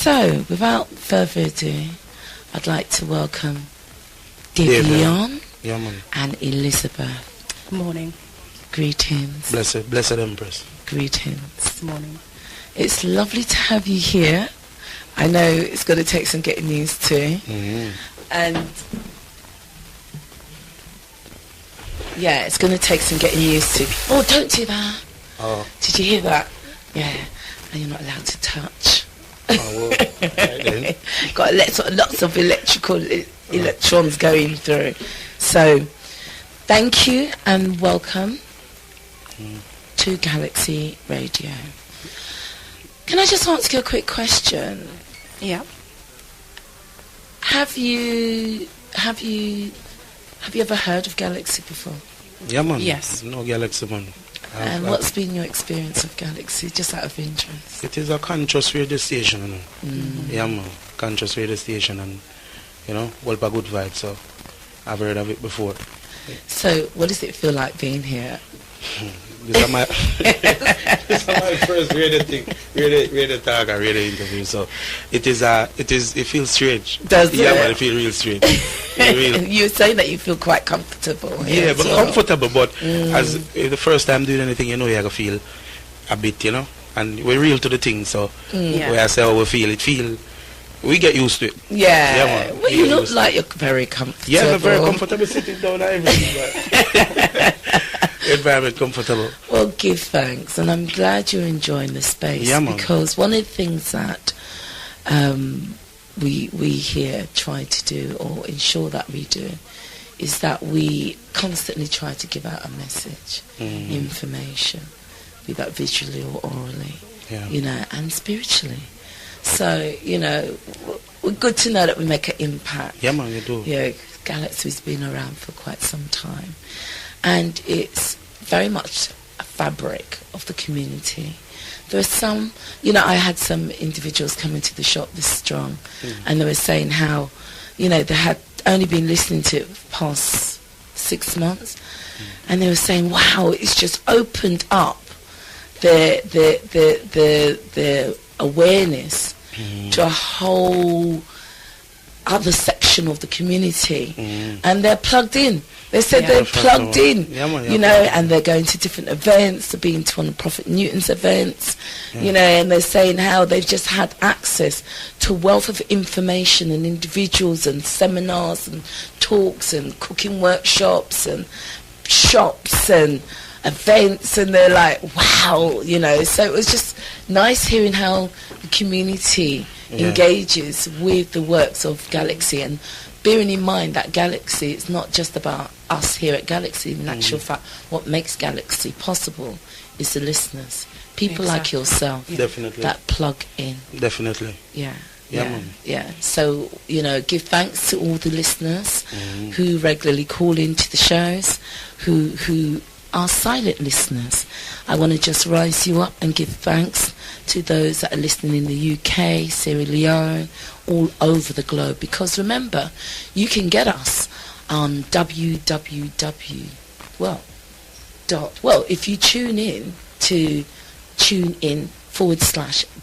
So, without further ado, I'd like to welcome Davion and Elizabeth. Good morning. Greetings. Blessed Empress. Greetings. Good morning. It's lovely to have you here. I know it's going to take some getting used to. Mm-hmm. And yeah, it's going to take some getting used to. Oh, don't do that. Oh. Did you hear that? Yeah. And you're not allowed to touch. Oh, well, right then. Got lots of electrons going through. So, thank you and welcome to Galaxy Radio. Can I just ask you a quick question? Yeah. Have you ever heard of Galaxy before? Yeah, man. Yes. No Galaxy, man. And what's been your experience of Galaxy, just out of interest? It is a conscious radio station, you know. Mm. Yeah, man. Conscious radio station, and well, a good vibe. So I've heard of it before. So, what does it feel like being here? This is my first radio talk and radio interview. So it feels strange. Does yeah, it? man, it feels real strange. You're saying that you feel quite comfortable. Yeah, but well. comfortable. But as the first time doing anything, you gotta feel a bit, and we're real to the thing. So when I say how we feel, we get used to it. Yeah, man. well, you look like you're very comfortable. Yeah, I'm very comfortable sitting down and everything. Environment comfortable. Well, give thanks, and I'm glad you're enjoying the space. Yeah, man. Because one of the things that we here try to do, or ensure that we do, is that we constantly try to give out a message, information, be that visually or orally, and spiritually. So, we're good to know that we make an impact. Yeah, man, you do. Yeah, Galaxy's been around for quite some time. And it's very much a fabric of the community. There are some, I had some individuals come into the shop this strong, and they were saying how, they had only been listening to it for the past 6 months, and they were saying, wow, it's just opened up their awareness to a whole other section of the community, and they're plugged in. They said they're plugged in, and they're going to different events. They're being to one of Prophet Newton's events, and they're saying how they've just had access to a wealth of information and individuals and seminars and talks and cooking workshops and shops and events, and they're like, wow, So it was just nice hearing how the community engages with the works of Galaxy, and bearing in mind that Galaxy, it's not just about us here at Galaxy. In actual fact, what makes Galaxy possible is the listeners, people like yourself, definitely, that plug in. Definitely. Yeah. So, give thanks to all the listeners who regularly call into the shows, who are silent listeners. I want to just rise you up and give thanks to those that are listening in the UK, Sierra Leone, all over the globe. Because remember, you can get us on if you tune in to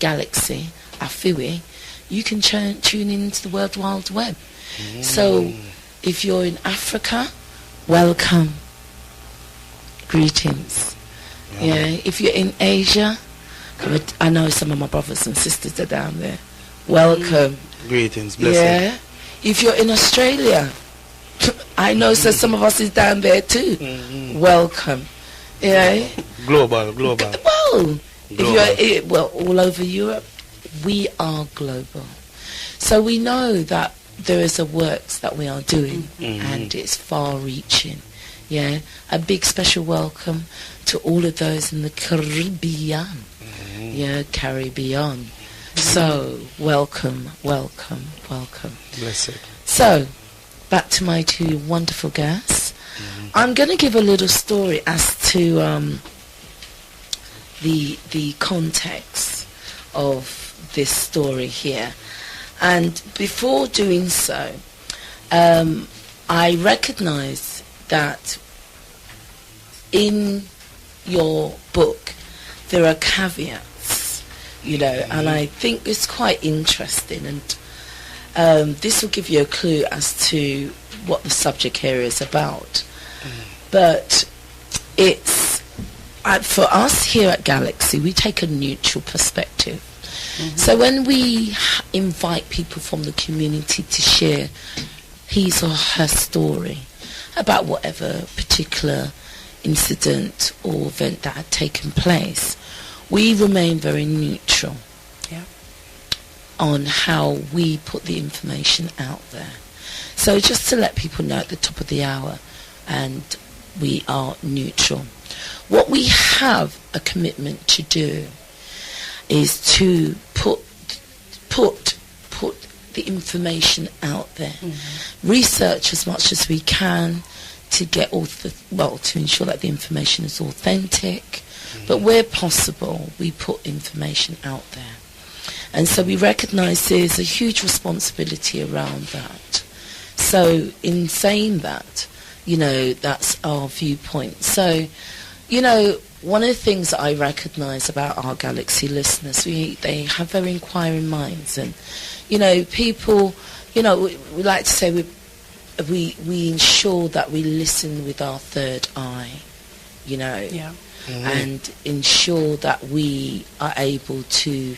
/Galaxy Afui, you can tune into the World Wide Web. So if you're in Africa, welcome. Greetings. If you're in Asia, I know some of my brothers and sisters are down there. Welcome. Greetings, blessing. If you're in Australia, I know some of us is down there too. Welcome. Global. Well, if you're all over Europe, we are global. So we know that there is a works that we are doing, and it's far-reaching. A big special welcome to all of those in the Caribbean. Caribbean. So, welcome. Blessed. So, back to my two wonderful guests. I'm going to give a little story as to the context of this story here. And before doing so, I recognize that in your book there are caveats you know, and I think it's quite interesting, and this will give you a clue as to what the subject area is about. But it's, for us here at Galaxy, we take a neutral perspective. So when we invite people from the community to share his or her story about whatever particular incident or event that had taken place, we remain very neutral on how we put the information out there. So just to let people know at the top of the hour, and we are neutral. What we have a commitment to do is to put the information out there, research as much as we can to get to ensure that the information is authentic, but where possible we put information out there. And so we recognise there's a huge responsibility around that. So in saying that, you know, that's our viewpoint. So, you know, one of the things that I recognise about our Galaxy listeners, they have very inquiring minds, and, you know, people, you know, we like to say we ensure that we listen with our third eye, you know, and ensure that we are able to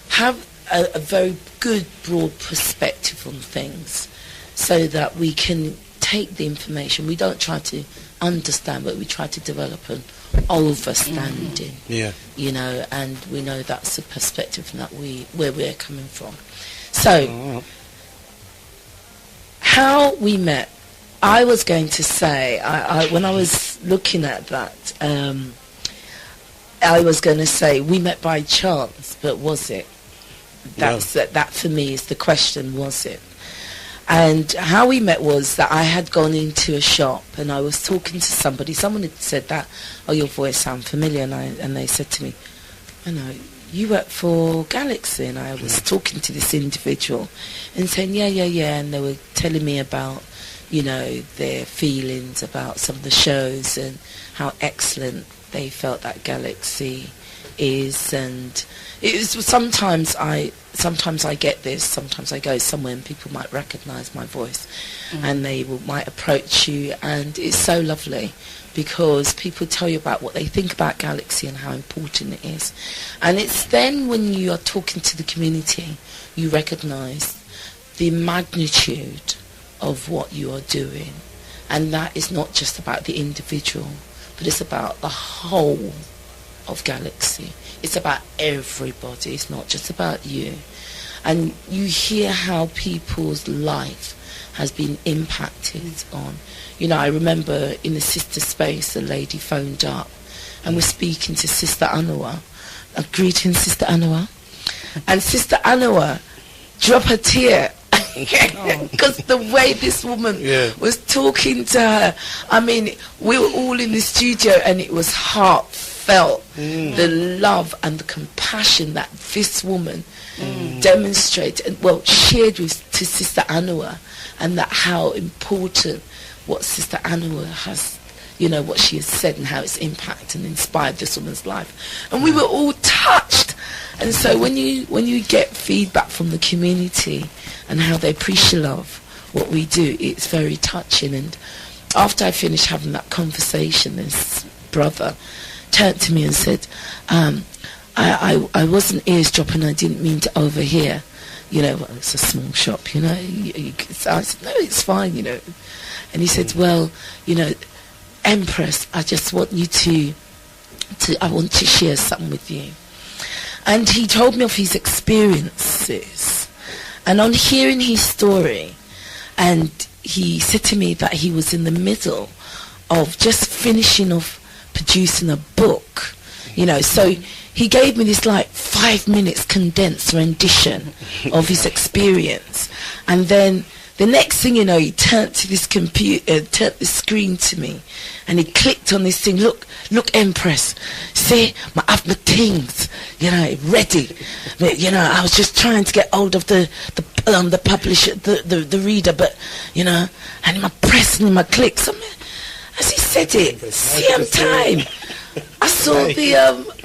have a very good broad perspective on things, so that we can take the information. We don't try to understand, but we try to develop an overstanding, you know, and we know that's the perspective that where we're coming from. So how we met, I was going to say, I when I was looking at that, I was going to say we met by chance, but was it? That for me is the question, was it? And how we met was that I had gone into a shop and I was talking to somebody. Someone had said that, oh, your voice sounds familiar, and they said to me, I know, you work for Galaxy. And I was talking to this individual and saying, yeah, and they were telling me about, you know, their feelings about some of the shows and how excellent they felt that Galaxy is. And it was sometimes I get this, sometimes I go somewhere and people might recognise my voice, and they might approach you, and it's so lovely because people tell you about what they think about Galaxy and how important it is. And it's then when you are talking to the community, you recognise the magnitude of what you are doing, and that is not just about the individual, but it's about the whole of Galaxy. It's about everybody. It's not just about you. And you hear how people's life has been impacted on. You know, I remember in the sister space, a lady phoned up and was speaking to Sister Anua. Greeting, Sister Anua. And Sister Anua dropped a tear because the way this woman was talking to her. I mean, we were all in the studio and it was heartfelt. The love and the compassion that this woman demonstrated and shared to Sister Anua, and that how important what Sister Anua has, you know, what she has said and how it's impacted and inspired this woman's life. And we were all touched. And so when you get feedback from the community and how they appreciate what we do, it's very touching. And after I finished having that conversation, this brother turned to me and said, I wasn't eavesdropping, I didn't mean to overhear. You know, well, it's a small shop, you know. I said, no, it's fine, you know. And he said, well, you know, Empress, I just want you I want to share something with you. And he told me of his experiences. And on hearing his story, and he said to me that he was in the middle of just finishing off producing a book, you know, so he gave me this like 5 minutes condensed rendition of his experience. And then the next thing you know, he turned to this computer, turned the screen to me, and he clicked on this thing. Look, Empress, see, I have my things, you know, ready. You know, I was just trying to get hold of the publisher, the reader, but, you know, and my pressing, my clicks. As he said it, same time, I saw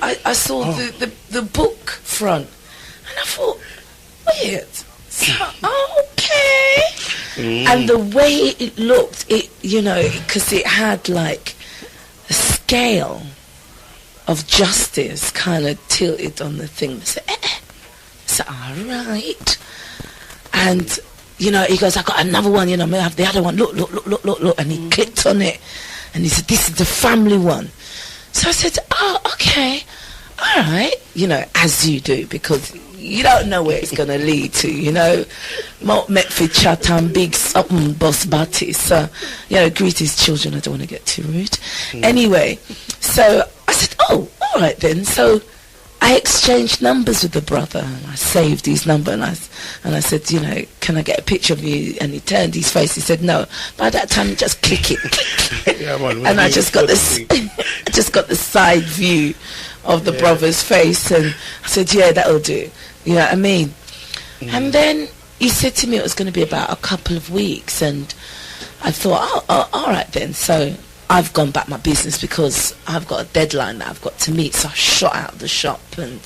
I saw the book front, and I thought, weird. So, okay. And the way it looked, it, you know, because it had like a scale of justice kind of tilted on the thing. So, so all right. And, you know, he goes, I got another one, you know, I have the other one. Look. And he clicked on it. And he said, this is the family one. So I said, oh, okay. All right. You know, as you do, because you don't know where it's going to lead to, you know. Metford Chatham, big something boss batty. So, you know, greetings children, I don't want to get too rude. Anyway, so I said, oh, all right then. So I exchanged numbers with the brother, and I saved his number, and I said, you know, can I get a picture of you? And he turned his face, he said no. By that time, just click it. Yeah, man, and I just got this, I just got the side view of the brother's face, and I said, yeah, that'll do. You know what I mean? And then he said to me it was going to be about a couple of weeks, and I thought, oh, all right then. So I've gone back my business because I've got a deadline that I've got to meet. So I shot out of the shop and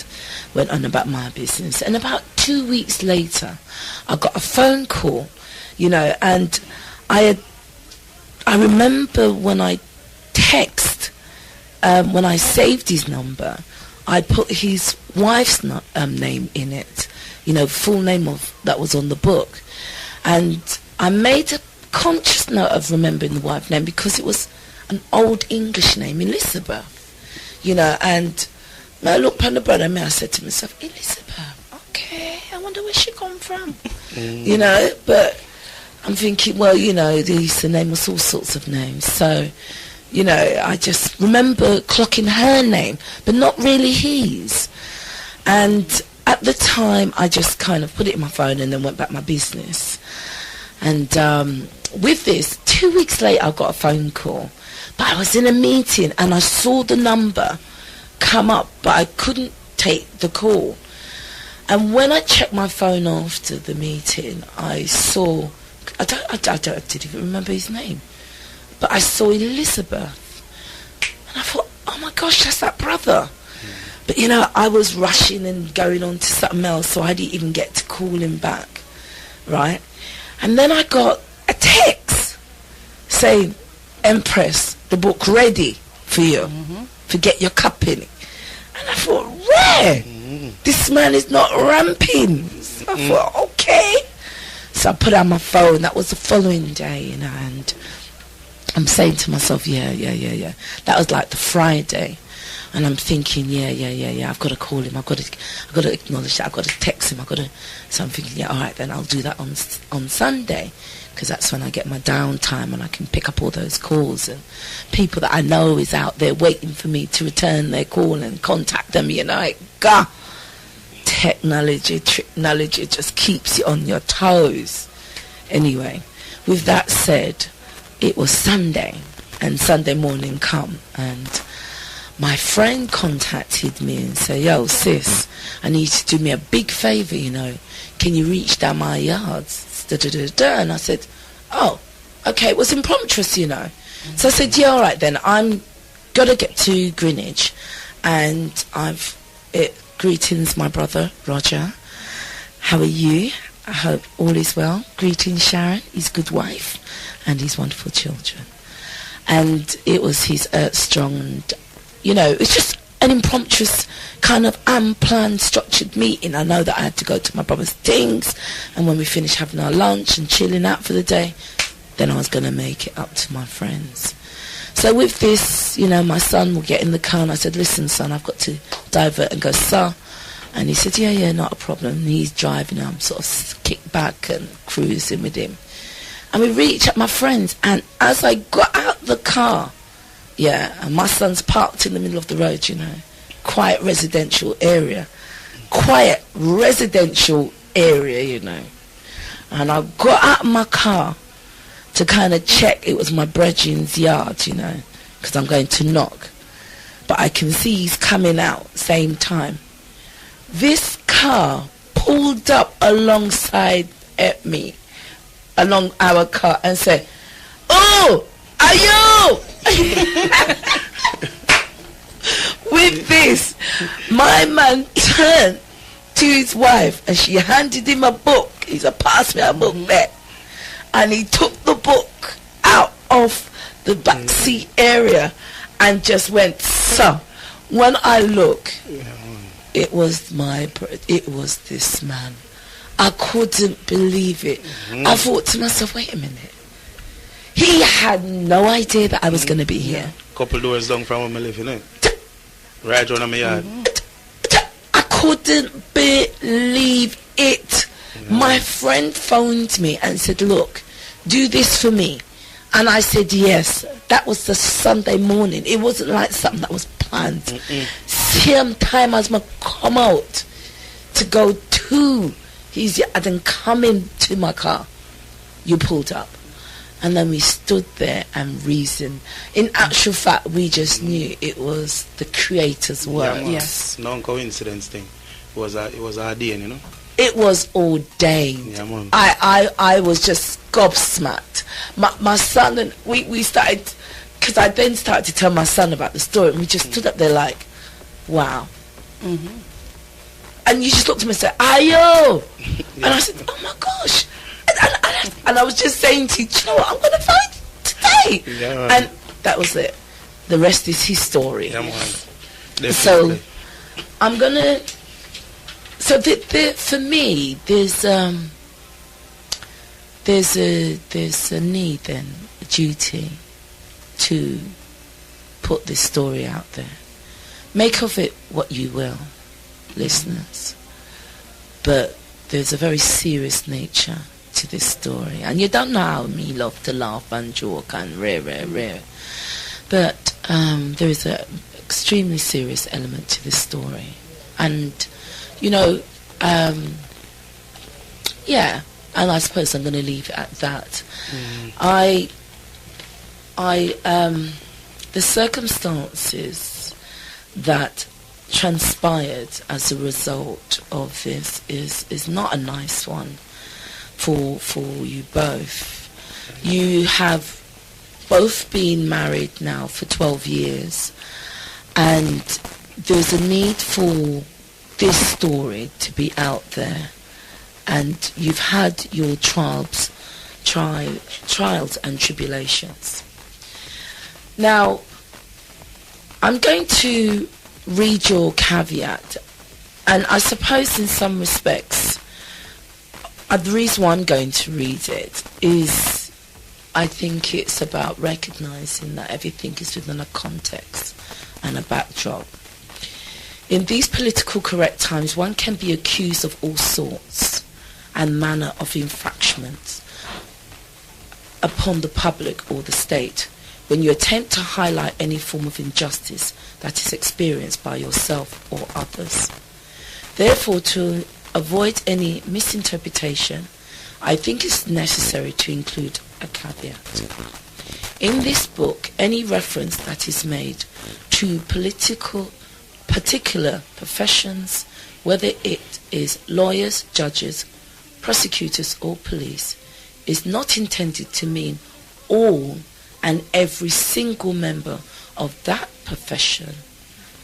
went on about my business. And about 2 weeks later, I got a phone call, you know, and I remember when I when I saved his number, I put his wife's name in it, you know, full name of that was on the book. And I made a conscious note of remembering the wife's name because it was an old English name, Elizabeth, you know. And I looked on the brother and I said to myself, Elizabeth, okay, I wonder where she come from, you know. But I'm thinking, well, you know, they used to name us all sorts of names. So, you know, I just remember clocking her name, but not really his. And at the time, I just kind of put it in my phone and then went back my business. And with this, 2 weeks later, I got a phone call. But I was in a meeting and I saw the number come up, but I couldn't take the call. And when I checked my phone after the meeting, I saw, I didn't even remember his name, but I saw Elizabeth. And I thought, oh my gosh, that's that brother. But, you know, I was rushing and going on to something else, so I didn't even get to call him back, right? And then I got a text saying, Empress, the book ready for you. Forget your cup in it. And I thought, rare. This man is not ramping. So I thought, okay. So I put on my phone. That was the following day, you know, and I'm saying to myself, yeah. That was like the Friday. And I'm thinking, yeah. I've got to call him. I've got to acknowledge that. I've got to text him. So I'm thinking, yeah, all right, then I'll do that on Sunday, because that's when I get my downtime and I can pick up all those calls and people that I know is out there waiting for me to return their call and contact them. You know, like, God, technology just keeps you on your toes. Anyway, with that said, it was Sunday, and Sunday morning come, and my friend contacted me and said, yo, sis, I need you to do me a big favour, you know. Can you reach down my yards? And I said, oh, okay. It was impromptu, you know. So I said, yeah, all right then. I'm got to get to Greenwich. And greetings, my brother, Roger. How are you? I hope all is well. Greetings, Sharon, his good wife, and his wonderful children. And it was his strong, and, you know, it's just an impromptu kind of unplanned, structured meeting. I know that I had to go to my brother's things, and when we finished having our lunch and chilling out for the day, then I was going to make it up to my friends. So with this, you know, my son will get in the car, and I said, listen, son, I've got to divert and go, sir. And he said, yeah, not a problem. And he's driving, and I'm sort of kicked back and cruising with him. And we reached at my friend's, and as I got out the car, yeah, and my son's parked in the middle of the road, you know, quiet residential area, you know. And I got out of my car to kind of check it was my brethren's yard, you know, because I'm going to knock. But I can see he's coming out same time. This car pulled up alongside at me, along our car, and said, oh, are you? with this, my man turned to his wife and she handed him a book. He said, pass me a book there. And he took the book out of the back seat area and just went, so when I look, it was this man. I couldn't believe it. I thought to myself, wait a minute. He had no idea that I was going to be here. Couple doors down from where I live, you know? Right around my yard. I couldn't believe it. My friend phoned me and said, look, do this for me. And I said, yes. That was the Sunday morning. It wasn't like something that was planned. Same time as I come out to go to his yard and come into my car, you pulled up. And then we stood there and reasoned. In actual fact, we just knew it was the Creator's work. Yes. Non-coincidence thing. It was ordained, you know? It was ordained. Yeah, man. I was just gobsmacked. My son and we started, because I then started to tell my son about the story, and we just stood up there like, wow. And you just looked at me and said, Ayo! And I said, oh my gosh. And I was just saying to you, do you know what, I'm going to fight today. Yeah, and that was it. The rest is his story. Yeah, man. So I'm going to... So for me, there's a need then, a duty to put this story out there. Make of it what you will, listeners. But there's a very serious nature to this story. And you don't know how me love to laugh and joke and rare. But there is an extremely serious element to this story. And... you know, yeah, and I suppose I'm going to leave it at that. The circumstances that transpired as a result of this is not a nice one for you both. You have both been married now for 12 years, and there's a need for this story to be out there, and you've had your trials and tribulations. Now, I'm going to read your caveat, and I suppose in some respects, the reason why I'm going to read it is I think it's about recognizing that everything is within a context and a backdrop. In these political correct times, one can be accused of all sorts and manner of infractions upon the public or the state when you attempt to highlight any form of injustice that is experienced by yourself or others. Therefore, to avoid any misinterpretation, I think it's necessary to include a caveat. In this book, any reference that is made to particular professions, whether it is lawyers, judges, prosecutors or police, is not intended to mean all and every single member of that profession,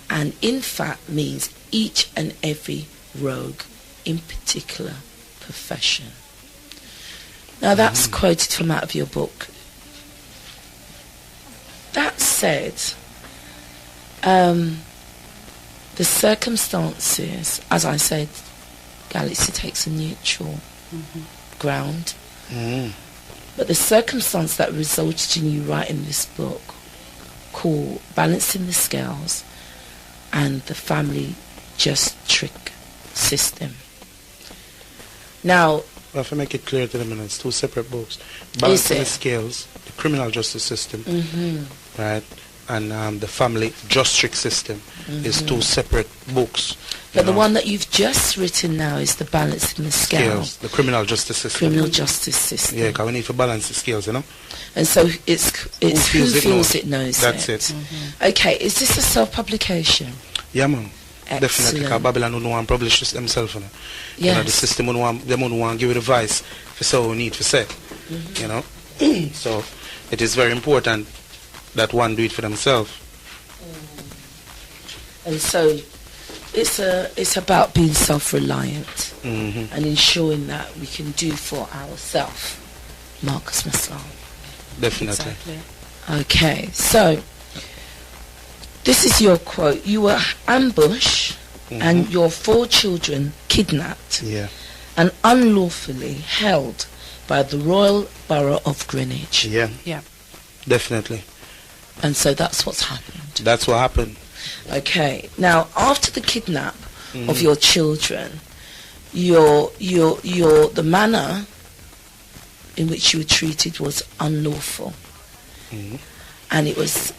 and in fact means each and every rogue in particular profession. Now that's quoted from out of your book. That said, the circumstances, as I said, Galaxy takes a neutral ground. But the circumstance that resulted in you writing this book, called Balancing the Scales and the Family Just Trick System. Now, I have to make it clear to them, it's two separate books. Balancing the Scales, the Criminal Justice System, right? And the Family Just Trick System is two separate books. But the one that you've just written now is the Balancing the Scales. The Criminal Justice System. Criminal Justice System. Yeah, because we need to balance the scales, you know. And so it's who feels it knows That's it. Okay, is this a self-publication? Yeah, man. Excellent. Definitely, because Babylon don't want to publish this themselves. You know? Yes. You know, the system don't want to give it advice for so we need to say. You know. So it is very important that one do it for themselves. And so it's about being self-reliant and ensuring that we can do for ourselves. Marcus Maslow. Definitely. Exactly. Okay, so this is your quote. You were ambushed and your 4 children kidnapped and unlawfully held by the Royal Borough of Greenwich. Yeah. Definitely. And so that's what's happened. That's what happened. Okay. Now, after the kidnap of your children, the manner in which you were treated was unlawful, and it was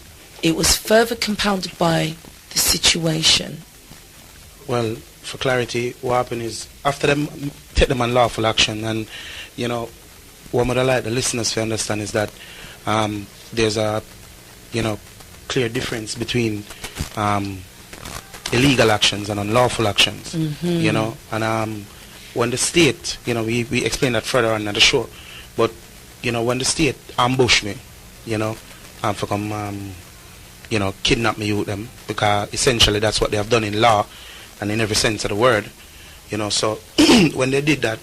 further compounded by the situation. Well, for clarity, what happened is after them take them unlawful action, and what would I like the listeners to understand is that there's a clear difference between illegal actions and unlawful actions. And when the state, we explain that further on the show, but when the state ambush me, for come kidnap me with them, because essentially that's what they have done in law and in every sense of the word, so when they did that,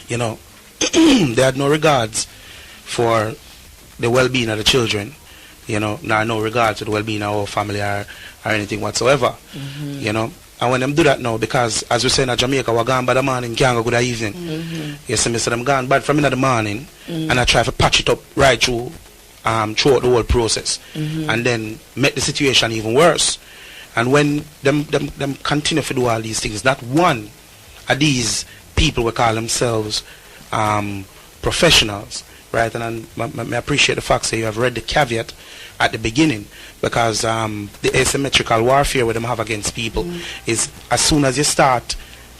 they had no regards for the well-being of the children, no regard to the well-being of our family or anything whatsoever, and when them do that now, because as we say in Jamaica, we're gone by the morning, can't go good evening. You see me, so I'm gone bad from in the morning, and I try to patch it up right throughout the whole process, and then make the situation even worse. And when them continue to do all these things, not one of these people will call themselves professionals, right? And I appreciate the fact that you have read the caveat at the beginning, because the asymmetrical warfare we them have against people is as soon as you start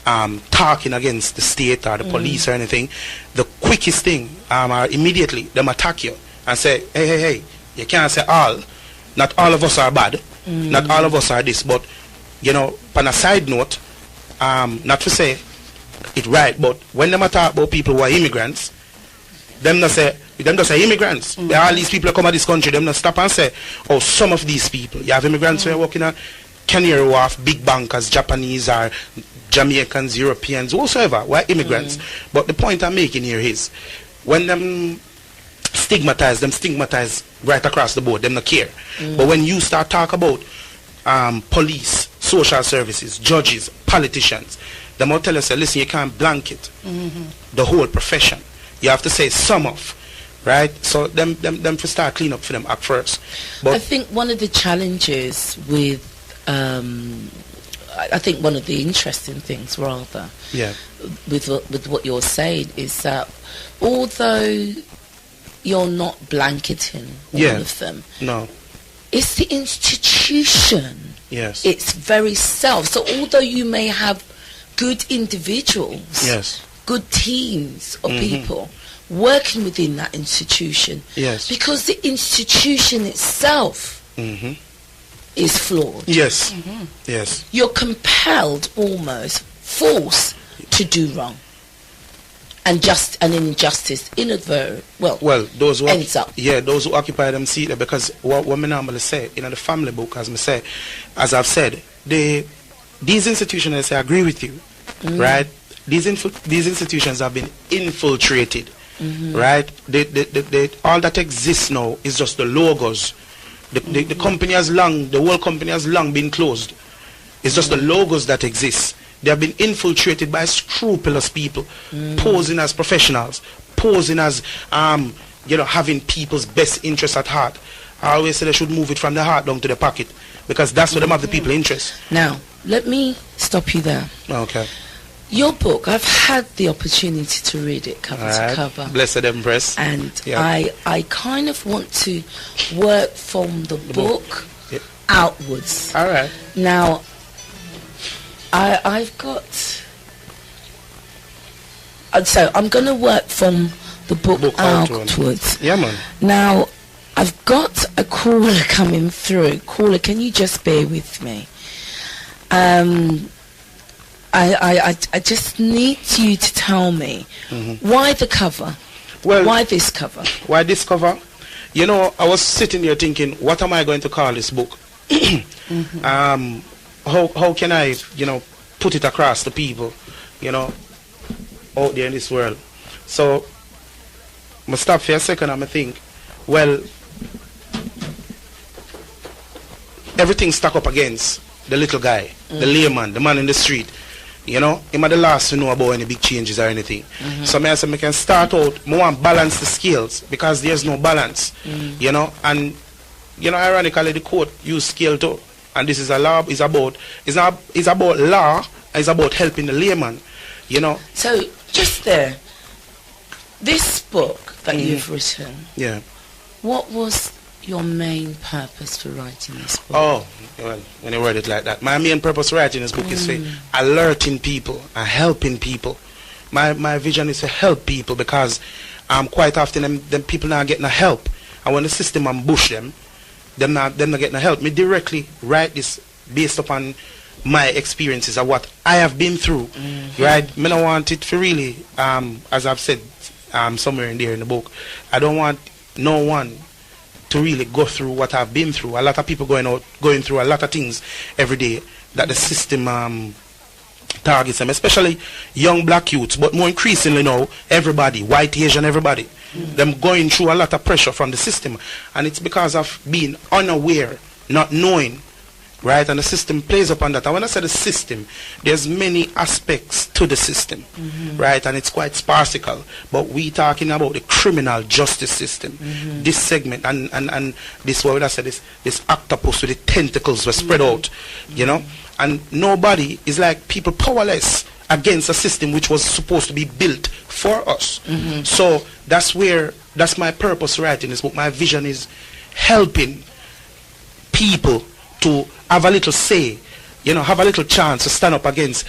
talking against the state or the police or anything, the quickest thing are immediately them attack you and say, hey, you can't say not all of us are bad, not all of us are this, but on a side note, not to say it right, but when them talk about people who are immigrants, them not say immigrants. All these people that come to this country, them not stop and say, oh, some of these people. You have immigrants who are working at Canary Wharf, big bankers, Japanese or Jamaicans, Europeans, whatsoever, who are immigrants. But the point I'm making here is, when them stigmatize right across the board, them not care. But when you start talk about police, social services, judges, politicians, them will tell us, listen, you can't blanket the whole profession. You have to say some of, right? So them to start clean up for them at first. But I think one of the challenges with, I think one of the interesting things rather, with what you're saying is that although you're not blanketing all of them, no, it's the institution. Yes, it's very self. So although you may have good individuals, good teams of people working within that institution, because the institution itself is flawed. Yes. You're compelled, almost forced to do wrong, and an injustice those who ends up. Those who occupy them seat there, because what we normally say in the family book, as I've said, these institutions, I say, I agree with you, right? These institutions have been infiltrated, right? All that exists now is just the logos. The company the whole company has long been closed. It's just the logos that exist. They have been infiltrated by scrupulous people, posing as professionals, posing as having people's best interests at heart. I always say they should move it from the heart down to the pocket, because that's what them have the people interest. Now, let me stop you there. Okay. Your book, I've had the opportunity to read it cover to cover. Blessed Empress. And I kind of want to work from the book outwards. All right. Now, I've got... So I'm going to work from the book outwards. Yeah, man. Now, I've got a caller coming through. Caller, can you just bear with me? I just need you to tell me why the cover? Well, why this cover? Why this cover? I was sitting here thinking, what am I going to call this book? How can I, put it across to people, out there in this world? So, I'm going to stop for a second and I think, well, everything stuck up against the little guy, the layman, the man in the street. Him are the last to know about any big changes or anything. So I say I can start out, I want to balance the scales because there's no balance. And ironically the court use scale too. And this is a law, it's about law, it's about helping the layman. So just there, this book that you've written, what was your main purpose for writing this book? Oh, well, when you word it like that, my main purpose for writing this book is for alerting people and helping people. My vision is to help people because quite often them people not getting help, and when the system ambush them not getting help. Me directly write this based upon my experiences of what I have been through. Right? Me don't want it to really, as I've said somewhere in there in the book, I don't want no one to really go through what I've been through. A lot of people going through a lot of things every day that the system targets them, especially young black youths, but more increasingly now, everybody, white, Asian, everybody, them going through a lot of pressure from the system, and it's because of being unaware, not knowing, right? And the system plays upon that. And when I say the system, there's many aspects to the system, right? And it's quite sparsical. But we talking about the criminal justice system. This segment and this, what would I say, this octopus with the tentacles were spread out, And nobody is like people powerless against a system which was supposed to be built for us. So that's my purpose writing this book. My vision is helping people to have a little say, have a little chance to stand up against,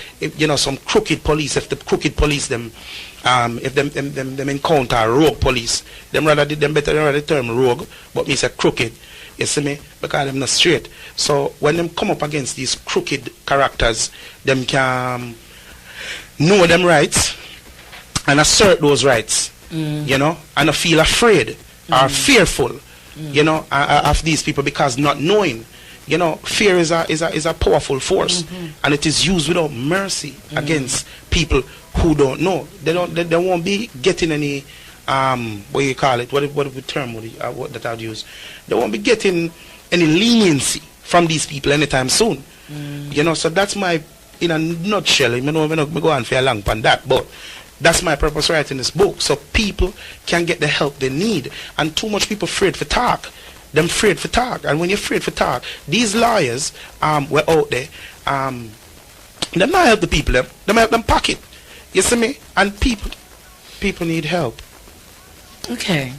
some crooked police. If the crooked police if them encounter rogue police, them better the term rogue, but me say crooked. You see me? Because them not straight. So when them come up against these crooked characters, them can know them rights and assert those rights, and not feel afraid or fearful, of these people because not knowing. Fear is a powerful force, and it is used without mercy against people who don't know. They won't be getting any what do you call it? What the term what that I'd use? They won't be getting any leniency from these people anytime soon. So that's my, in a nutshell. I'm not go on for a long on that, but that's my purpose writing this book, so people can get the help they need. And too much people afraid for talk. Them afraid for talk, and when you're afraid for talk, these lawyers were out there. Them not help the people. Them help them pocket. You see me? And people need help. Okay.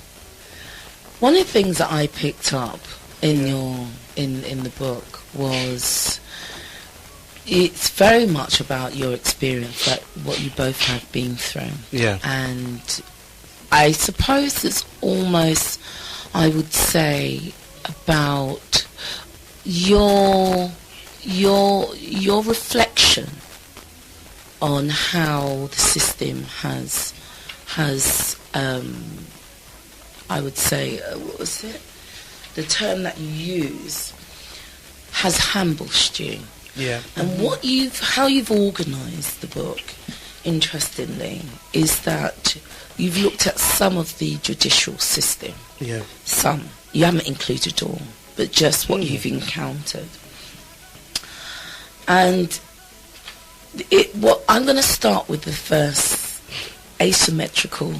One of the things that I picked up in your in the book was it's very much about your experience, like what you both have been through. Yeah. And I suppose it's almost, I would say, about your reflection on how the system has I would say, what was it? The term that you use has ambushed you. Yeah. And how you've organised the book, interestingly, is that you've looked at some of the judicial system. Yeah. Some. You haven't included all, but just what you've encountered. And I'm going to start with the first, asymmetrical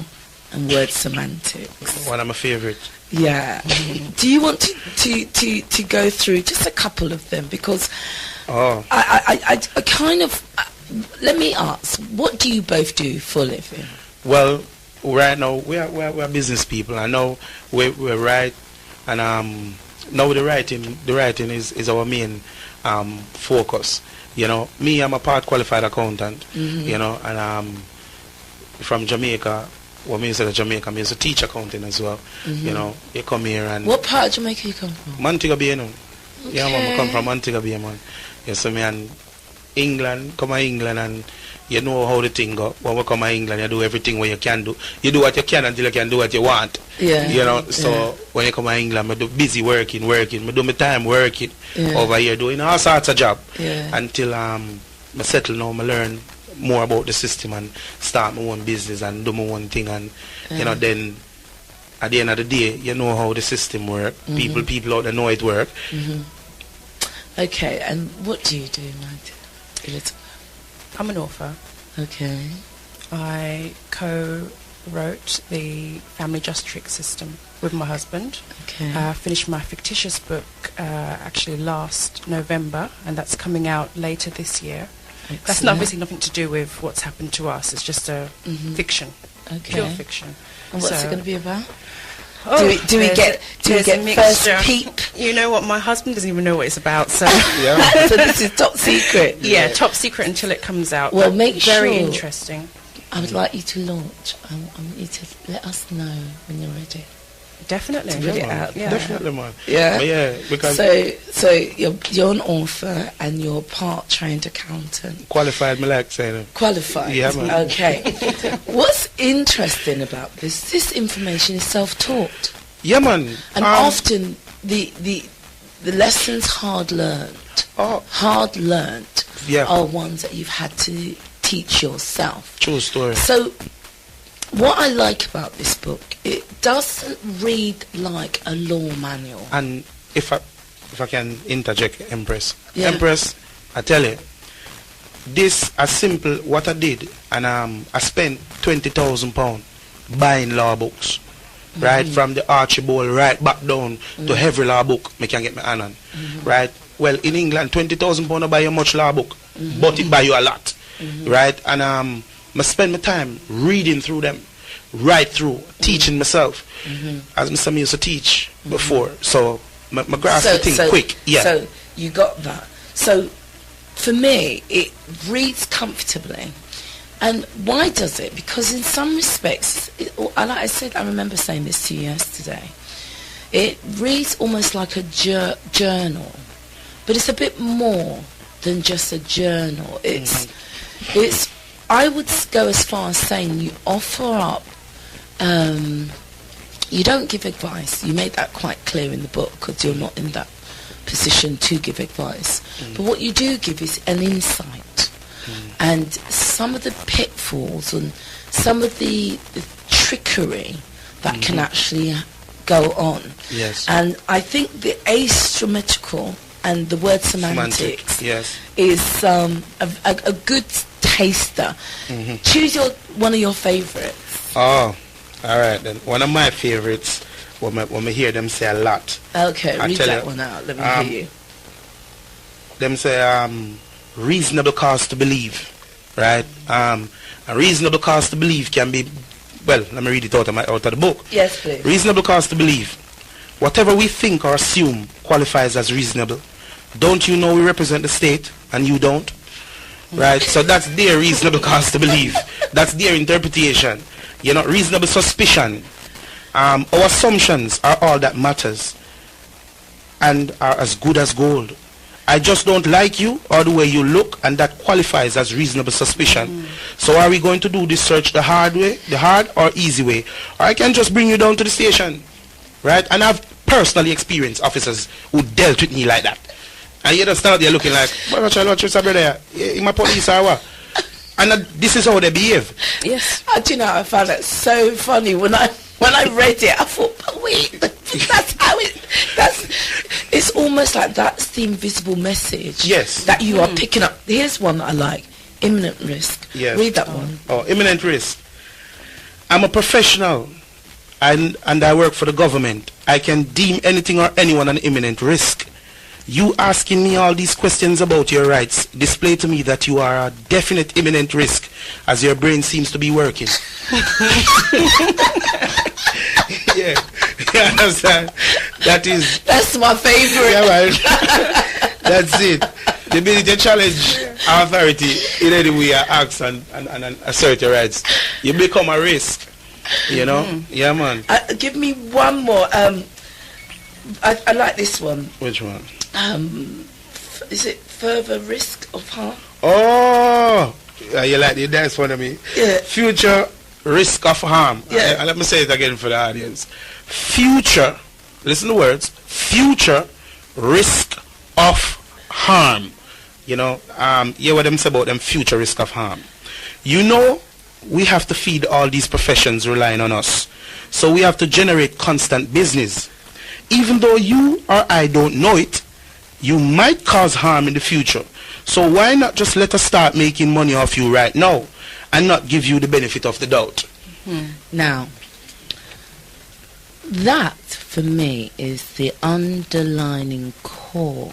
and word semantics. One of my favourite. Yeah. Do you want to go through just a couple of them? Because I kind of, let me ask, what do you both do for a living? Well, right now we're business people. I know we're right, and now the writing is our main focus. Me, I'm a part qualified accountant. And from Jamaica. Well, me instead of Jamaica, me is a teacher accountant as well. You come here and... What part of Jamaica you come from? Montego Bay, no. Okay. Yeah, man, I come from Montego Bay, man. You see me, and England, come to England and you know how the thing go. When we come to England, you do everything what you can do. You do what you can until you can do what you want. Yeah. You know, so when you come to England, I do busy working. I do my time working over here, doing all sorts of job. Until I settle now, I learn more about the system and start my own business and do my own thing. And, you know, then at the end of the day, you know how the system works. People out there know it works. Okay, and what do you do, Magda? I'm an author. Okay. I co-wrote the Family Justice System with my husband. Okay. Finished my fictitious book actually last November, and that's coming out later this year. Excellent. That's obviously nothing to do with what's happened to us. It's just a fiction, pure fiction. And what's it going to be about? Oh, do we get first peep? You know what? My husband doesn't even know what it's about. So, so this is top secret. Yeah, top secret until it comes out. Well, make sure. Very interesting. I would like you to launch. I want you to let us know when you're ready. Definitely. To put it out. Yeah. Definitely, man. Yeah. But yeah, because so you're an author and you're part trained accountant. Qualified, me like saying. Qualified. Yeah, man. Okay. What's interesting about this information is self-taught. Yeah, man. And often the lessons hard learned are ones that you've had to teach yourself. True story. So what I like about this book, it doesn't read like a law manual. And if I can interject, Empress. Yeah. Empress, I tell you, this as simple what I did, and I spent £20,000 buying law books. Right, from the Archibald right back down to every law book I can get my hand on. Right? Well, in England, £20,000 to buy you much law book, but it buy you a lot. Right? And I spend my time reading through them, right through, teaching myself, as Mr. Me used to teach before. So my grasp the thing quick. Yeah. So you got that. So for me, it reads comfortably. And why does it? Because in some respects, like I said, I remember saying this to you yesterday, it reads almost like a journal, but it's a bit more than just a journal. It's I would go as far as saying you offer up, you don't give advice. You made that quite clear in the book because you're not in that position to give advice. But what you do give is an insight. And some of the pitfalls and some of the trickery that can actually go on. Yes. And I think the asymmetrical and the word semantics is a good taster. Choose one of your favorites. Oh, all right then. One of my favorites, when we hear them say a lot. Okay, read that one out. Let me hear you. Them say, reasonable cause to believe, right? A reasonable cause to believe can be, well, let me read it out of the book. Yes, please. Reasonable cause to believe. Whatever we think or assume qualifies as reasonable. Don't you know we represent the state and you don't? Right? So that's their reasonable cause to believe. That's their interpretation. You know, reasonable suspicion. Our assumptions are all that matters and are as good as gold. I just don't like you or the way you look, and that qualifies as reasonable suspicion. So are we going to do this search the hard way, the hard or easy way? Or I can just bring you down to the station, right? And I've personally experienced officers who dealt with me like that. And you just stand there looking like, what you say, brother? In my police or what? And this is how they behave. Yes. Do you know, I found that so funny when I read it. I thought, but wait, that's how it's almost like that's the invisible message. Yes. That you are picking up. Here's one that I like: imminent risk. Yes. Read that one. Oh, imminent risk. I'm a professional, and I work for the government. I can deem anything or anyone an imminent risk. You asking me all these questions about your rights display to me that you are a definite imminent risk, as your brain seems to be working. Yeah, That's my favorite. Yeah, right. That's it. The ability to challenge authority in any way, ask and assert your rights. You become a risk. You know? Yeah, man. Give me one more. I like this one. Which one? Is it further risk of harm? Oh, you like the dance one of me? Yeah. Future risk of harm. Yeah. Let me say it again for the audience. Future, listen to the words, future risk of harm. You know, hear what them say about them future risk of harm. You know, we have to feed all these professions relying on us. So we have to generate constant business. Even though you or I don't know it, you might cause harm in the future. So why not just let us start making money off you right now and not give you the benefit of the doubt? Now, that for me is the underlining core.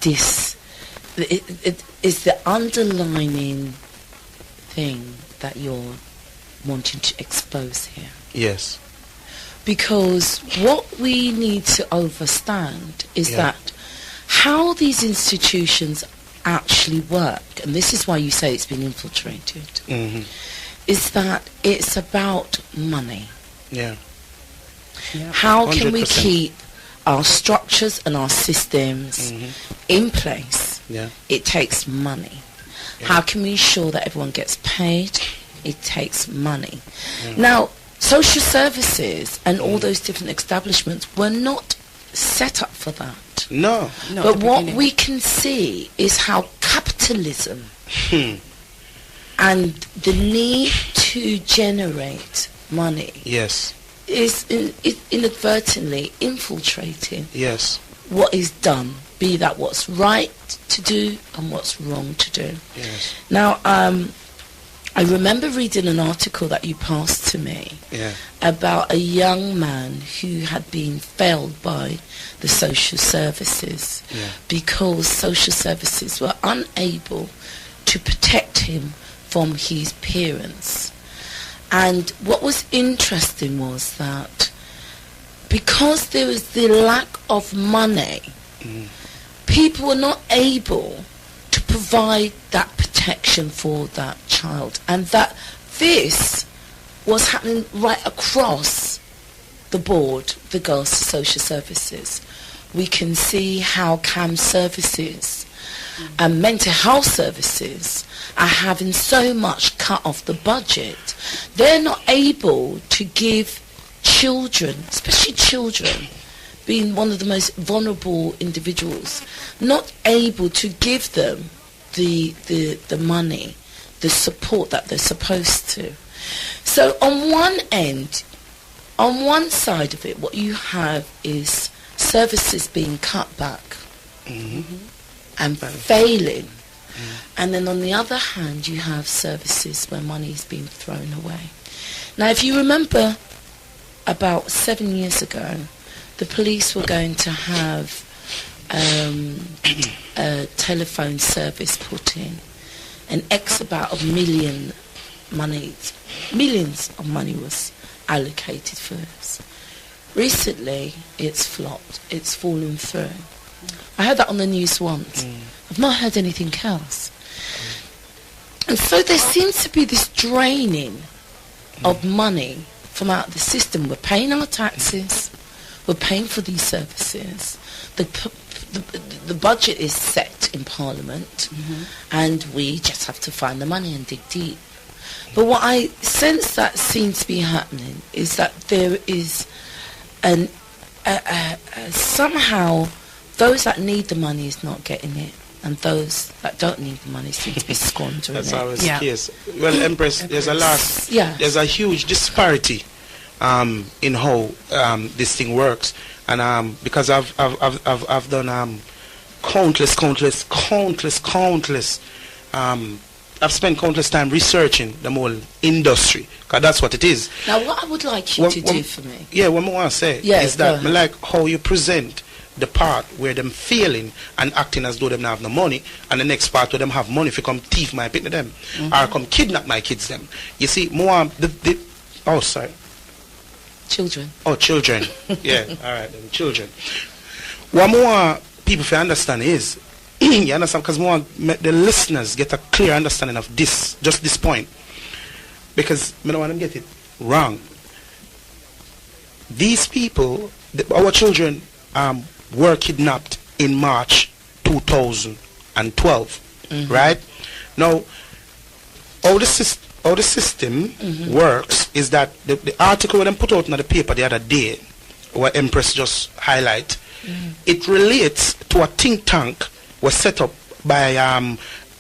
It is the underlining thing that you're wanting to expose here. Yes. Because what we need to understand is that how these institutions actually work, and this is why you say it's been infiltrated, is that it's about money. Yeah. How can we 100%. keep our structures and our systems in place? Yeah. It takes money. How can we ensure that everyone gets paid? It takes money. Now, social services and all those different establishments were not set up for that. No. But what we can see is how capitalism and the need to generate money Yes. is inadvertently infiltrating Yes. what is done, be that what's right to do and what's wrong to do. Yes. Now, I remember reading an article that you passed to me about a young man who had been failed by the social services because social services were unable to protect him from his parents. And what was interesting was that because there was the lack of money, people were not able to provide that protection for that child, and that this was happening right across the board, the girls to social services. We can see how CAM services and mental health services are having so much cut off the budget. They're not able to give children, especially children, being one of the most vulnerable individuals, not able to give them the money, the support that they're supposed to. So on one end, on one side of it, what you have is services being cut back and failing. And then on the other hand, you have services where money is being thrown away. Now, if you remember, about 7 years ago, the police were going to have a telephone service put in, and about millions of money was allocated for this. Recently, it's flopped. It's fallen through. I heard that on the news once. I've not heard anything else. And so there seems to be this draining of money from out of the system. We're paying our taxes. We're paying for these services. The budget is set in Parliament, and we just have to find the money and dig deep. But what I sense that seems to be happening is that there is somehow those that need the money is not getting it, and those that don't need the money seem to be squandering That's it. always the case. Well, Empress, there's a huge disparity in how this thing works, and because I've done countless I've spent countless time researching the whole industry, because that's what it is. Now, what I would like you to do for me, what I want to say is that I like how you present the part where them failing and acting as though them not have no money, and the next part where them have money if you come thief my pit to them, or come kidnap my kids them. You see, more children. Oh, children. Yeah, all right, then children. What more people can understand is, you understand, because more the listeners get a clear understanding of this, just this point, because I don't want them to get it wrong. These people, our children, were kidnapped in March 2000, and 12, right? Now, how the system works is that the article when them put out in the paper the other day, what Empress just highlight, it relates to a think tank was set up by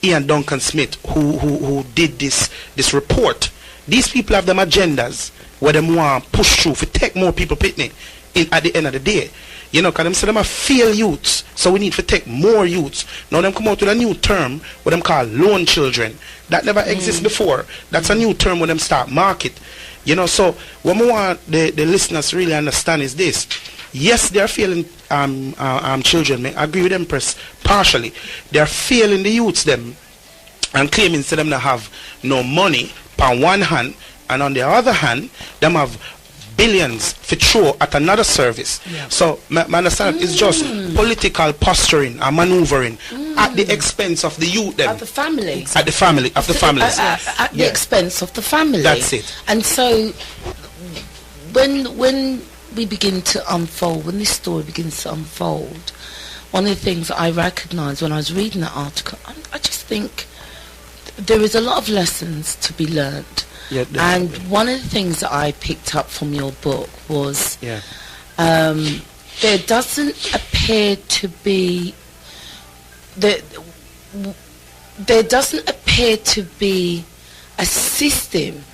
Ian Duncan Smith, who did this report. These people have them agendas where they want to push through to take more people pitney in at the end of the day. You know, because them say them are fail youths, so we need to take more youths. Now them come out with a new term what them call lone children. That never existed before. That's a new term when them start market. You know, so what we want the listeners to really understand is this. Yes, they are failing children. I agree with Empress partially. They are failing the youths them and claiming to them to have no money on one hand, and on the other hand, them have billions for throw at another service. So my understand it's just political posturing and maneuvering at the expense of the youth them. At the family. At the family of the families. At the expense of the family. That's it. And so when we begin to unfold, when this story begins to unfold, one of the things that I recognise when I was reading that article, I just think there is a lot of lessons to be learnt. Yeah, and one of the things that I picked up from your book was there doesn't appear to be there doesn't appear to be a system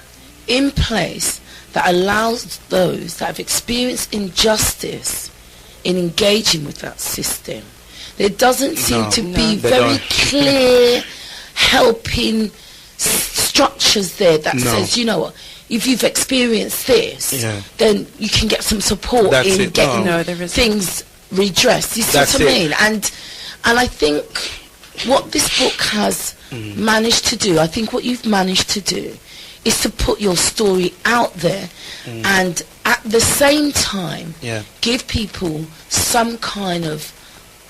in place that allows those that have experienced injustice in engaging with that system. There doesn't seem to be very clear helping structures there that says, you know what, if you've experienced this, then you can get some support in getting things redressed. You see what I mean? And I think what this book has managed to do, I think what you've managed to do is to put your story out there and at the same time give people some kind of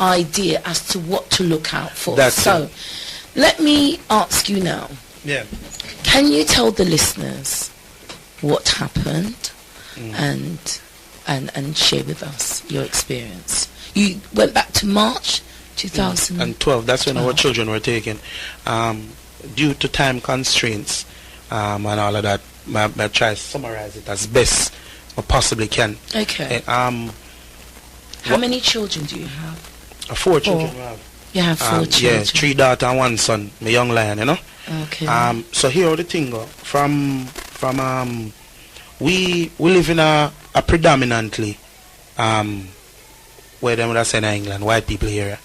idea as to what to look out for. Let me ask you now. Can you tell the listeners what happened and share with us your experience? You went back to March 2012. That's when our children were taken. Due to time constraints and all of that, I try to summarize it as best I possibly can. Okay. How many children do you have? 4 children we have. You have 4 children? Yeah, 3 daughters and 1 son, my young lion, you know. Okay. So here the thing go. From we live in a predominantly where them would have said in England, white people here.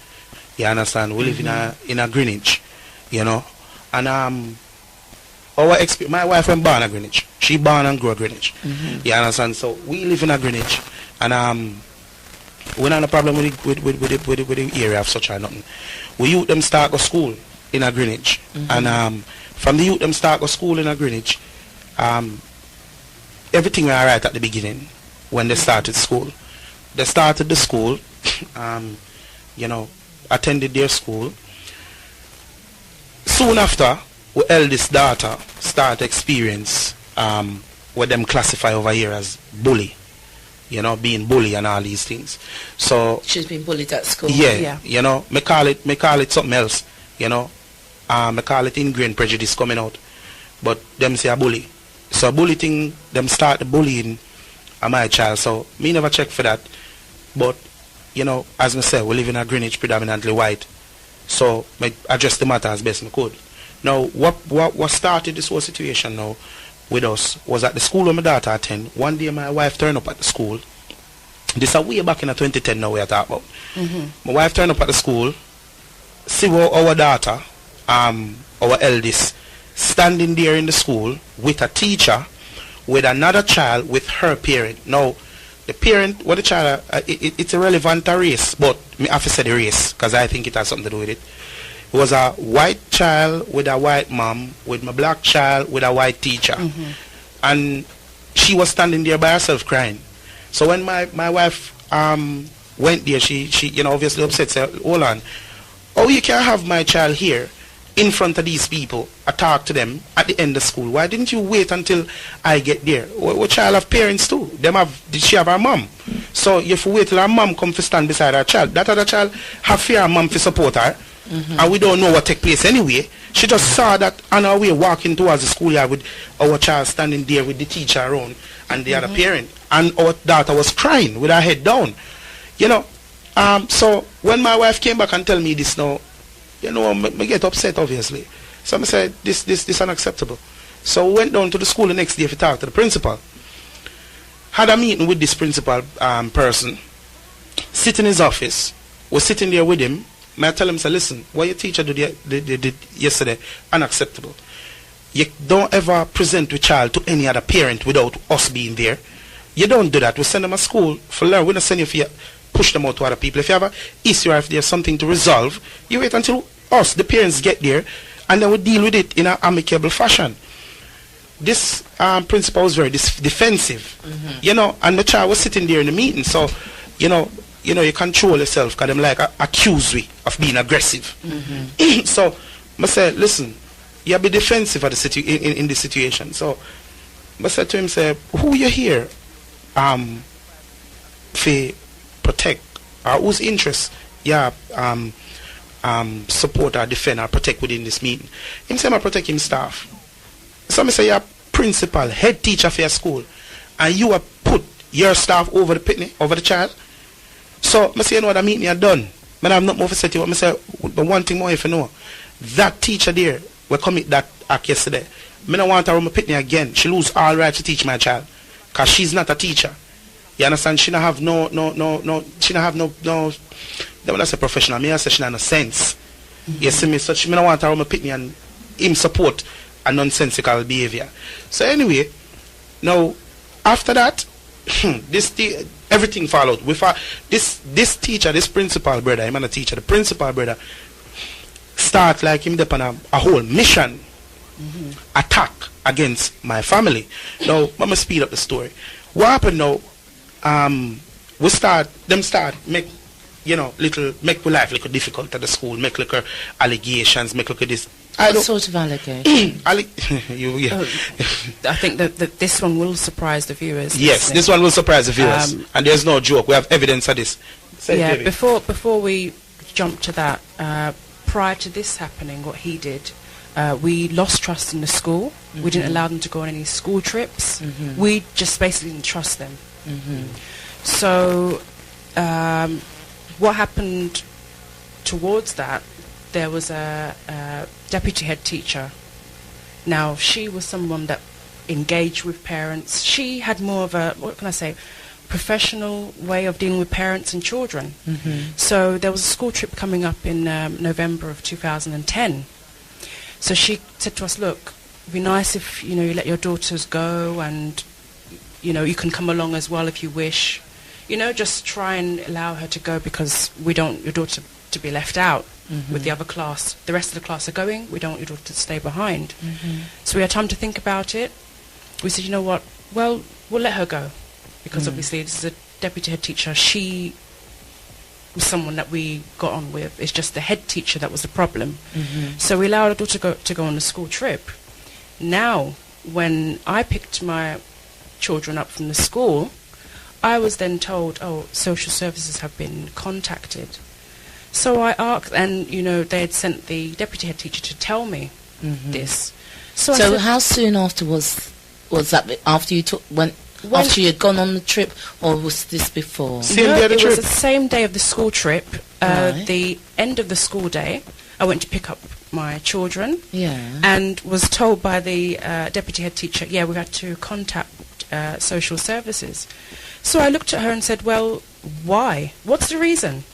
You understand? We live in a Greenwich, you know. And my wife was born in Greenwich. She born and grew in Greenwich. You understand? So we live in a Greenwich, and we not a problem with the area of such or nothing. We youth them start go school in a Greenwich, and from the youth them start go school in a Greenwich, everything was alright at the beginning when they started school. They started the school, you know, attended their school. Soon after, our eldest daughter start experience what them classify over here as bully. You know, being bully and all these things. So she's been bullied at school. Yeah. You know, me call it something else. You know, me call it ingrained prejudice coming out. But them say a bully. So bully thing, them start the bullying of my child. So me never check for that. But you know, as I said, we live in a Greenwich predominantly white. So I address the matter as best I could. Now, what started this whole situation now with us was at the school where my daughter attend. One day my wife turned up at the school. This is way back in 2010 now we are talking about. My wife turned up at the school, see our daughter, our eldest, standing there in the school with a teacher, with another child, with her parent. Now, the parent, what the child, it's irrelevant to race, but me have to say the race, because I think it has something to do with it. It was a white child with a white mom, with my black child with a white teacher. And she was standing there by herself crying. So when my wife went there, she you know, obviously upset, said, hold on, oh, you can't have my child here in front of these people, I talk to them at the end of school. Why didn't you wait until I get there? What child have parents too? Did she have her mom? So you have to wait till her mom come to stand beside her child. That other child have fear her mom to support her. and we don't know what took place anyway. She just saw that on her way walking towards the schoolyard with our child standing there with the teacher around and the other parent, and our daughter was crying with her head down. You know, so when my wife came back and tell me this now, you know, I get upset obviously. So I said, this unacceptable. So we went down to the school the next day to talk to the principal. Had a meeting with this principal person, sit in his office, was sitting there with him. May I tell him, say, listen, what your teacher did yesterday, unacceptable. You don't ever present your child to any other parent without us being there. You don't do that. We send them to school for learn. We don't send you for you, push them out to other people. If you have an issue or if there's something to resolve, you wait until us, the parents, get there, and then we deal with it in an amicable fashion. This principal was very defensive, you know, and the child was sitting there in the meeting. So, you know, you control yourself because them like accuse we of being aggressive. So, I said, listen, you be defensive at the in this situation. So, I said to him, say, who you here for protect or whose interests support or defend or protect within this meeting? Him say, I protect him staff. So I say, you're principal, head teacher for your school, and you have put your staff over the pitney, over the child. So I say, you know what, I meeting you done. I have nothing more to say to you. I say, but one thing more if you know, that teacher there will commit that act yesterday. I don't want her on my pitney again. She lose all right to teach my child, because she's not a teacher. You understand? She don't have she don't have no, when I say professional, I say she don't have no sense. You see me? So she don't want her on my pitney and him support a nonsensical behavior. So anyway, now after that, everything followed. This teacher, this principal brother, I'm not a teacher, the principal brother start like him upon a whole mission attack against my family. Now I'm gonna speed up the story. What happened now? Them start make, you know, make my life little difficult at the school, make little allegations, make little this. What sort of allegation? I think that this one will surprise the viewers. Yes, this one will surprise the viewers, and there's no joke. We have evidence of this. Yeah, before we jump to that, prior to this happening, what he did, we lost trust in the school. We didn't allow them to go on any school trips. We just basically didn't trust them. So what happened towards that, there was a deputy head teacher. Now, she was someone that engaged with parents. She had more of a, what can I say, professional way of dealing with parents and children. So there was a school trip coming up in November of 2010. So she said to us, look, it'd be nice if, you know, you let your daughters go, and, you know, you can come along as well if you wish. You know, just try and allow her to go, because we don't want your daughter to be left out with the other class. The rest of the class are going. We don't want your daughter to stay behind. So we had time to think about it. We said, you know what, well, we'll let her go, because obviously this is a deputy head teacher. She was someone that we got on with. It's just the head teacher that was the problem. So we allowed our daughter to go on a school trip. Now, when I picked my children up from the school, I was then told, oh, social services have been contacted. So I asked, and, you know, they had sent the deputy head teacher to tell me this. So I said, how soon after was that? After you after you had gone on the trip, or was this before? It was the same day of the school trip. The end of the school day, I went to pick up my children, and was told by the deputy head teacher, we had to contact social services. So I looked at her and said, well, why? What's the reason?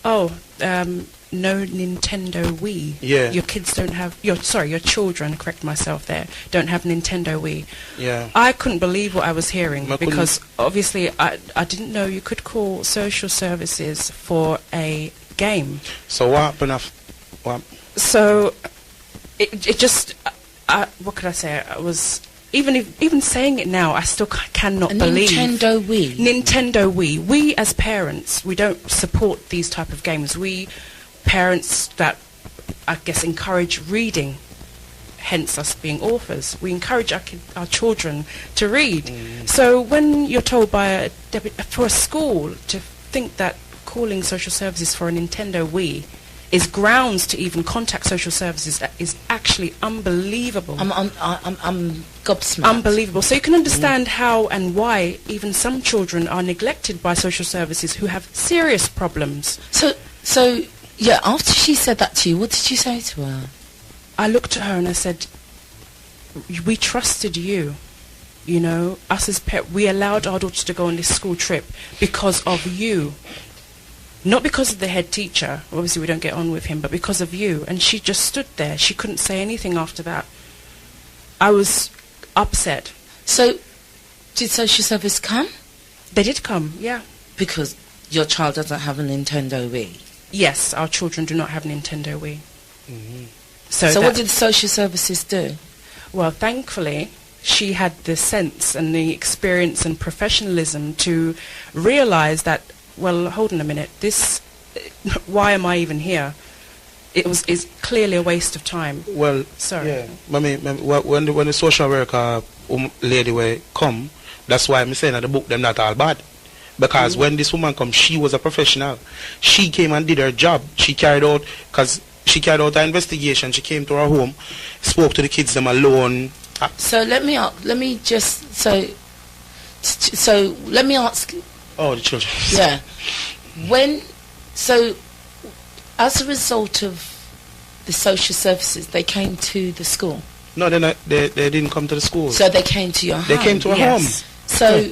Oh, no Nintendo Wii. Your kids don't have, your children, correct myself there, don't have Nintendo Wii. I couldn't believe what I was hearing, because obviously I didn't know you could call social services for a game. So what happened So it just, what could I say? I was, even saying it now, I still cannot believe. Nintendo Wii. Nintendo Wii. We as parents, we don't support these type of games. We parents that, I guess, encourage reading, hence us being authors. We encourage our children to read. So when you're told by for a school to think that calling social services for a Nintendo Wii is grounds to even contact social services is actually unbelievable. I'm gobsmacked. Unbelievable. So you can understand how and why even some children are neglected by social services who have serious problems. So yeah, after she said that to you, what did you say to her? I looked at her and I said, we trusted you. You know, us as we allowed our daughter to go on this school trip because of you. Not because of the head teacher, obviously we don't get on with him, but because of you. And she just stood there. She couldn't say anything after that. I was upset. So, did social service come? They did come, yeah. Because your child doesn't have a Nintendo Wii? Yes, our children do not have Nintendo Wii. Mm-hmm. So what did the social services do? Well, thankfully, she had the sense and the experience and professionalism to realise that, well, hold on a minute, why am I even here? It's clearly a waste of time. Well, sorry. Yeah. When the social worker lady will come, that's why I'm saying that the book them not all bad. Because when this woman come, she was a professional. She came and did her job. She carried out her investigation. She came to her home, spoke to the kids them alone. So let me ask. Oh, the children. Yeah. As a result of the social services, they came to the school. No, they didn't come to the school. So they came to your home. They came to her home. So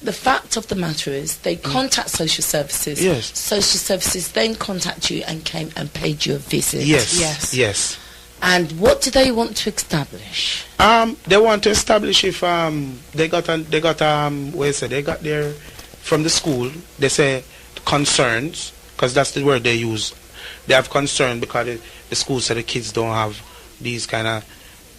the fact of the matter is they contact social services. Yes. Social services then contact you and came and paid you a visit. Yes. And what do they want to establish? They want to establish if they got there from the school. They say concerns, because that's the word they use. They have concern because the school said the kids don't have these kind of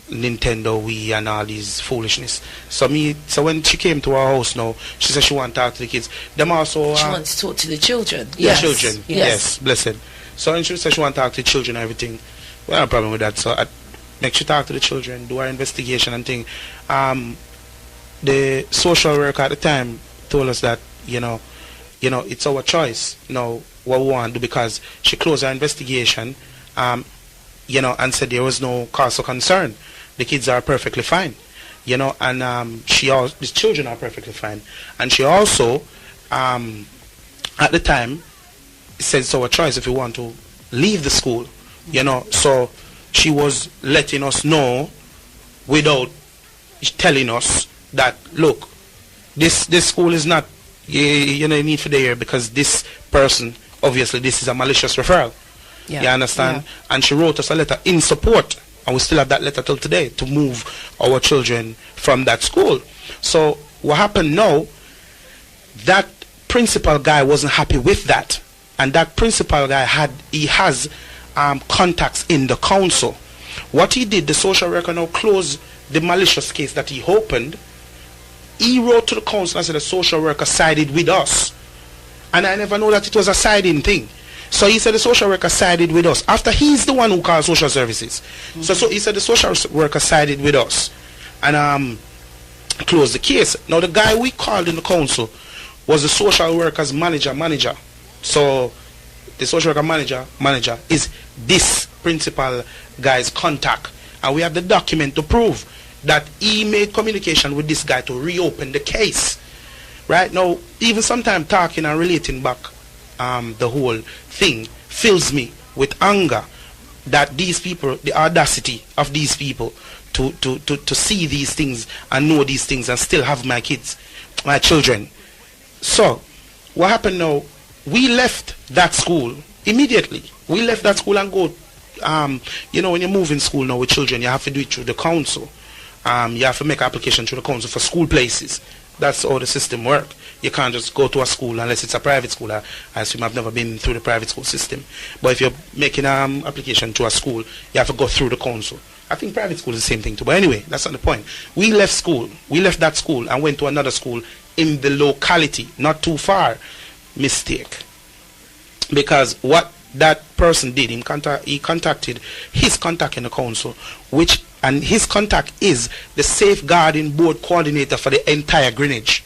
Nintendo Wii and all these foolishness. So when she came to our house now, she said she want to talk to the kids. Them also she wants to talk to the children. The children. Yes, blessed. So when she said she want to talk to the children and everything, we have a problem with that. So I make sure talk to the children, do our investigation and thing. The social worker at the time told us that it's our choice now what we want to do, because she closed her investigation and said there was no cause of concern. The kids are perfectly fine, and the children are perfectly fine. And she also at the time said it's our choice if we want to leave the school. So she was letting us know without telling us that, look, this school is not, you need for the year, because this person, obviously this is a malicious referral. Yeah. You understand? Yeah. And she wrote us a letter in support, and we still have that letter till today, to move our children from that school. So what happened now, that principal guy wasn't happy with that, and that principal guy has contacts in the council. What he did, the social worker now closed the malicious case that he opened. He wrote to the council and said the social worker sided with us. And I never know that it was a siding thing. So he said the social worker sided with us. After he's the one who called social services. Mm-hmm. So he said the social worker sided with us. And closed the case. Now the guy we called in the council was the social worker's manager. So the social worker manager is this principal guy's contact, and we have the document to prove that he made communication with this guy to reopen the case. Right now, even sometimes talking and relating back the whole thing fills me with anger that these people, the audacity of these people to see these things and know these things and still have my children. So what happened now, we left that school immediately. We left that school and go, when you move in school now with children, you have to do it through the council. You have to make application through the council for school places. That's how the system works. You can't just go to a school unless it's a private school. I assume I've never been through the private school system. But if you're making an application to a school, you have to go through the council. I think private school is the same thing too. But anyway, that's not the point. We left school. We left that school and went to another school in the locality, not too far. Mistake. Because what that person did, he contacted his contact in the council, and his contact is the safeguarding board coordinator for the entire Greenwich.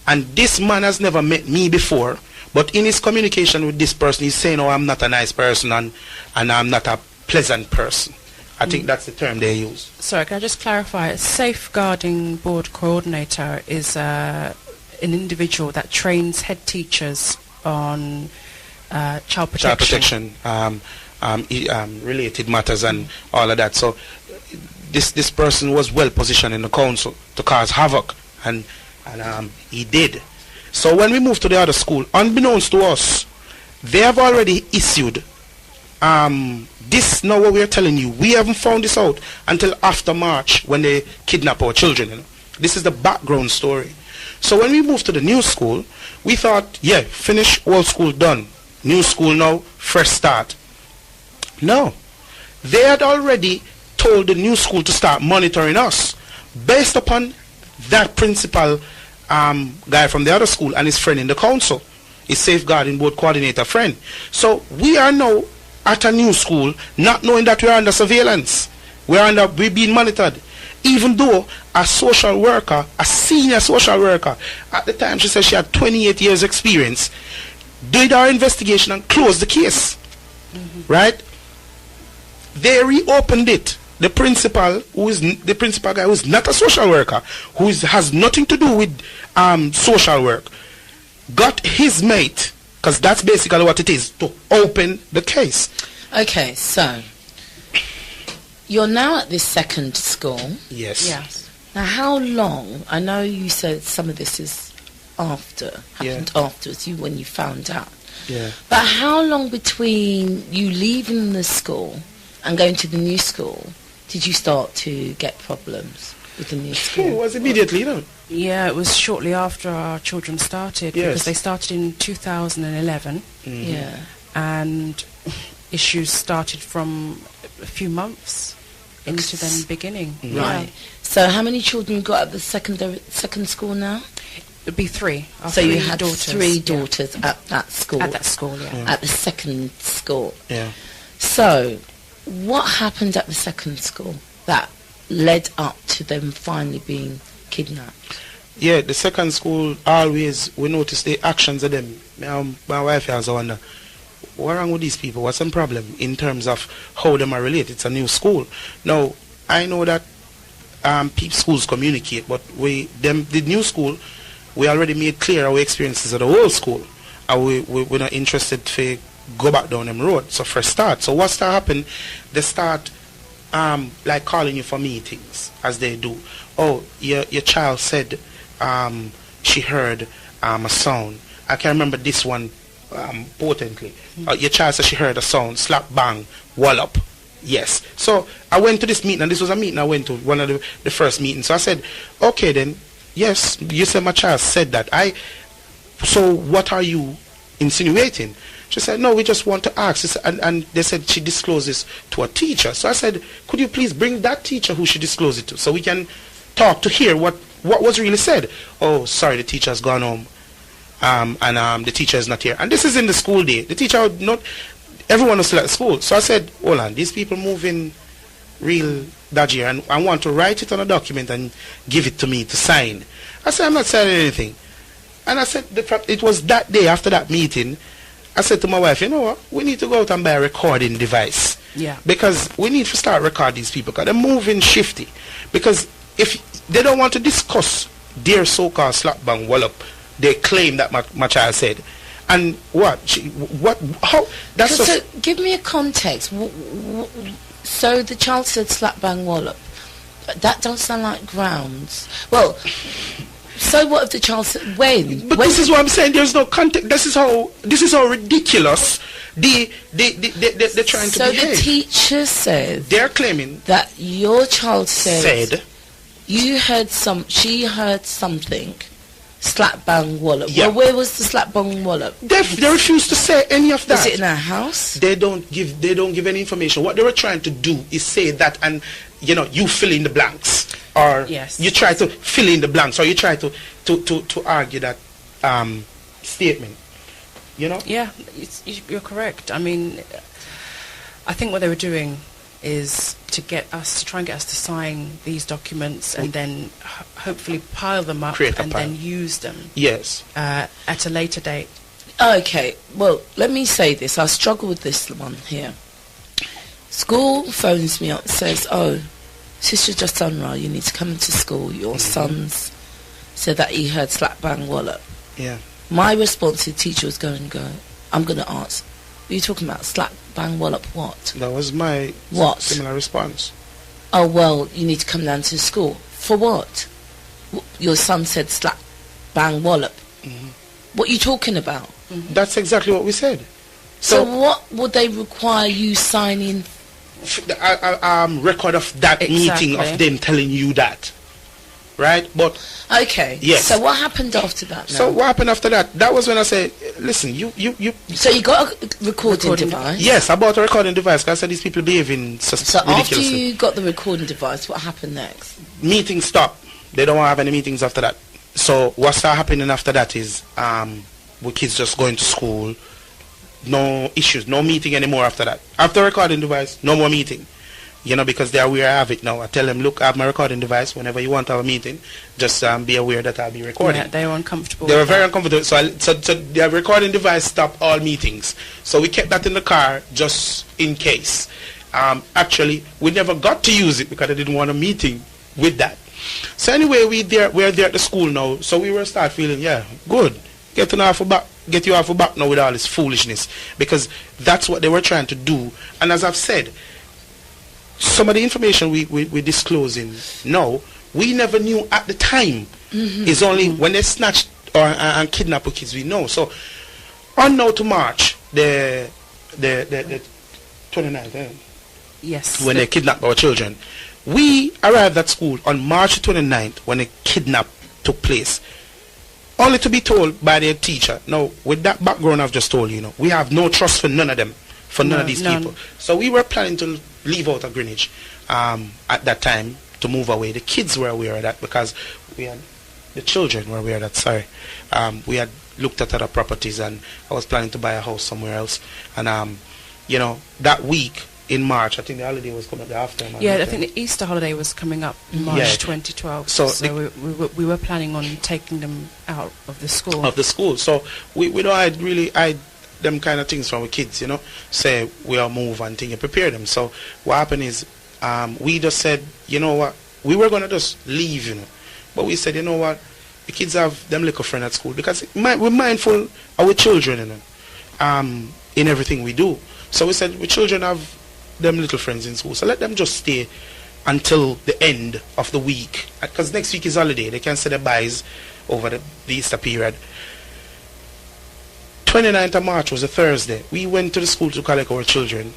And this man has never met me before, But in his communication with this person, he's saying, oh, I'm not a nice person and I'm not a pleasant person. I think that's the term they use. Sorry, can I just clarify? A safeguarding board coordinator is an individual that trains head teachers on child protection. Related matters and all of that. So this person was well positioned in the council to cause havoc, and he did. So when we moved to the other school, unbeknownst to us, they have already issued this. Now what we are telling you, we haven't found this out until after March when they kidnap our children. You know? This is the background story. So when we moved to the new school, we thought, yeah, finish old school, done. New school now, fresh start. No. They had already told the new school to start monitoring us based upon that principal guy from the other school and his friend in the council, his safeguarding board coordinator friend. So we are now at a new school not knowing that we are under surveillance. We're being monitored. Even though a social worker, a senior social worker, at the time she said she had 28 years experience, did our investigation and closed the case. Right? They reopened it. The principal guy who is not a social worker, has nothing to do with social work, got his mate, because that's basically what it is, to open the case. Okay, so you're now at this second school. Yes. Yes. Now, how long? I know you said some of this is happened afterwards, when you found out. Yeah. But how long between you leaving the school and going to the new school did you start to get problems with the new school? It was immediately, you know. Yeah, it was shortly after our children started, Yes. because they started in 2011. Yeah. And issues started from a few months into them beginning. Right. So how many children you got at the second school now? It'd be 3. So you had daughters. 3 daughters at that school. At that school, yeah. At the second school. Yeah. So what happened at the second school that led up to them finally being kidnapped? Yeah, the second school, always we notice the actions of them. My wife has wonder, what's wrong with these people? What's the problem in terms of how them are related? It's a new school. Now, I know that schools communicate, but the new school, we already made clear our experiences at the old school, and we're not interested to go back down them road. So first start. So what's to happen? They start like calling you for meetings, as they do. Oh, your child said she heard a sound. I can remember this one potently. Your child said she heard a sound, slap, bang, wallop. Yes. So I went to this meeting, and this was a meeting I went to, one of the first meetings. So I said, okay then, yes, you said my child said that. So what are you insinuating? She said, no, we just want to ask. And they said she discloses to a teacher. So I said, could you please bring that teacher who she disclosed it to, so we can talk to hear what was really said. Oh, sorry, the teacher has gone home. And the teacher is not here. And this is in the school day. The teacher would not, everyone was still at school. So I said, hold on, these people moving real dodgy, and I want to write it on a document and give it to me to sign. I said, I'm not signing anything. And I said, it was that day after that meeting, I said to my wife, you know what, we need to go out and buy a recording device. Yeah. Because we need to start recording these people, because they're moving shifty. Because if they don't want to discuss their so-called slap bang wallop, they claim that my child said. And how, that's so give me a context. So the child said slap bang wallop. That don't sound like grounds. Well, so what if the child said when? But this is what I'm saying. There's no context. This is how ridiculous they're trying to behave. So the teacher says they're claiming that your child said you heard she heard something. Slap bang wallop. Yeah. Well, where was the slap bang wallop? They refuse to say any of that. Was it in our house? They don't give any information. What they were trying to do is say that, and you fill in the blanks, or yes, you try to fill in the blanks, or you try to argue that statement. Yeah, you're correct. I mean, I think what they were doing is to try and get us to sign these documents, and then hopefully pile them up and then use them. Yes. At a later date. Okay, well, let me say this. I struggle with this one here. School phones me up and says, oh, Sister Jahsunra, you need to come into school. Your son's said that he heard slap, bang, wallop. Yeah. My response to the teacher was I'm going to ask, what are you talking about? Slap, bang, wallop, what? That was my similar response. Oh, well, you need to come down to school. For what? Your son said slap, bang, wallop. What are you talking about? That's exactly what we said. So what would they require you signing? Record of that meeting of them telling you that. Right? But okay. Yes. So what happened after that now? So what happened after that? That was when I said, listen, you So you got a recording device? Yes, I bought a recording device because I said these people behaving so ridiculously. After you got the recording device, what happened next? Meetings stopped. They don't want to have any meetings after that. So what started happening after that is with kids just going to school, no issues, no meeting anymore after that. After recording device, no more meeting. You know, because they are aware I have it now. I tell them, look, I have my recording device. Whenever you want to have a meeting, just be aware that I'll be recording. Yeah, they were uncomfortable. They were very uncomfortable. So the recording device stopped all meetings. So we kept that in the car just in case. Actually, we never got to use it because I didn't want a meeting with that. So anyway, we're there at the school now. So we were start feeling, yeah, good. Get you off the back now with all this foolishness. Because that's what they were trying to do. And as I've said, some of the information we're disclosing now, we never knew at the time. It's only when they snatched and kidnapped kids we know. So on now to March, the 29th, yes, when they kidnapped our children. We arrived at school on March 29th when the kidnap took place. Only to be told by their teacher, now with that background I've just told you, we have no trust for none of them, for none of these people. So we were planning to leave out of Greenwich at that time to move away. The kids were aware of that because the children were aware of that, sorry. We had looked at other properties and I was planning to buy a house somewhere else. And, that week in March, I think the holiday was coming after. Yeah, I think the Easter holiday was coming up in March 2012. So we were planning on taking them out of the school. So we don't really hide them kind of things from the kids, say we'll move and things and prepare them. So what happened is we just said, you know what, we were going to just leave, but we said, you know what, the kids have them little friend at school because we're mindful of our children, in everything we do. So we said, we children have them little friends in school, so let them just stay until the end of the week, because next week is holiday. They can say their buys over the Easter period. 29th of March was a Thursday. We went to the school to collect our children.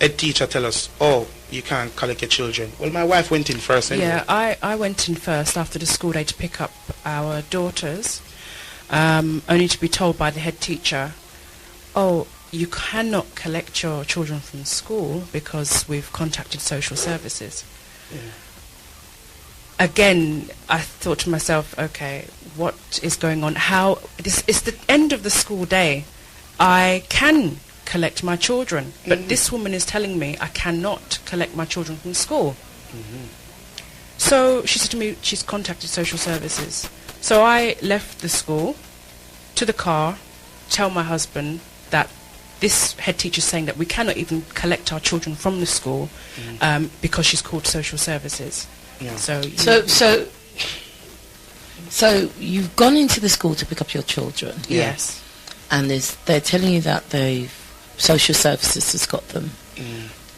Head teacher tell us, oh, you can't collect your children. Well, my wife went in first anyway. Yeah, I went in first after the school day to pick up our daughters, only to be told by the head teacher, oh, you cannot collect your children from school because we've contacted social services. Yeah. Again, I thought to myself, okay, what is going on? It's the end of the school day. I can collect my children, but this woman is telling me I cannot collect my children from school. So she said to me she's contacted social services. So I left the school to the car, tell my husband that this head teacher is saying that we cannot even collect our children from the school because she's called social services. Yeah. So you've gone into the school to pick up your children. Yes. And they're telling you that social services has got them.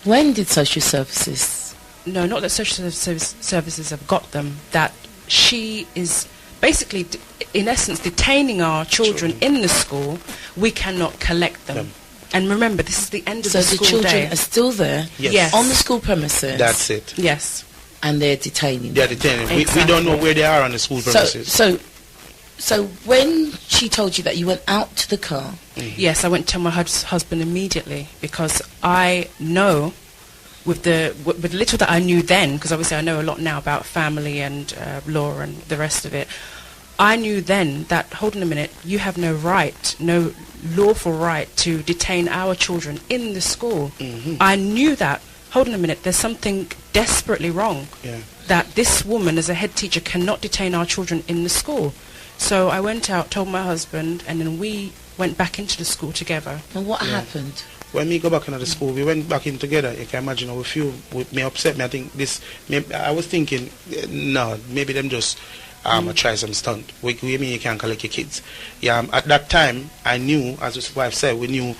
When did social services? No, not that social services have got them. That she is basically, in essence, detaining our children in the school. We cannot collect them. And remember, this is the end of the school day. So the children are still there, on the school premises. That's it. Yes. And they're detaining. They're detaining. Exactly. We don't know where they are on the school premises. So when she told you that you went out to the car? Yes, I went to my husband immediately because I know, with the little that I knew then, because obviously I know a lot now about family and law and the rest of it, I knew then that, hold on a minute, you have no right, no lawful right to detain our children in the school. I knew that, hold on a minute, there's something desperately wrong. That this woman as a head teacher cannot detain our children in the school. So I went out, told my husband, and then we went back into the school together. And what happened? When we go back into the school, we went back in together. You can imagine how we feel. Me upset me. I think this. I was thinking, no, maybe them just try some stunt. We mean you can't collect your kids. Yeah. At that time, I knew, as his wife said, we knew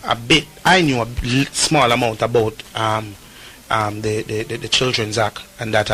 a bit. I knew a small amount about the Children's Act, and that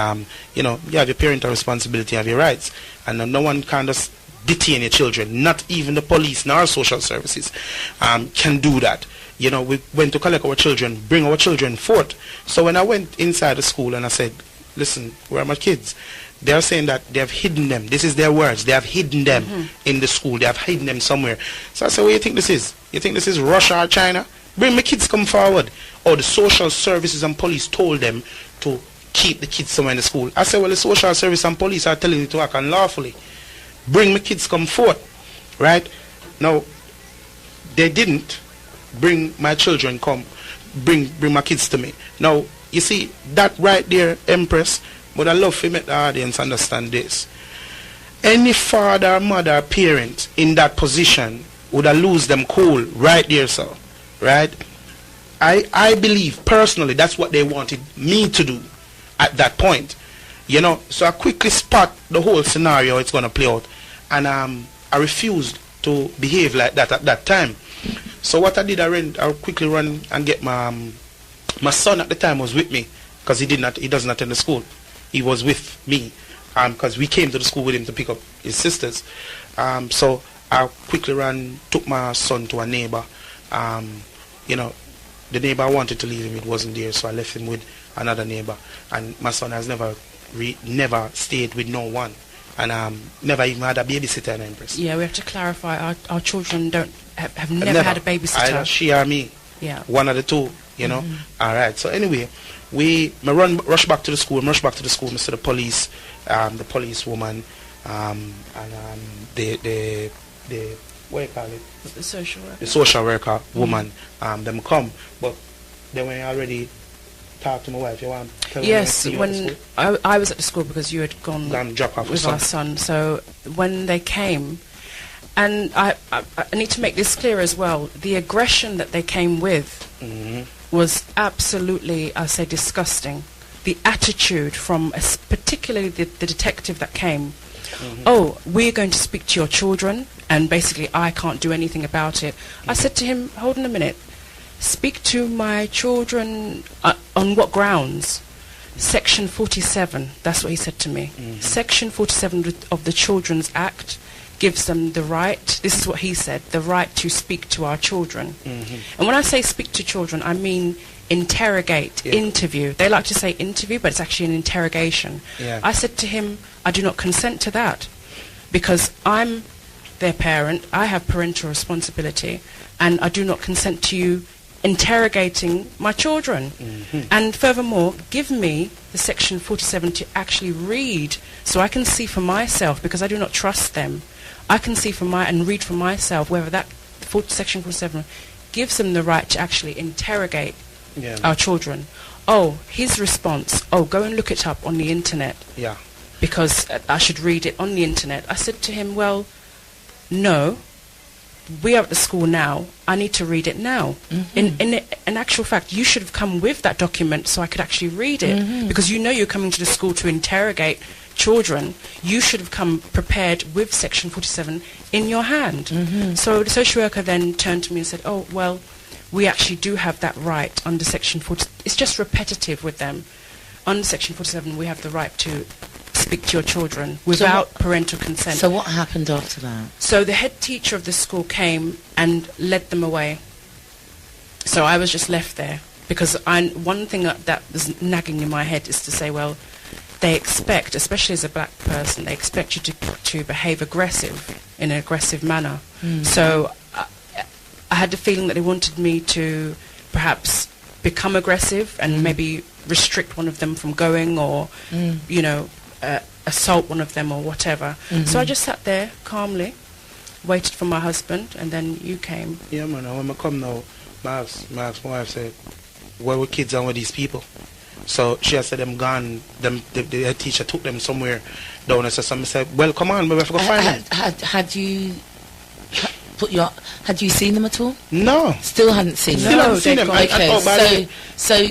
you know, you have your parental responsibility, you have your rights, and no one can just detain your children. Not even the police nor social services can do that. You know, we went to collect our children, bring our children forth. So when I went inside the school and I said, listen, where are my kids? They are saying that they have hidden them. This is their words. They have hidden them in the school. They have hidden them somewhere. So I said, what do you think this is? You think this is Russia or China? Bring my kids come forward. Or the social services and police told them to keep the kids somewhere in the school. I said, well, the social service and police are telling you to act unlawfully. Bring my kids come forth. Right? Now, they didn't bring my children bring my kids to me. Now, you see, that right there, Empress, but I love to make the audience understand this. Any father, mother, parent in that position would have lose them cool right there, sir. Right? I believe personally that's what they wanted me to do at that point. You know, so I quickly spot the whole scenario it's going to play out, and I refused to behave like that at that time. So what I did, I quickly run and get my son at the time was with me, because he doesn't attend the school. He was with me because we came to the school with him to pick up his sisters. So I quickly took my son to a neighbor. You know, the neighbor I wanted to leave him, it wasn't there, so I left him with another neighbor. And my son has never stayed with no one, and never even had a babysitter in Empress. Yeah, we have to clarify, our children have never had a babysitter. Either she or me. Yeah. One of the two, you know. Alright, so anyway, rush back to the school, Mr. The police, the police woman, and the what do you call it? The social worker. The social worker woman, them come. But then when you already talked to my wife, you want to tell yes, me when I was at the school because you had gone drop off with our son. So when they came, and I need to make this clear as well, the aggression that they came with was absolutely, I say, disgusting. The attitude from particularly the detective that came, oh, we're going to speak to your children, and basically I can't do anything about it. I said to him, hold on a minute, speak to my children on what grounds? Section 47, that's what he said to me. Section 47 of the Children's Act gives them the right, this is what he said, the right to speak to our children. And when I say speak to children, I mean interrogate, interview. They like to say interview, but it's actually an interrogation. I said to him, I do not consent to that, because I'm their parent, I have parental responsibility, and I do not consent to you interrogating my children. And furthermore, give me the section 47 to actually read, so I can see for myself, because I do not trust them. I can see and read for myself whether that section 47 gives them the right to actually interrogate our children. Oh, his response, oh, go and look it up on the internet. Because I should read it on the internet. I said to him, well, no, we are at the school now, I need to read it now. In actual fact, you should have come with that document so I could actually read it, because you know you're coming to the school to interrogate children. You should have come prepared with section 47 in your hand. So the social worker then turned to me and said, oh, well, we actually do have that right under section 40. It's just repetitive with them. Under section 47, we have the right to speak to your children without parental consent. So what happened after that? So the head teacher of the school came and led them away. So I was just left there, because one thing that was nagging in my head is to say, well, they expect, especially as a black person, they expect you to behave in an aggressive manner. So I had the feeling that they wanted me to perhaps become aggressive and maybe restrict one of them from going, or you know, assault one of them or whatever. So I just sat there calmly, waited for my husband, and then you came. Yeah, man. When I come now, I asked my wife, said, where were kids and with these people? So she has said them gone. The teacher took them somewhere down. So some said, "Well, come on, we have to go find them." Had you seen them at all? No. Still hadn't seen them. Still hadn't seen them. Okay, so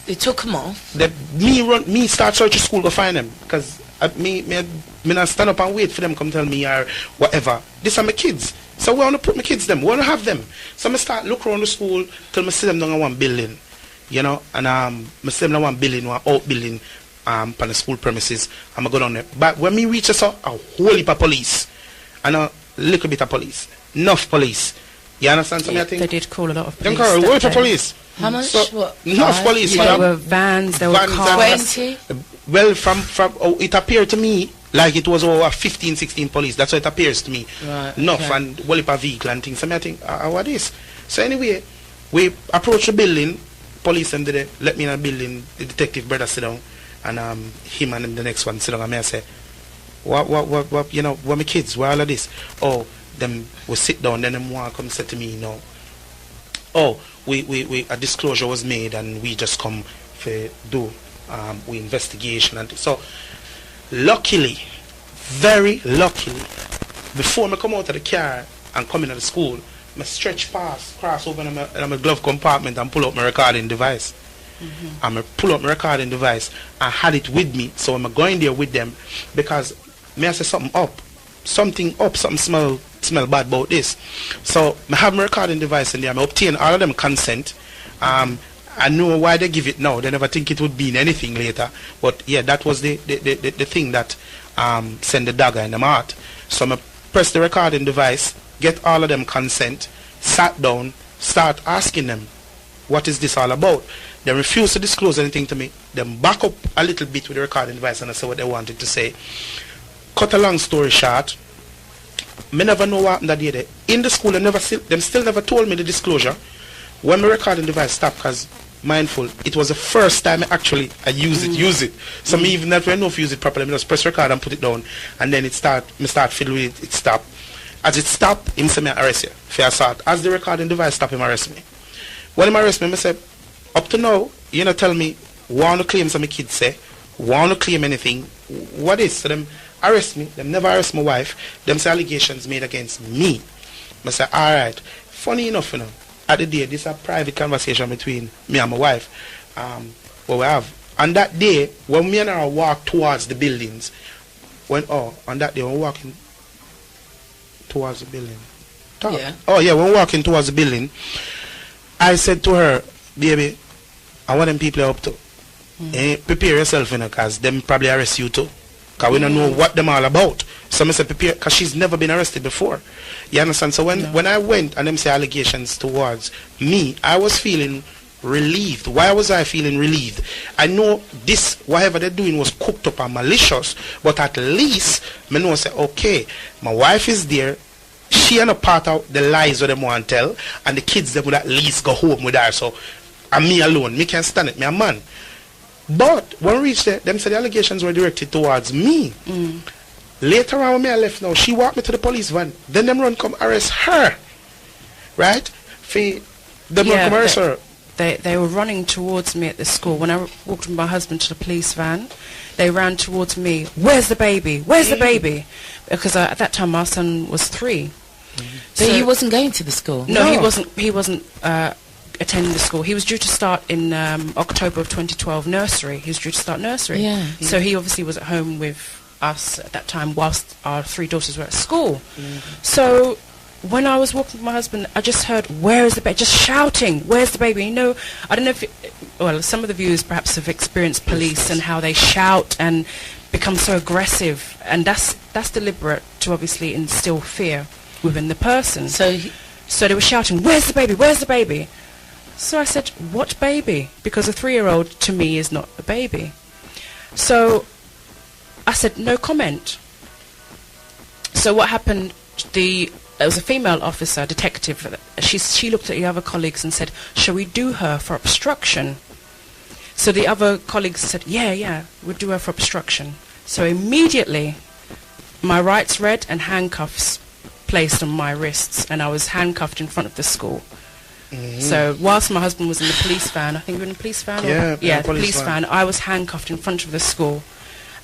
they took them off. Me start searching school to find them because me not stand up and wait for them come tell me or whatever. These are my kids. So we want to put my kids them. We want to have them. So I start look around the school till I see them down in one building. You know, and I see them down one building, one outbuilding on the school premises. I'm going to go down there. But when me reach a whole heap of police and a little bit of police. Enough police. You understand something? I think they did call a lot of police. They call police. How much? So, enough police. There were vans, there were cars. 20? Well, from it appeared to me like it was over 15, 16 police. That's what it appears to me. Right, Enough okay. and well a vehicle and things. So I think, what is? So anyway, we approached the building. Police and they let me in the building. The detective brother sit down, and him and the next one sit down. And I say, what, you know, what my kids? Why all of this? Oh, them will sit down. Then them one come say to me, you know, oh, we a disclosure was made and we just come to do we investigation and so luckily, very luckily, before I come out of the car and come into the school, I stretch past, cross over in my glove compartment and pull out my recording device. And I pull out my recording device and had it with me, so I'm going there with them because may I say something smell bad about this. So I have my recording device in there. I obtain all of them consent. I know why they give it now. They never think it would be in anything later. But yeah, that was the thing that sent the dagger in the heart. So I press the recording device, get all of them consent, sat down, start asking them, what is this all about? They refuse to disclose anything to me. Then back up a little bit with the recording device and I say what they wanted to say. Cut a long story short, me never know what happened that day. In the school, them still never told me the disclosure. When my recording device stopped, because mindful, it was the first time I use it. So me even not know if use it properly, I just press record and put it down, and then me start fiddle with it stopped. As it stopped, him say me arrest you. Fair assault. As the recording device stopped, him arrest me. When him arrest me, I say, up to now, you know, tell me, want to claim some my kids say, want to claim anything, what is? So them arrest me, them never arrest my wife, them say allegations made against me. I say, alright. Funny enough, you know, at the day, this is a private conversation between me and my wife, what we have. On that day, when me and her walk towards the buildings, on that day, when we're walking towards the building. Yeah. Oh yeah, when we're walking towards the building, I said to her, baby, I want them people up to. Prepare yourself, you know, because them probably arrest you too. Because we don't know what them all about. So I said prepare, because she's never been arrested before. You understand? So when I went and them say allegations towards me, I was feeling relieved. Why was I feeling relieved? I know this, whatever they're doing was cooked up and malicious, but at least I know say, okay, my wife is there. She ain't a part of the lies that them want to tell, and the kids them would at least go home with her. So and me alone, me can't stand it, me a man. But when we reached there, them said the allegations were directed towards me. Later on when me I left now, she walked me to the police van. Then them run come arrest her. Right? Them run come arrest her. They were running towards me at the school. When I walked with my husband to the police van, they ran towards me. Where's the baby? Where's the baby? Because at that time my son was 3. So he wasn't going to the school? No, he wasn't attending the school. He was due to start in October of 2012 nursery. He was due to start nursery. Yeah. So he obviously was at home with us at that time whilst our 3 daughters were at school. So when I was walking with my husband, I just heard, where is the baby? Just shouting, where's the baby? You know, I don't know if some of the viewers perhaps have experienced police and how they shout and become so aggressive, and that's deliberate to obviously instill fear within the person. So they were shouting, where's the baby? Where's the baby? So I said, what baby? Because a 3-year-old to me is not a baby. So I said, no comment. So what happened, there was a female officer, detective, she looked at the other colleagues and said, shall we do her for obstruction? So the other colleagues said, yeah, we'll do her for obstruction. So immediately, my rights read and handcuffs placed on my wrists, and I was handcuffed in front of the school. So whilst my husband was in the police van, I think we were in the police van? Yeah, the police van. I was handcuffed in front of the school.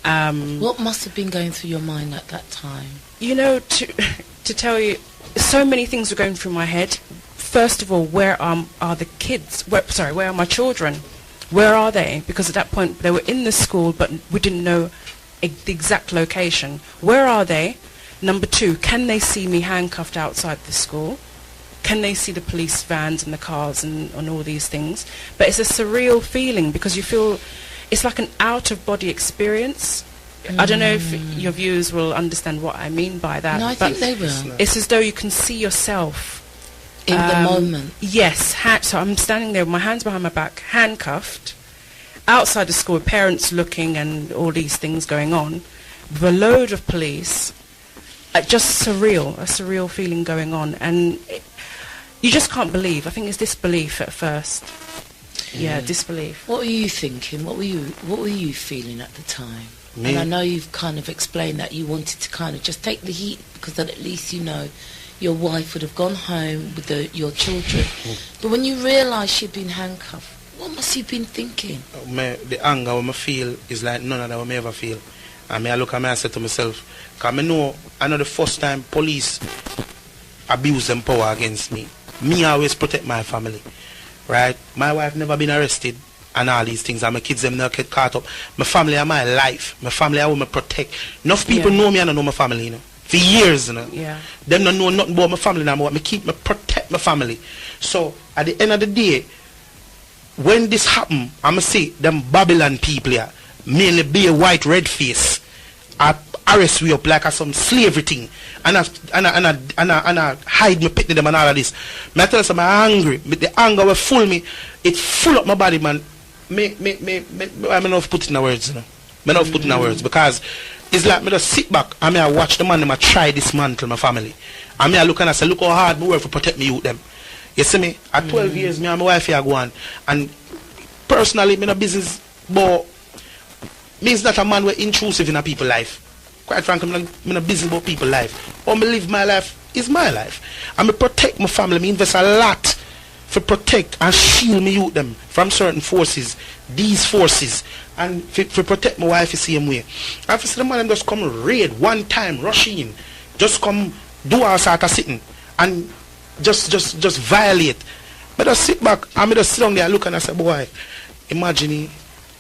What must have been going through your mind at that time? You know, to tell you, so many things were going through my head. First of all, where are the kids? Where are my children? Where are they? Because at that point they were in the school, but we didn't know the exact location. Where are they? Number two, can they see me handcuffed outside the school? Can they see the police vans and the cars and all these things? But it's a surreal feeling because you feel it's like an out-of-body experience. I don't know if your viewers will understand what I mean by that. No, I think they will. It's as though you can see yourself. In the moment. Yes. So I'm standing there with my hands behind my back, handcuffed, outside the school, parents looking and all these things going on, with a load of police. Just a surreal feeling going on. And you just can't believe. I think it's disbelief at first. Yeah, disbelief. What were you thinking? What were you feeling at the time? Me? And I know you've kind of explained that you wanted to kind of just take the heat because then at least you know your wife would have gone home with your children. But when you realised she'd been handcuffed, what must you have been thinking? The anger I feel is like none of that I ever feel. And I look at me and say to myself, because I know the first time police abuse them power against me, me always protect my family. Right? My wife never been arrested and all these things, and my kids them not get caught up. My family are my life. My family I will protect. Enough people know me and I know my family, you know. For years, you know. Yeah. Them don't know nothing about my family now, but me protect my family. So at the end of the day, when this happen, I'ma see them Babylon people here, mainly be a white red face, I arrest we up like some slavery thing, and I hide me picking them and all of this. Me tell you, I'm angry. The anger will fool me. It full up my body, man. I'm not put in the words, you know. I'm not put in the words because it's like me just sit back and I watch the man them try dismantle my family. And I look and I say, look how hard me work to protect me youth them. You see me? At 12 years, me and my wife here go on. And personally, me no business, but me is not a man who intrusive in a people's life. Quite frankly, me no business about people's life. How me live my life is my life. And me protect my family. Me invest a lot for protect and shield me youth them from certain forces, these forces, and for protect my wife the same way. And for the man them just come raid one time, rush in, just come do all sort of sitting and just violate. But I sit back and I just sit down there and look and I say, boy, imagine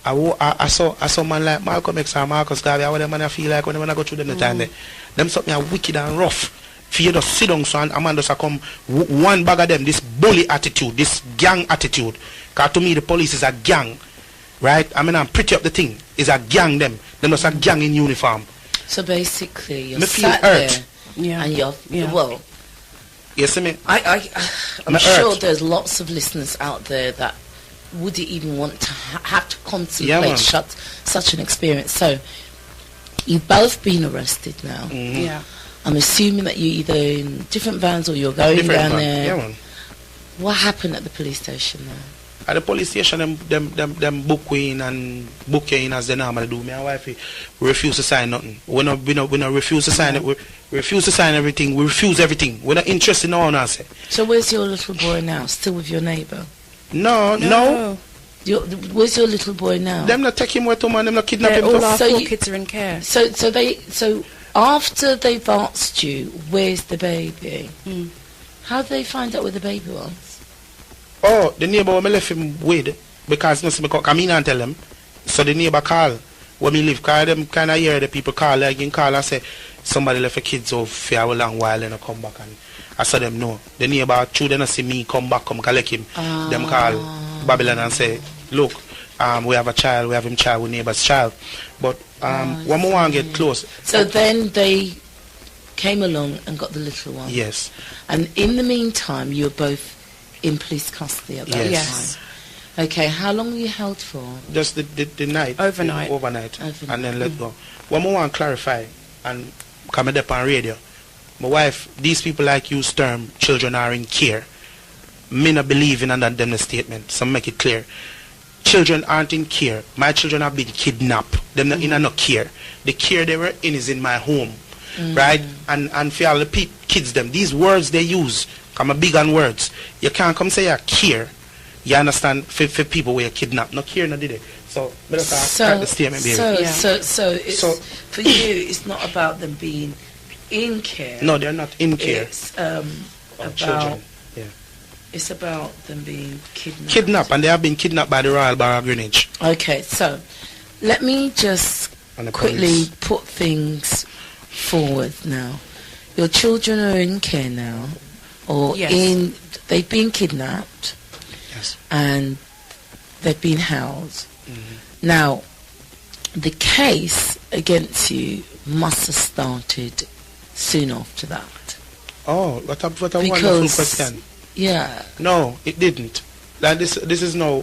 I saw man like Malcolm X and Marcus Garvey, how them man I feel like when I go through them the time there. Them something are wicked and rough. For you just sit down so and a man just come one bag of them, this bully attitude, this gang attitude. Because to me the police is a gang. Right? I mean I'm pretty up the thing. It's a gang them. Them just a gang in uniform. So basically you're me sat feel hurt. there and you're well. You see me? I'm sure there's lots of listeners out there that wouldn't even want to have to contemplate such an experience. So you've both been arrested now. Yeah. I'm assuming that you're either in different vans or you're going down there. Yeah, man. What happened at the police station now? At the police station, them book you in and book you in as they normally do. Me and wife, we refuse to sign nothing. We not refuse to sign it. We refuse to sign everything. We refuse everything. We're not interested in no one else. So where's your little boy now? Still with your neighbour? No. Where's your little boy now? Them not take him away to man. Them not kidnap him. All our 4 kids are in care. So after they've asked you, where's the baby? How do they find out where the baby was? Oh, the neighbor when me left him with, because no see me come in and tell them. So the neighbor call where me live, cause them kind of hear the people call, like in call and say somebody left the kids off for a long while and come back, and I saw them no. The neighbor through them see me come back, come collect him. Them call Babylon and say, look, we have a child, we have him child, we neighbor's child. But when we want to get close. So then they came along and got the little one. Yes. And in the meantime, you were both in police custody at that time. Yes. Okay, how long were you held for? Just the night. Overnight. And then let go. What I want to clarify, and coming up on radio, my wife, these people like use term, children are in care. Me not believe in under them statement, so make it clear. Children aren't in care. My children have been kidnapped. Them not in no care. The care they were in is in my home. Right? And for all the kids them, these words they use, I'm a big on words. You can't come say you care. You understand? For people where you kidnap. No care, no did it. So, the statement, baby. So, for you, it's not about them being in care. No, they're not in care. It's about children. Yeah. It's about them being kidnapped. Kidnapped, and they have been kidnapped by the Royal Bar of Greenwich. Okay, so let me just quickly put things forward now. Your children are in care now, or they've been kidnapped, and they've been housed. Now, the case against you must have started soon after that. Oh, what a wonderful question. Yeah. No, it didn't. Like this is now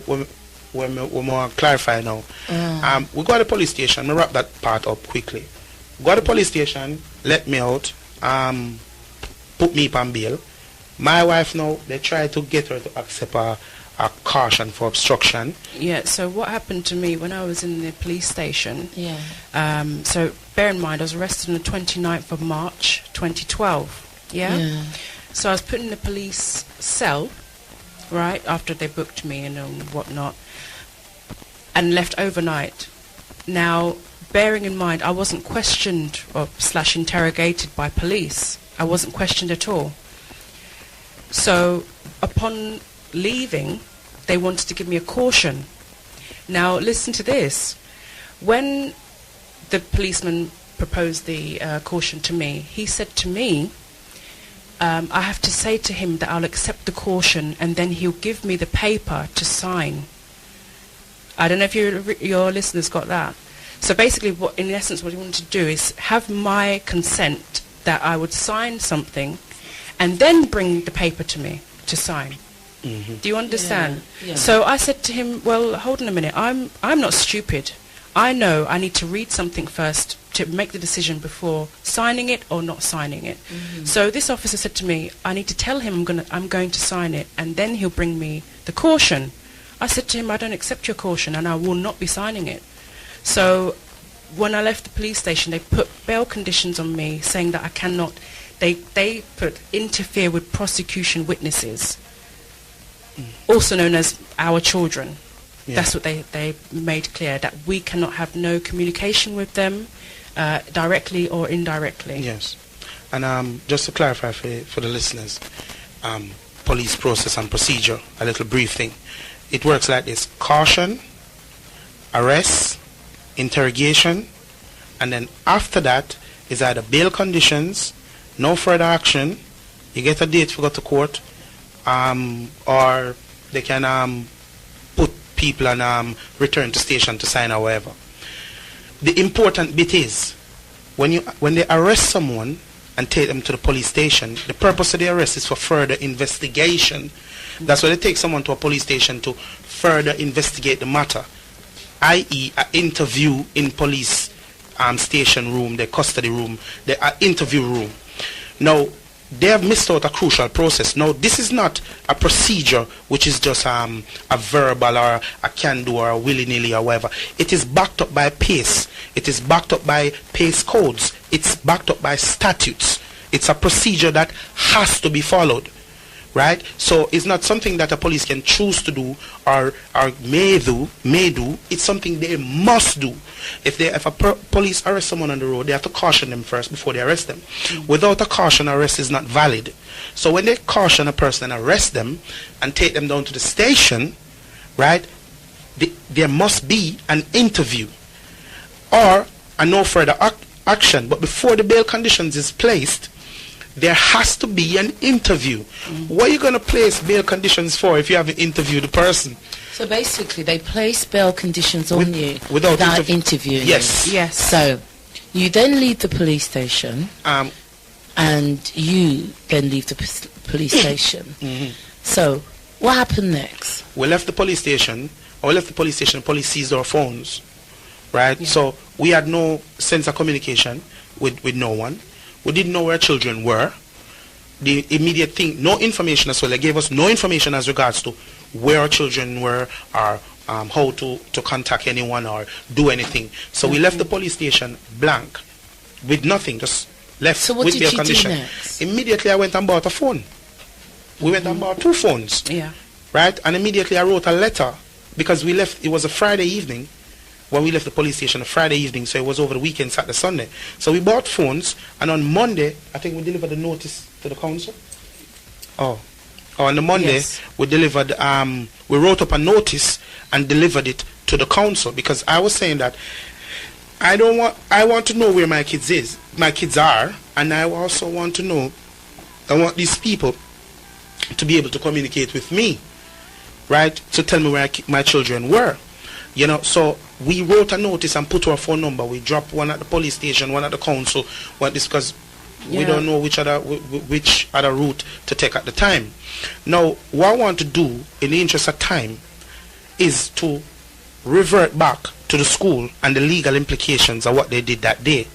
we're more clarify now. We got to the police station. Me wrap that part up quickly. Got to the police station, let me out, put me on bail. My wife now, they try to get her to accept a caution for obstruction. Yeah, so what happened to me when I was in the police station, so bear in mind I was arrested on the 29th of March 2012, yeah? So I was put in the police cell, right, after they booked me and whatnot, and left overnight. Now, bearing in mind I wasn't questioned or / interrogated by police. I wasn't questioned at all. So upon leaving, they wanted to give me a caution. Now listen to this. When the policeman proposed the caution to me, he said to me, I have to say to him that I'll accept the caution and then he'll give me the paper to sign. I don't know if your listeners got that. So basically, in essence, what he wanted to do is have my consent that I would sign something and then bring the paper to me to sign. Do you understand? Yeah. So I said to him, well, hold on a minute. I'm not stupid. I know I need to read something first to make the decision before signing it or not signing it. So this officer said to me, I need to tell him I'm going to sign it and then he'll bring me the caution. I said to him, I don't accept your caution and I will not be signing it. So when I left the police station, they put bail conditions on me saying that I cannot, they put interfere with prosecution witnesses, also known as our children. That's what they made clear, that we cannot have no communication with them, directly or indirectly. Yes. And just to clarify for the listeners, police process and procedure, a little brief thing. It works like this: caution, arrest, interrogation, and then after that is either bail conditions, no further action, you get a date to go to court, or they can put people and return to station to sign or whatever. The important bit is when they arrest someone and take them to the police station, the purpose of the arrest is for further investigation. That's why they take someone to a police station to further investigate the matter, i.e. an interview in police station room, the custody room, the interview room. Now, they have missed out a crucial process. Now, this is not a procedure which is just a verbal or a can-do or a willy-nilly or whatever. It is backed up by PACE. It is backed up by PACE codes. It's backed up by statutes. It's a procedure that has to be followed. Right? So it's not something that a police can choose to do or may do. It's something they must do. If a police arrest someone on the road, they have to caution them first before they arrest them. Without a caution, arrest is not valid. So when they caution a person and arrest them and take them down to the station, right, there must be an interview or a no further action. But before the bail conditions is placed, there has to be an interview. What are you going to place bail conditions for if you haven't interviewed the person? So basically, they place bail conditions on you without interviewing Yes. you. Yes. So you then leave the police station, and you then leave the police station. So what happened next? We left the police station. The police seized our phones. Right? Yeah. So we had no sense of communication with no one. We didn't know where children were. The immediate thing, no information as well. They gave us no information as regards to where our children were or how to contact anyone or do anything. So we left the police station blank, with nothing, just left with their condition. So what did you do next? Immediately I went and bought a phone. We went and bought 2 phones. Yeah. Right? And immediately I wrote a letter because we left, it was a Friday evening when we left the police station, a Friday evening, so it was over the weekend, Saturday, Sunday. So we bought phones, and on Monday, I think we delivered the notice to the council. On the Monday, Yes. we delivered, we wrote up a notice and delivered it to the council, because I was saying that I want to know where my kids are, and I also want to know, I want these people to be able to communicate with me, right, to tell me where my children were. You know, so we wrote a notice and put our phone number. We dropped one at the police station, one at the council, because we don't know which other route to take at the time. Now, what I want to do, in the interest of time, is to revert back to the school and the legal implications of what they did that day,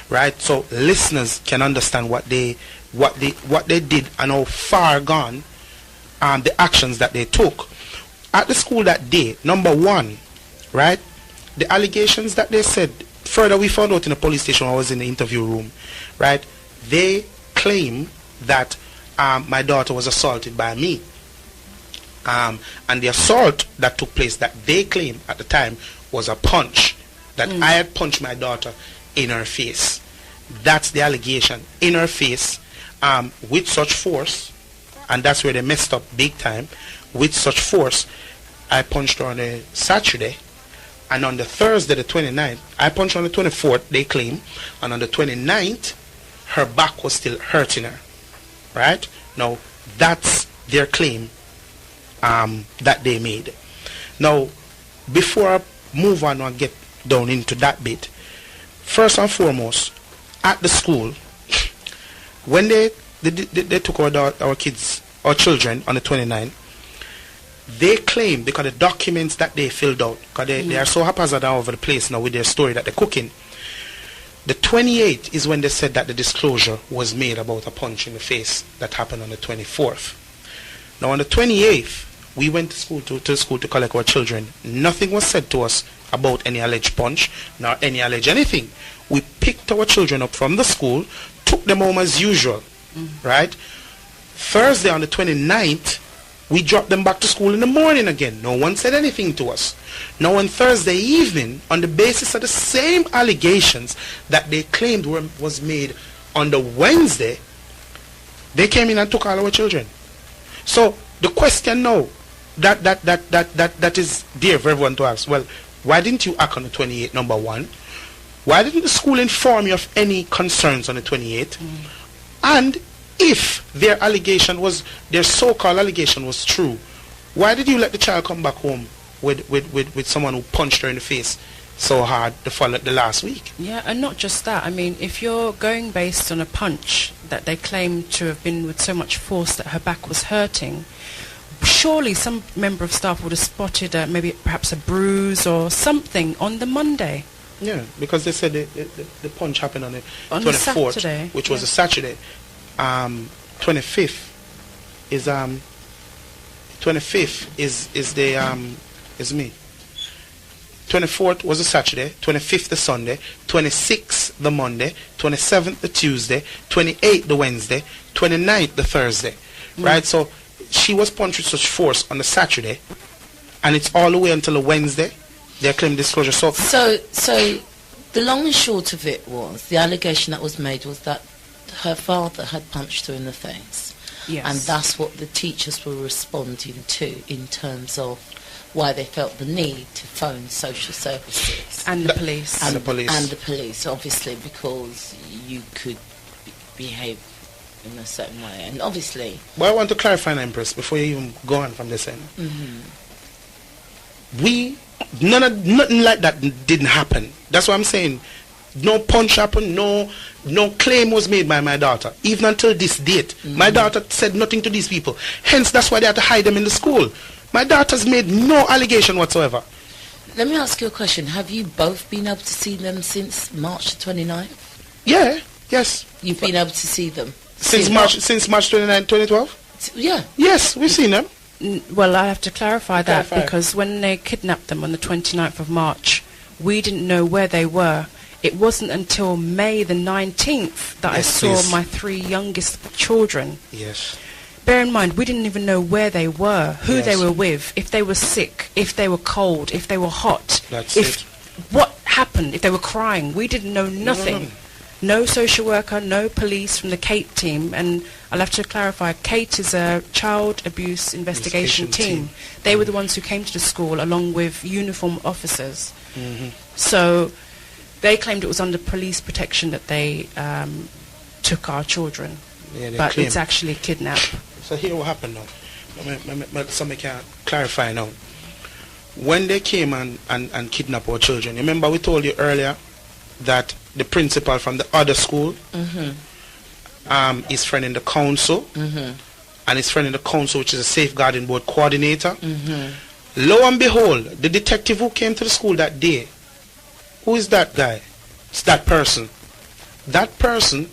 right? So listeners can understand what they did and how far gone the actions that they took at the school that day. Number one, right, the allegations that they said, further we found out in the police station when I was in the interview room, right, they claim that my daughter was assaulted by me, and the assault that took place that they claim at the time was a punch, that I had punched my daughter in her face. That's the allegation, in her face, with such force, and that's where they messed up big time. With such force, I punched her on a Saturday, and on the Thursday, the 29th, I punched her on the 24th, they claim, and on the 29th, her back was still hurting her, right? Now, that's their claim that they made. Now, before I move on and get down into that bit, first and foremost, at the school, when they took our children on the 29th, they claim, because the documents that they filled out, because they are so haphazard all over the place now with their story that they're cooking, the 28th is when they said that the disclosure was made about a punch in the face that happened on the 24th. Now on the 28th, we went to school to collect our children. Nothing was said to us about any alleged punch, nor any alleged anything. We picked our children up from the school, took them home as usual, right? Thursday on the 29th, we dropped them back to school in the morning again. No one said anything to us. Now on Thursday evening, on the basis of the same allegations that they claimed was made on the Wednesday, they came in and took all our children. So the question now that is there for everyone to ask, well, why didn't you act on the 28th, number one? Why didn't the school inform you of any concerns on the 28th? And if their so-called allegation was true, why did you let the child come back home with someone who punched her in the face so hard the last week? Yeah, and not just that. I mean, if you're going based on a punch that they claim to have been with so much force that her back was hurting, surely some member of staff would have spotted maybe perhaps a bruise or something on the Monday. Yeah, because they said the punch happened on the 24th, Saturday, which was a Saturday. 25th is me. 24th was a Saturday, 25th the Sunday, 26th the Monday, 27th the Tuesday, 28th the Wednesday, 29th the Thursday, right? So she was punched with such force on the Saturday, and it's all the way until the Wednesday. They claim disclosure. So the long and short of it was, the allegation that was made was that her father had punched her in the face. Yes. And that's what the teachers were responding to in terms of why they felt the need to phone social services. And the police. And the police, obviously, because you could behave in a certain way. And obviously... Well, I want to clarify, Empress, before you even go on from this end. Nothing like that didn't happen. That's what I'm saying. No punch happened, no claim was made by my daughter. Even until this date, my daughter said nothing to these people. Hence, that's why they had to hide them in the school. My daughter's made no allegation whatsoever. Let me ask you a question. Have you both been able to see them since March the 29th? Yeah, yes. You've been able to see them? Since March 29, 2012? Yeah. Yes, we've seen them. Well, I have to clarify that because when they kidnapped them on the 29th of March, we didn't know where they were. It wasn't until May the 19th that I saw my 3 youngest children. Yes. bear in mind, we didn't even know where they were, who they were with, if they were sick, if they were cold, if they were hot. That's it. What happened, if they were crying. We didn't know nothing. No social worker, no police from the Kate team. And I'll have to clarify, Kate is a child abuse investigation team. They were the ones who came to the school along with uniformed officers. So they claimed it was under police protection that they took our children. But it's actually kidnap. So here what happened now. Somebody can clarify now. When they came and kidnapped our children, remember we told you earlier that the principal from the other school is friend in the council, and his friend in the council, which is a safeguarding board coordinator. Lo and behold, the detective who came to the school that day, who is that guy? It's that person. That person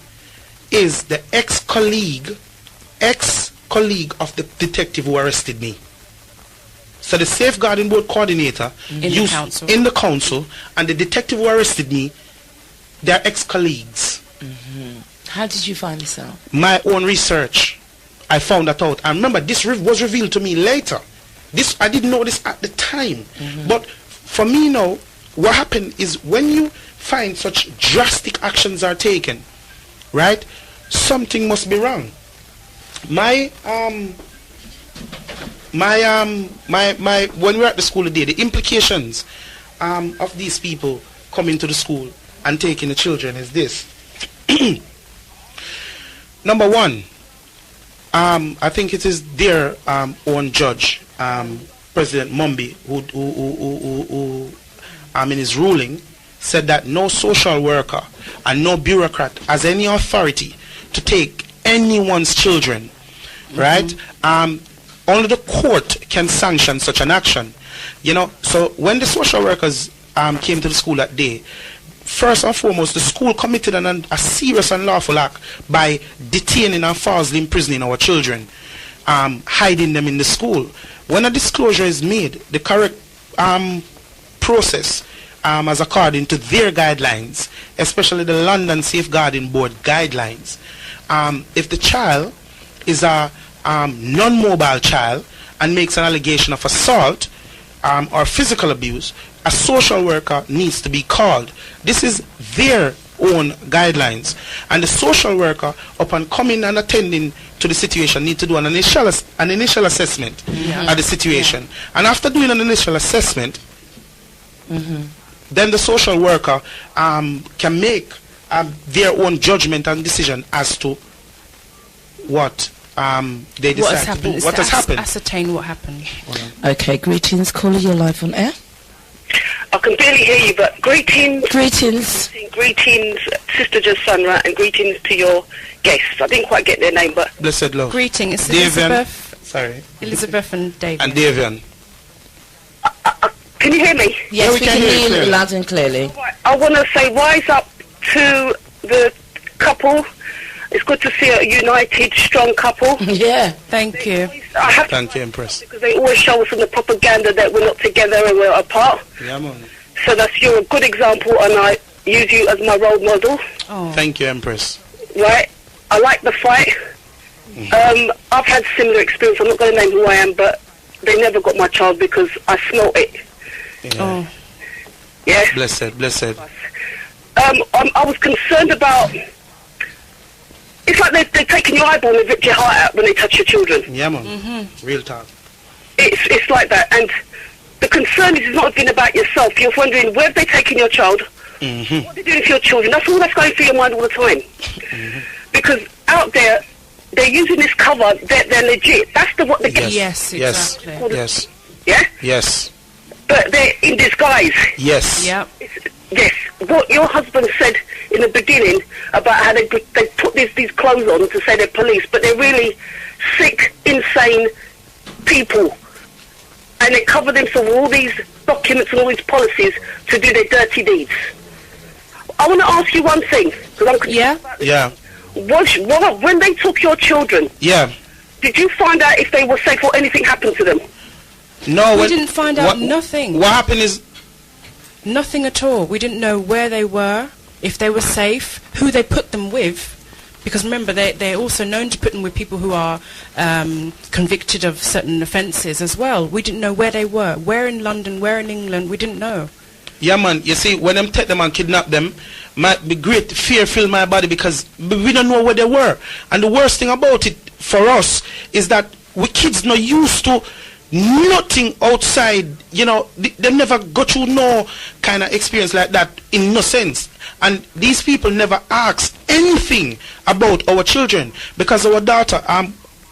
is the ex-colleague of the detective who arrested me. So the safeguarding board coordinator in the council and the detective who arrested me, they're ex-colleagues. How did you find this out? My own research. I found that out. And remember, this was revealed to me later. I didn't know this at the time. But for me now, what happened is when you find such drastic actions are taken, right, something must be wrong. When we were at the school today, the implications of these people coming to the school and taking the children is this. Number one, I think it is their own judge, President Mumby, who in his ruling said that no social worker and no bureaucrat has any authority to take anyone's children, right? Only the court can sanction such an action. You know, so when the social workers came to the school that day, first and foremost, the school committed a serious and lawful act by detaining and falsely imprisoning our children, hiding them in the school. When a disclosure is made, the correct process, as according to their guidelines, especially the London Safeguarding Board guidelines, if the child is a non-mobile child and makes an allegation of assault or physical abuse, a social worker needs to be called. This is their own guidelines, and the social worker, upon coming and attending to the situation, need to do an initial assessment of the situation, and after doing an initial assessment, then the social worker can make their own judgment and decision as to what they decide to do. What has happened? Ascertain what happened. Okay, greetings, caller, you're live on air. I can barely hear you, but greetings. Greetings. Greetings, Sister Jahsunra, and greetings to your guests. I didn't quite get their name, but... Blessed love. Greetings, Davion. Elizabeth. Sorry. Elizabeth and Davion. And Davion. Can you hear me? Yes, we can hear you loud and clearly. I want to say rise up to the couple. It's good to see a united, strong couple. Yeah. Thank you. Thank you, Empress. Because they always show us in the propaganda that we're not together and we're apart. Yeah, man. So you're a good example, and I use you as my role model. Oh. Thank you, Empress. Right? I like the fight. I've had similar experience. I'm not going to name who I am, but they never got my child because I smelt it. Yeah. Oh. Yeah? Blessed. I was concerned about... It's like they're taking your eyeball and they rip your heart out when they touch your children. Yeah, man. Real talk. It's like that. And the concern is not even about yourself. You're wondering, where have they taken your child? What are they doing for your children? That's all that's going through your mind all the time. Because out there, they're using this cover. They're legit. That's what they get. Yes, exactly. Yes. Yeah? Yes. But they're in disguise. Yes. Yep. Yes. What your husband said in the beginning about how they put these clothes on to say they're police, but they're really sick, insane people. And they cover themselves with all these documents and all these policies to do their dirty deeds. I want to ask you one thing. Yeah. When they took your children, did you find out if they were safe or anything happened to them? No. We didn't find out nothing. What happened is... Nothing at all. We didn't know where they were, if they were safe, who they put them with, Because remember, they're also known to put them with people who are convicted of certain offences as well. We didn't know where they were. Where in London, where in England, we didn't know. Yeah, man. You see, when them take them and kidnap them, might be great fear fill my body because we don't know where they were. And the worst thing about it for us is that we kids not used to nothing outside. You know, they never go through no kind of experience like that in no sense. And these people never ask anything about our children because our daughter,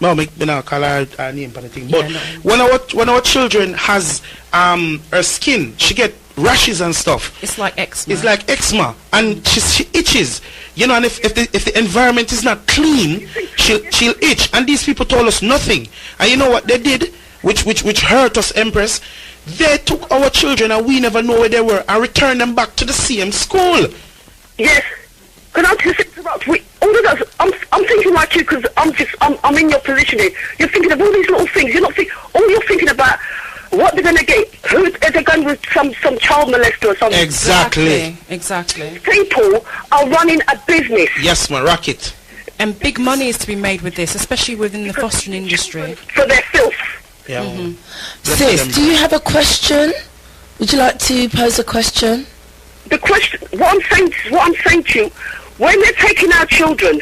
no, me not call her name for anything. But yeah, when our children has her skin, she get rashes and stuff. It's like eczema. It's like eczema, and she itches. You know, and if the environment is not clean, she'll itch. And these people told us nothing. And you know what they did, which hurt us, Empress. They took our children and we never know where they were and returned them back to the same school. Yes. Can I just interrupt? All of us, I'm thinking like you because I'm in your position here. You're thinking of all these little things. You're not all you're thinking about what they're going to get. Who are they going with some child molester or something? Exactly. People are running a business. Yes, my racket. And big money is to be made with this, especially within the fostering industry. For their filth. Yeah. Sis, do you have a question? Would you like to pose a question? The question, what I'm saying to you, when they're taking our children,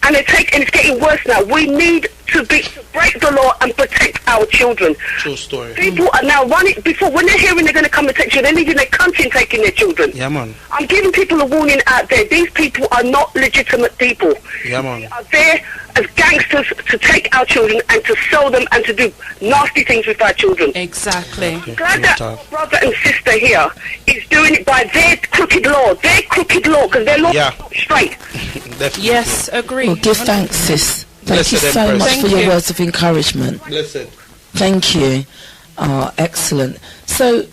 and it's getting worse now, we need to break the law and protect our children. True story. People are now running, when they're hearing they're going to come and take you, they're leaving their country and taking their children. Yeah, man. I'm giving people a warning out there. These people are not legitimate people. Yeah, man. They are there as gangsters to take our children and to sell them and to do nasty things with our children. Exactly. I'm glad that our brother and sister here is doing it by their crooked law, because their law is not straight. Yes, agree. Well, give thanks, sis. Thank you so much for your words of encouragement. Blessed. Thank you. Excellent. So,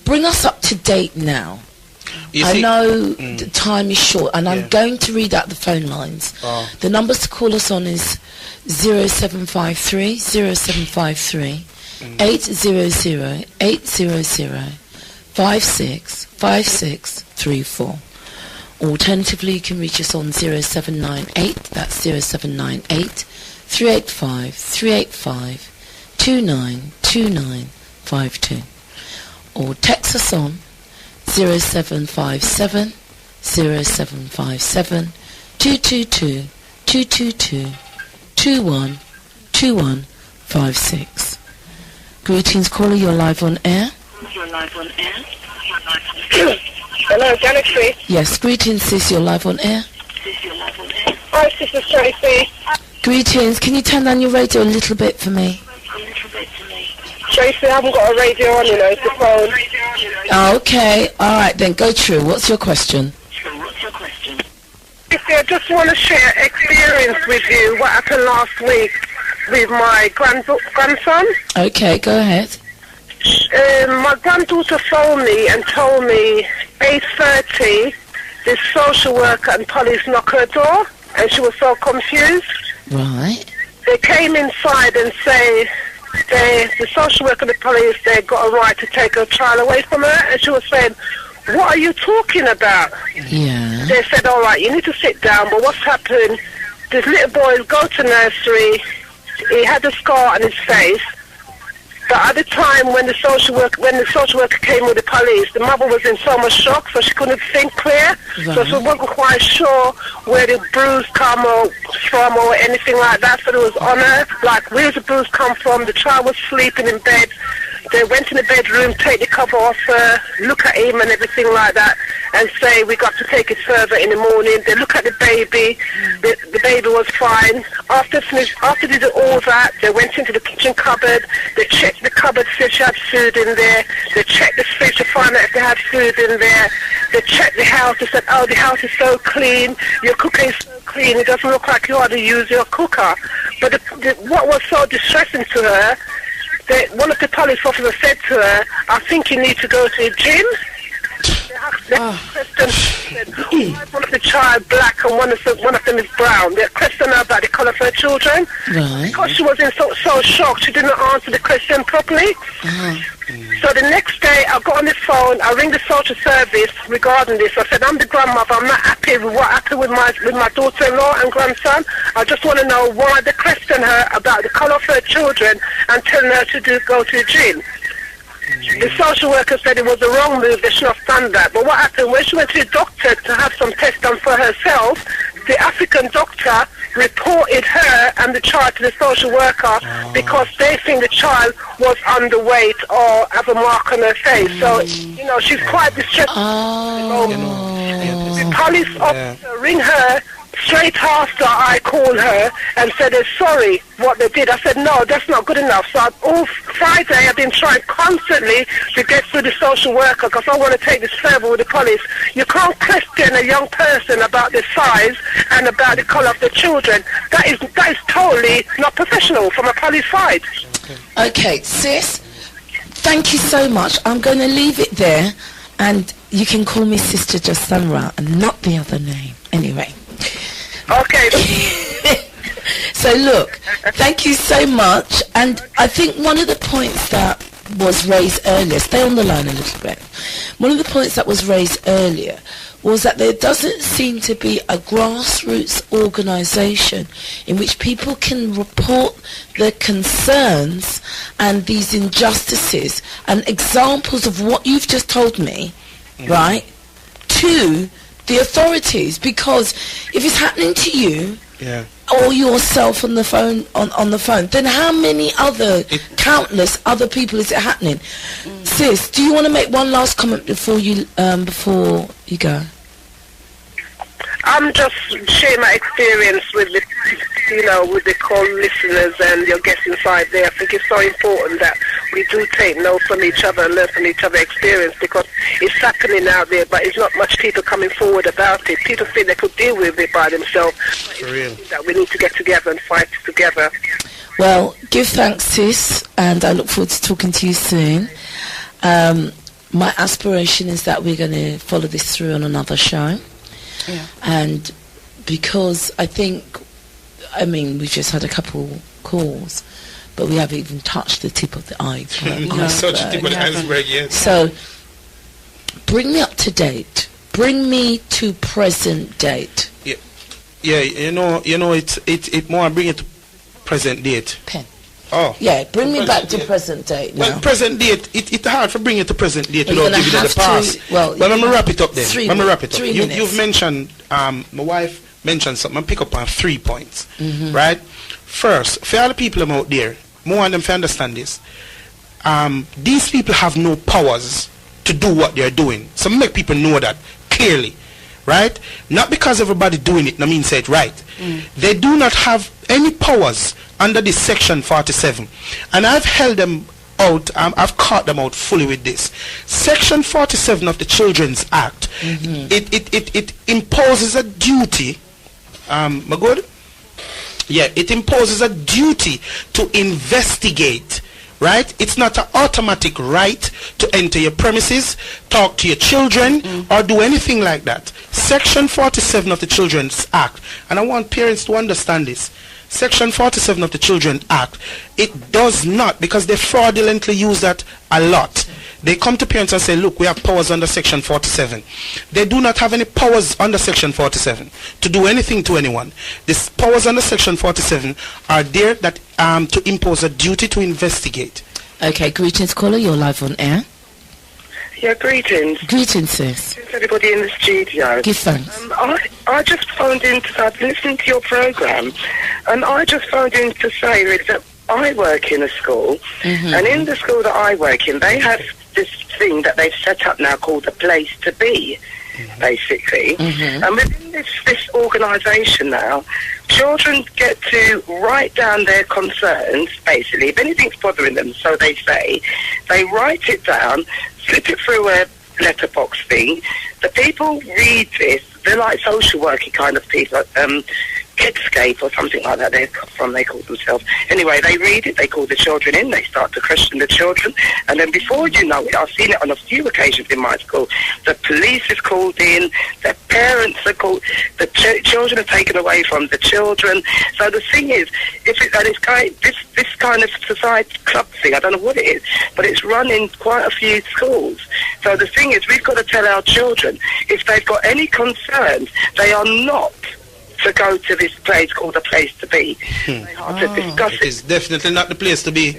bring us up to date now. I know the time is short, and I'm going to read out the phone lines. The numbers to call us on is 0753 800 5634. Alternatively, you can reach us on 0798, that's 0798 385 292952, or text us on 0757 222 2156. Greetings, caller, you're live on air. Hello, Galaxy. Yes, greetings, sis, you're live on air. Hi, Sister Tracy. Greetings, can you turn down your radio a little bit for me? Tracy, I haven't got a radio on, it's the phone. Oh, okay, alright then, go through. What's your question? Tracy, I just want to share experience with you, what happened last week with my grandson. Okay, go ahead. My granddaughter phoned me and told me 8:30 this social worker and police knocked her door, and she was so confused. Right. They came inside and say the social worker and the police, they got a right to take her child away from her, and she was saying, what are you talking about? Yeah. They said, all right, you need to sit down, but what's happened, this little boy go to nursery, he had a scar on his face. But at the time when the social worker came with the police, the mother was in so much shock, so she couldn't think clear. Right. So she wasn't quite sure where the bruise come from or anything like that. So it was on her, like, where's the bruise come from? The child was sleeping in bed. They went in the bedroom, take the cover off her, look at him and everything like that, and say, we got to take it further in the morning. They look at the baby. The baby was fine. After they did all that, they went into the kitchen cupboard. They checked the cupboard to see if she had food in there. They checked the fridge to find out if they had food in there. They checked the house. They said, oh, the house is so clean. Your cooker is so clean. It doesn't look like you ought to use your cooker. But what was so distressing to her, one of the police officers said to her, I think you need to go to the gym. One of the child black and one of them is brown. They questioned her about the colour of her children. Right. Because she was in so shocked, she didn't answer the question properly. So the next day, I got on the phone, I ring the social service regarding this. I said, I'm the grandmother, I'm not happy with what happened with my daughter-in-law and grandson. I just want to know why they question her about the colour of her children and telling her to go to the gym. The social worker said it was the wrong move, they shouldn't have done that. But what happened, when she went to the doctor to have some tests done for herself, the African doctor reported her and the child to the social worker because they think the child was underweight or have a mark on her face. So, you know, she's quite distressed. The police officer ring her straight after I called her and said they're sorry what they did. I said, no, that's not good enough. So all Friday I've been trying constantly to get through the social worker because I want to take this further with the police. You can't question a young person about their size and about the colour of the children. That is totally not professional from a police side. Okay, sis, thank you so much. I'm going to leave it there and you can call me Sister Jahsunra and not the other name. Anyway. Okay. So look, thank you so much. And I think one of the points that was raised earlier, stay on the line a little bit. One of the points that was raised earlier was that there doesn't seem to be a grassroots organisation in which people can report their concerns and these injustices and examples of what you've just told me, right, to the authorities. Because if it's happening to you or yourself on the phone, on the phone, then how many other countless other people is it happening? Sis, do you want to make one last comment before you go? I'm just sharing my experience with the, with the call listeners and your guests inside there. I think it's so important that we do take notes from each other and learn from each other's experience, because it's happening out there, but it's not much people coming forward about it. People think they could deal with it by themselves. For real. That we need to get together and fight together. Well, give thanks, sis, and I look forward to talking to you soon. My aspiration is that we're going to follow this through on another show. Yeah. And because we've just had a couple calls, but we haven't even touched the tip of the iceberg. Yes. So bring me up to date. Bring me to present date. Yeah. It's more. Bring it to present date. Pen. Oh. Yeah, bring me back to present date now. Well, present date, it's hard for bring it to present date without giving it the past. Let me wrap it up then. Let me wrap it up. You've mentioned, my wife mentioned something. I'll pick up on 3 points, right? First, for all the people out there, more of them to understand this, these people have no powers to do what they're doing. So make people know that clearly, right? Not because everybody doing it, I mean say it right. They do not have any powers under this section 47, and I've held them out. I've caught them out fully with this. Section 47 of the Children's Act, it imposes a duty. My good? Yeah, it imposes a duty to investigate. Right? It's not an automatic right to enter your premises, talk to your children, or do anything like that. Section 47 of the Children's Act, and I want parents to understand this. Section 47 of the Children's Act, it does not, because they fraudulently use that a lot. They come to parents and say, look, we have powers under Section 47. They do not have any powers under Section 47 to do anything to anyone. These powers under Section 47 are there that to impose a duty to investigate. Okay, greetings, caller. You're live on air. Yeah, greetings. Greetings, sis. Everybody in the studio. Give thanks. I just phoned in to I've been listening to your program, and I just phoned in to say that I work in a school, and in the school that I work in, they have this thing that they've set up now called the Place to Be, basically. And within this organisation now, children get to write down their concerns, basically. If anything's bothering them, so they say, they write it down, slip it through a letterbox thing. The people read this. They're like social worker kind of people. Kidscape or something like that. They call themselves. Anyway, they read it. They call the children in. They start to question the children, and then before you know it, I've seen it on a few occasions in my school. The police is called in. The parents are called. The children are taken away from the children. So the thing is, this kind of society club thing, I don't know what it is, but it's run in quite a few schools. So the thing is, we've got to tell our children, if they've got any concerns, they are not to go to this place called a place to be. They are to discuss it. It's definitely not the place to be.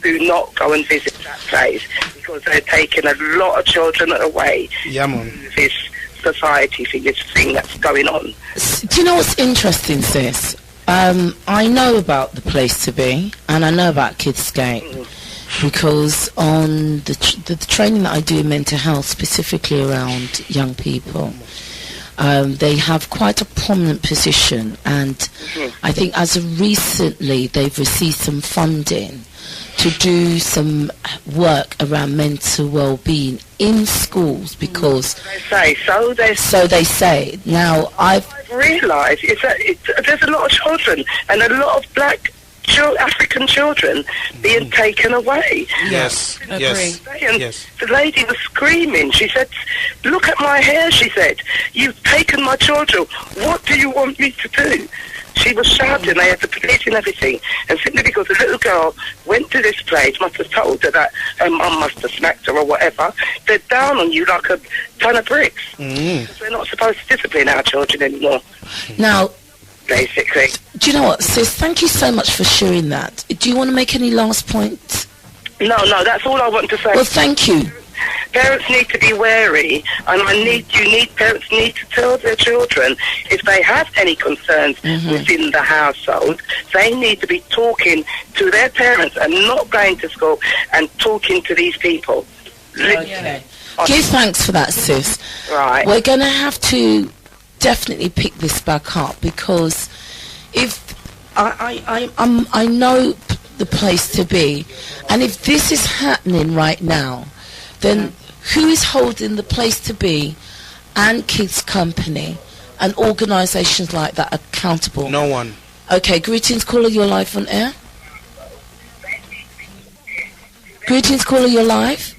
Do not go and visit that place, because they're taking a lot of children away. Yeah, man. This society thing, this thing that's going on. Do you know what's interesting, sis? I know about the place to be, and I know about Kidscape, because on the training that I do in mental health, specifically around young people, they have quite a prominent position, and I think as of recently they've received some funding to do some work around mental well-being in schools, because so they say. Now I've realised is that there's a lot of children and a lot of black African children being taken away. Yes, yes, yes. The lady was screaming. She said, "Look at my hair," she said. "You've taken my children. What do you want me to do?" She was shouting. They had the police and everything. And simply because a little girl went to this place, must have told her that her mum must have smacked her or whatever, they're down on you like a ton of bricks. Because we're not supposed to discipline our children anymore. Now, basically. Do you know what, sis? Thank you so much for sharing that. Do you want to make any last points? No, that's all I want to say. Well, thank you. Parents need to be wary, and parents need to tell their children if they have any concerns within the household. They need to be talking to their parents and not going to school and talking to these people. Okay. Give thanks for that, sis. Right. We're going to have to definitely pick this back up, because if I know the place to be, and if this is happening right now, then who is holding the place to be and Kids Company and organisations like that accountable? No one. Okay, greetings caller, you're live on air. Greetings caller, you're live.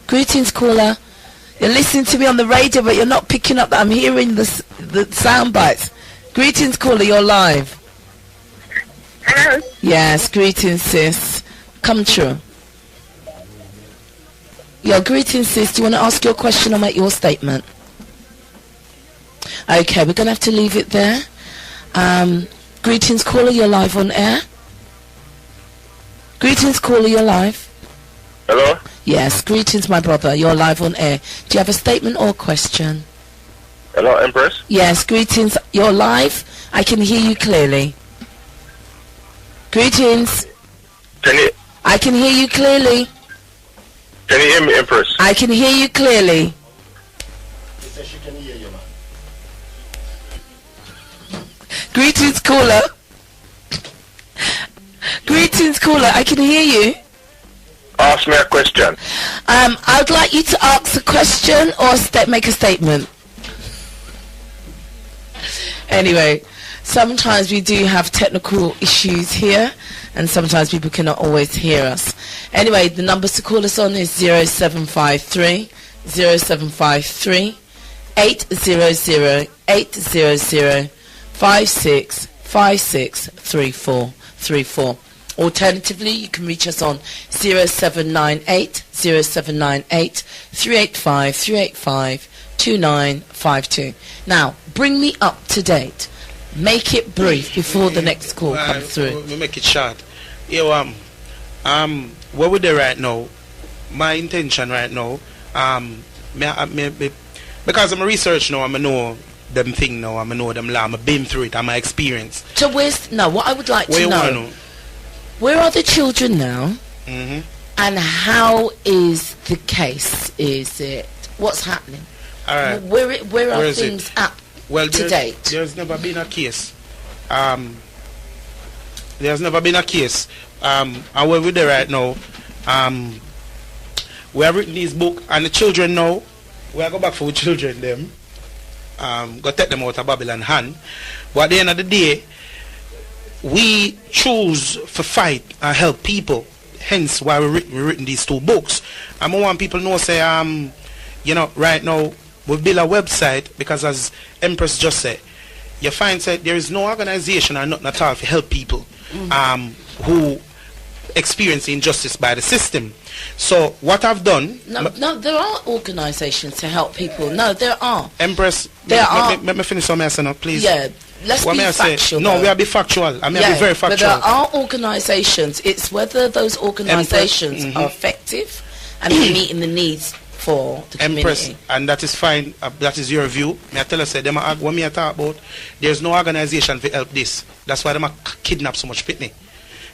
Greetings caller. You're listening to me on the radio, but you're not picking up that I'm hearing the sound bites. Greetings caller, you're live. Hello. Yes, greetings sis. Come true. Your greetings sis. Do you want to ask your question or make your statement? Okay, we're going to have to leave it there. Greetings caller, you're live on air. Greetings caller, you're live. Hello? Yes, greetings my brother, you're live on air. Do you have a statement or question? Hello, Empress? Yes, greetings, you're live. I can hear you clearly. Greetings. I can hear you clearly. Can you hear me, Empress? I can hear you clearly. She says she can hear you, man. Greetings caller. Greetings caller, I can hear you. Ask me a question. I'd like you to ask a question or make a statement. Anyway, sometimes we do have technical issues here, and sometimes people cannot always hear us. Anyway, the numbers to call us on is 0753 800 5634. Alternatively, you can reach us on 0798 385 2952. Now, bring me up to date. Make it brief before the next call comes through. We'll make it short. What we do right now, my intention right now, because I'm a researcher now, I know them thing now, I know them law, I've been through it, I'm my experience. So what I would like to know, where are the children now? And how is the case? Is it, what's happening? All right. Where are things at to date? There's never been a case. There's never been a case. And where we're there right now, we have written this book, and the children now, we go back for the children them. go take them out of Babylon hand. But at the end of the day, we choose to fight and help people. Hence why we written these 2 books. And I want people to know, say, you know, right now, we build a website because, as Empress just said, you find that there is no organization or nothing at all to help people who experience injustice by the system. So what I've done... No, there are organizations to help people. No, there are. Empress, let me finish something else now, please. Yeah, let's be factual. No, we are be factual. I mean, be very factual. But there are organizations. It's whether those organizations are effective and meeting the needs for the community. And that is fine. That is your view. Me I tell you, say, what me I talk about, there's no organization to help this. That's why them kidnap so much pitney.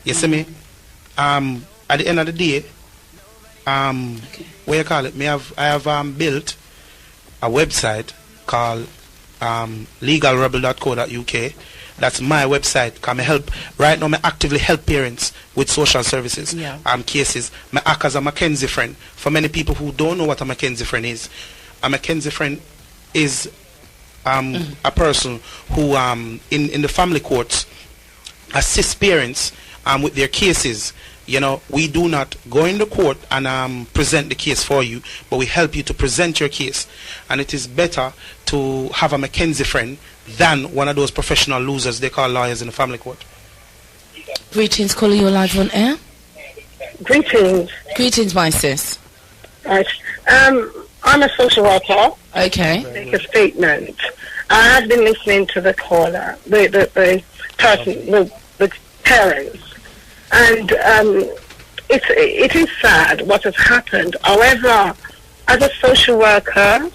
You see me? At the end of the day, what you call it? I have built a website called legalrebel.co.uk. That's my website. Can I help right now? I actively help parents with social services cases. I act as a Mackenzie friend. For many people who don't know what a Mackenzie friend is, a Mackenzie friend is a person who in the family courts assists parents with their cases. You know, we do not go in the court and present the case for you, but we help you to present your case. And it is better to have a Mackenzie friend than one of those professional losers they call lawyers in the family court. Greetings, caller, you're live on air. Greetings. Greetings, my sis. Right. I'm a social worker. Okay. Make a statement. I have been listening to the caller, the person, the parents. And it is sad what has happened. However, as a social worker,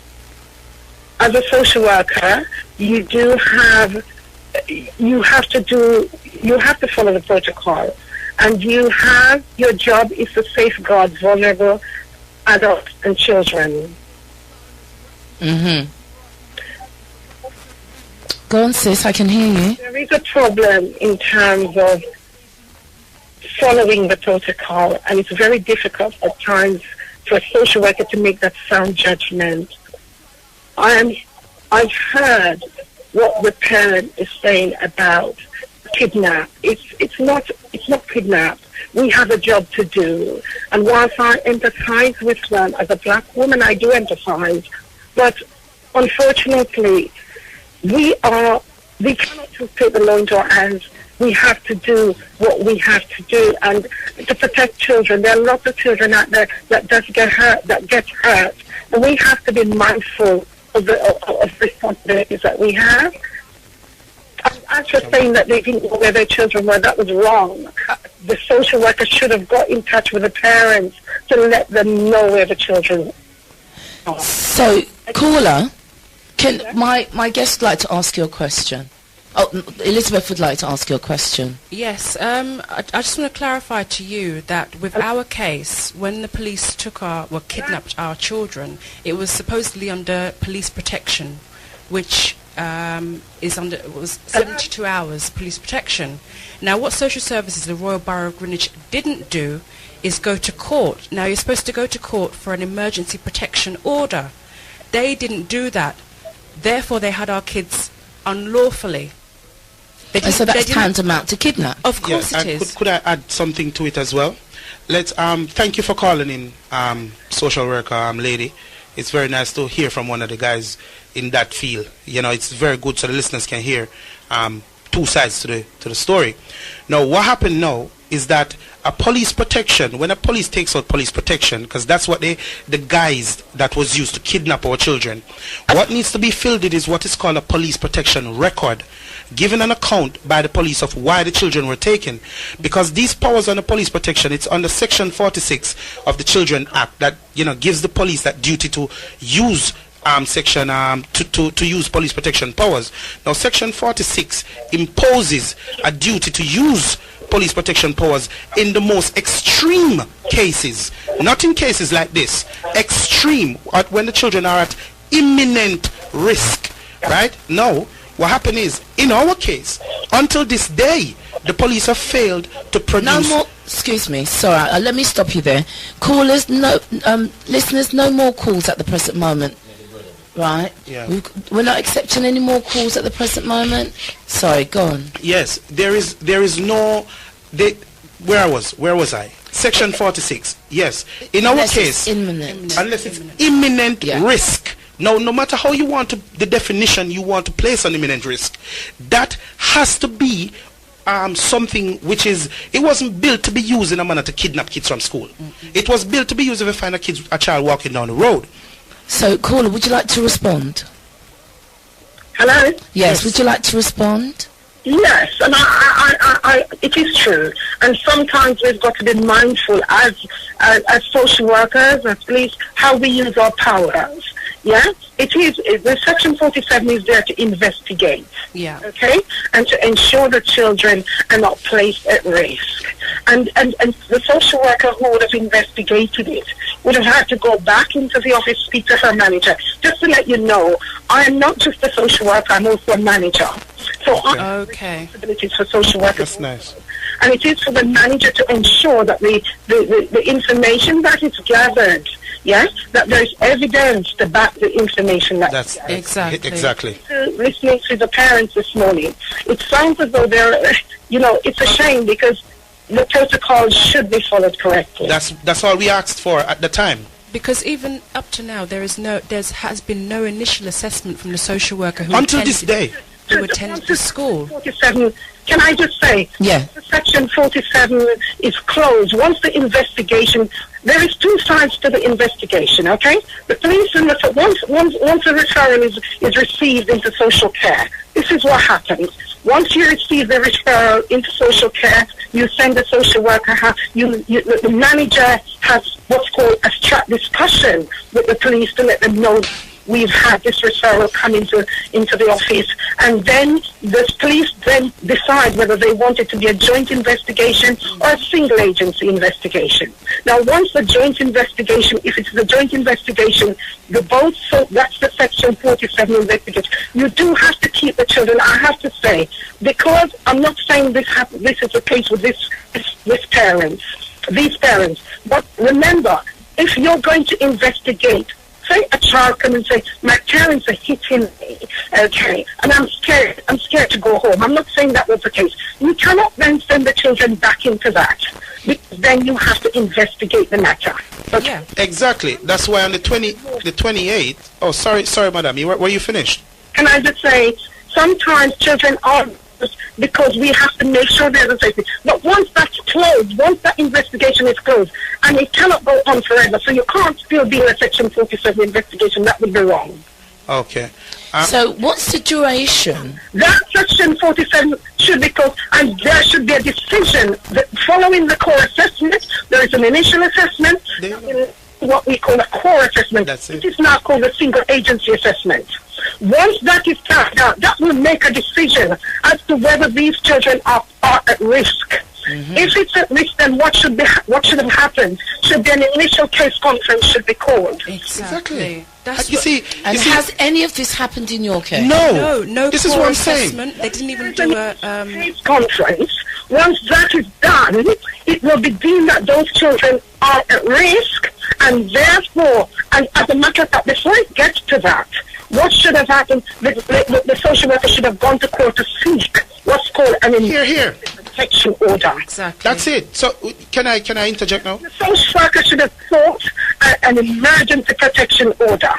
you have to follow the protocol, and your job is to safeguard vulnerable adults and children. Go on, sis, I can hear you. There is a problem in terms of following the protocol, and it's very difficult at times for a social worker to make that sound judgment. I've heard what the parent is saying about kidnap. It's not kidnap. We have a job to do, and whilst I empathize with them as a black woman, I do empathize. But unfortunately, we cannot just take the law into our hands. We have to do what we have to do, and to protect children. There are lots of children out there that get hurt, and we have to be mindful of the responsibilities that we have. As for saying that they didn't know where their children were, that was wrong. The social worker should have got in touch with the parents to let them know where the children are. So, caller, can my guest like to ask you a question? Oh, Elizabeth would like to ask you a question. Yes, I just want to clarify to you that with our case, when the police kidnapped our children, it was supposedly under police protection, which was 72 hours police protection. Now, what social services the Royal Borough of Greenwich didn't do is go to court. Now, you're supposed to go to court for an emergency protection order. They didn't do that. Therefore, they had our kids unlawfully. So that's tantamount to kidnap. Of course it is. Could I add something to it as well? Let's thank you for calling in, social worker lady. It's very nice to hear from one of the guys in that field. You know, it's very good so the listeners can hear two sides to the story. Now, what happened now is that a police protection, when a police takes out police protection, because that's what the guise that was used to kidnap our children, what needs to be filled in is what is called a police protection record, given an account by the police of why the children were taken. Because these powers on the police protection, it's under Section 46 of the Children Act that, you know, gives the police that duty to use to use police protection powers. Now, Section 46 imposes a duty to use police protection powers in the most extreme cases, not in cases like this, extreme, when the children are at imminent risk, right? Now, what happened is, in our case, until this day, the police have failed to produce... No more, excuse me, sorry, let me stop you there. Callers, no, listeners, no more calls at the present moment. Right. Yeah. We're not accepting any more calls at the present moment. Sorry, go on. Yes, there is no. Where was I? Section 46. Yes. In our case, unless it's imminent risk. Now, no matter how you want to, the definition you want to place on imminent risk, that has to be something which is, it wasn't built to be used in a manner to kidnap kids from school. It was built to be used if you find a child walking down the road. So, caller, would you like to respond? Hello? Yes, would you like to respond? Yes, and it is true. And sometimes we've got to be mindful as social workers, as police, how we use our powers. Yeah, the Section 47 is there to investigate. Yeah. Okay, and to ensure the children are not placed at risk. And the social worker who would have investigated it would have had to go back into the office, speak to her manager. Just to let you know, I am not just a social worker, I'm also a manager. So I have responsibilities for social workers. That's nice. And it is for the manager to ensure that the information that is gathered, yes, that there is evidence to back the information that's exactly. Listening to the parents this morning, it sounds as though they're, it's a shame because the protocol should be followed correctly. That's all we asked for at the time. Because even up to now, there has been no initial assessment from the social worker who until this day. Who attended the school. 47, can I just say, Section 47 is closed. Once the investigation, there is two sides to the investigation, okay? The police, once a referral is received into social care, this is what happens. Once you receive the referral into social care, you send the social worker, the manager has what's called a chat discussion with the police to let them know we've had this referral come into the office, and then the police then decide whether they want it to be a joint investigation or a single agency investigation. Now, once the joint investigation, if it's the joint investigation, so that's the Section 47 investigation. You do have to keep the children. I have to say, because I'm not saying this is the case with these parents, but remember, if you're going to investigate, say a child come and say, my parents are hitting me, okay, and I'm scared to go home. I'm not saying that was the case. You cannot then send the children back into that, because then you have to investigate the matter. Okay? Yeah, exactly. That's why on the 28th, oh, sorry, madam, were you finished? Can I just say, sometimes children are, because we have to make sure there's a safety. But once that's closed, once that investigation is closed, and it cannot go on forever, so you can't still be in a Section 47 investigation, that would be wrong. Okay. So what's the duration? That Section 47 should be closed, and there should be a decision that following the core assessment. There is an initial assessment, what we call a core assessment. It is now called a single agency assessment. Once that is carried out, that will make a decision as to whether these children are at risk. If it's at risk, then what should have happened? Should be an initial case conference should be called. Exactly. Has any of this happened in your case? No. This is what I'm saying. They didn't even do a case conference. Once that is done, it will be deemed that those children are at risk, and therefore, and as a matter of fact, before it gets to that, what should have happened? The social worker should have gone to court to seek what's called an emergency protection order. Exactly. That's it. So can I interject now? The social worker should have sought an emergency protection order.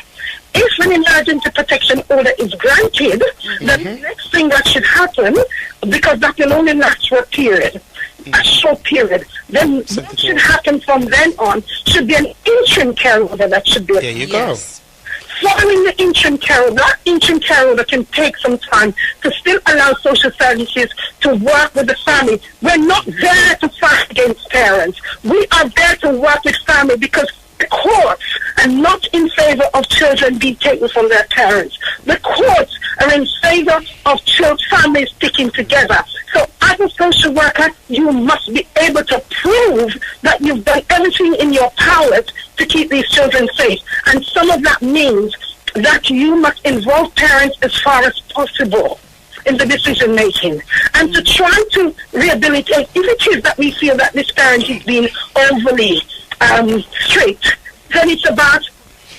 If an emergency protection order is granted, the next thing that should happen, because that will only last for a period, a short period, then what should happen from then on should be an interim care order that should be. There you go. Following the interim care order, that interim care order can take some time to still allow social services to work with the family. We're not there to fight against parents. We are there to work with family because the courts are not in favor of children being taken from their parents. The courts are in favor of families sticking together. So as a social worker, you must be able to prove that you've done everything in your powers to keep these children safe. And some of that means that you must involve parents as far as possible in the decision making, and to try to rehabilitate. If it is that we feel that this parent is being overly strict, then it's about,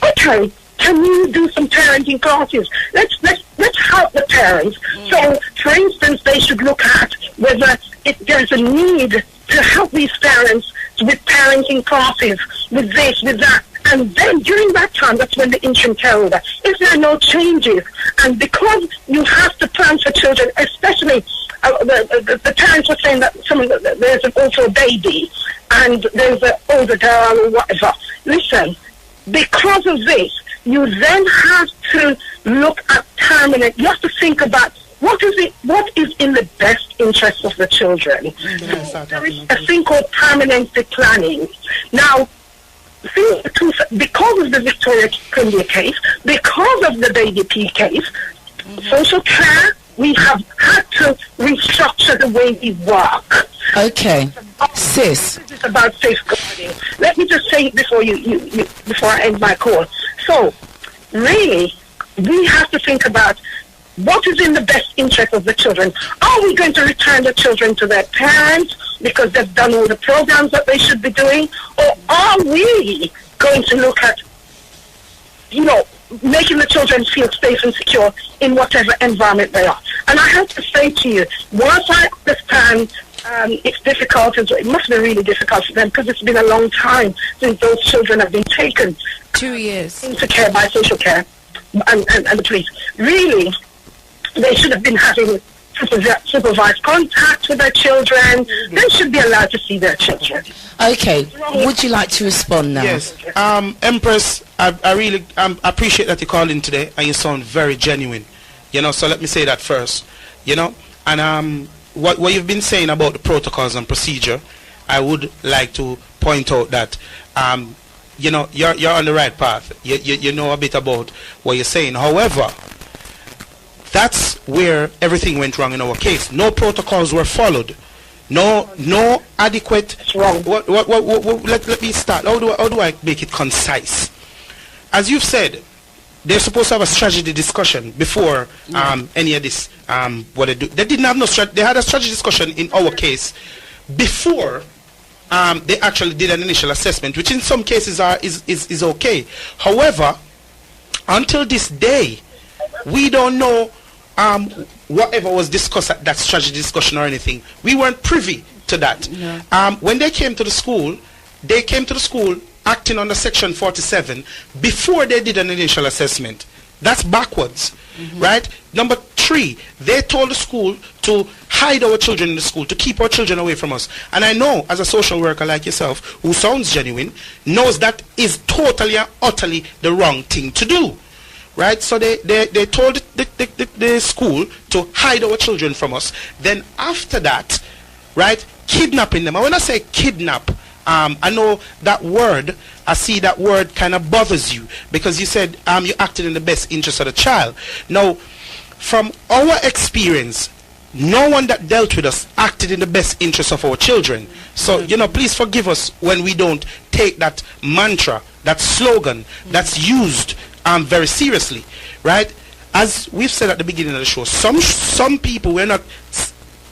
okay, can you do some parenting classes? Let's help the parents. So, for instance, they should look at whether there's a need to help these parents with parenting classes, with this, with that. And then during that time, that's when the interim care order, if there are no changes, and because you have to plan for children, especially the parents were saying that there's also a baby and there's an older girl or whatever. Listen, because of this, you then have to look at permanent. You have to think about what is in the best interest of the children. There is a thing called permanency planning. Now, because of the Victoria Crimea case, because of the Baby P case, social care, we have had to restructure the way we work. Okay, sis. This is about safeguarding. Let me just say it before before I end my call. So, really, we have to think about what is in the best interest of the children. Are we going to return the children to their parents because they've done all the programs that they should be doing? Or are we going to look at, making the children feel safe and secure in whatever environment they are? And I have to say to you, whilst I understand it's difficult, it must be really difficult for them because it's been a long time since those children have been taken 2 years into care by social care and the police. Really, they should have been having supervised contact with their children. They should be allowed to see their children. Okay, would you like to respond now? Yes, Empress, I really appreciate that you called in today, and you sound very genuine. So let me say that first. And what you've been saying about the protocols and procedure, I would like to point out that you're on the right path. You know a bit about what you're saying. However, that's where everything went wrong in our case. No protocols were followed. No adequate. Let me start. How do I make it concise? As you've said, they're supposed to have a strategy discussion before any of this. What they do, they didn't have no strategy. They had a strategy discussion in our case before they actually did an initial assessment, which in some cases is okay. However, until this day, we don't know whatever was discussed at that strategy discussion or anything. We weren't privy to that. No. When they came to the school acting under Section 47 before they did an initial assessment. That's backwards, right? Number 3, they told the school to hide our children in the school, to keep our children away from us. And I know, as a social worker like yourself, who sounds genuine, knows that is totally and utterly the wrong thing to do. Right, so they told the school to hide our children from us. Then after that, right, kidnapping them. And when I say kidnap, I know that word, I see that word kind of bothers you because you said you acted in the best interest of the child. Now, from our experience, no one that dealt with us acted in the best interest of our children. So, please forgive us when we don't take that mantra, that slogan that's used very seriously, right? As we've said at the beginning of the show, some people, we're not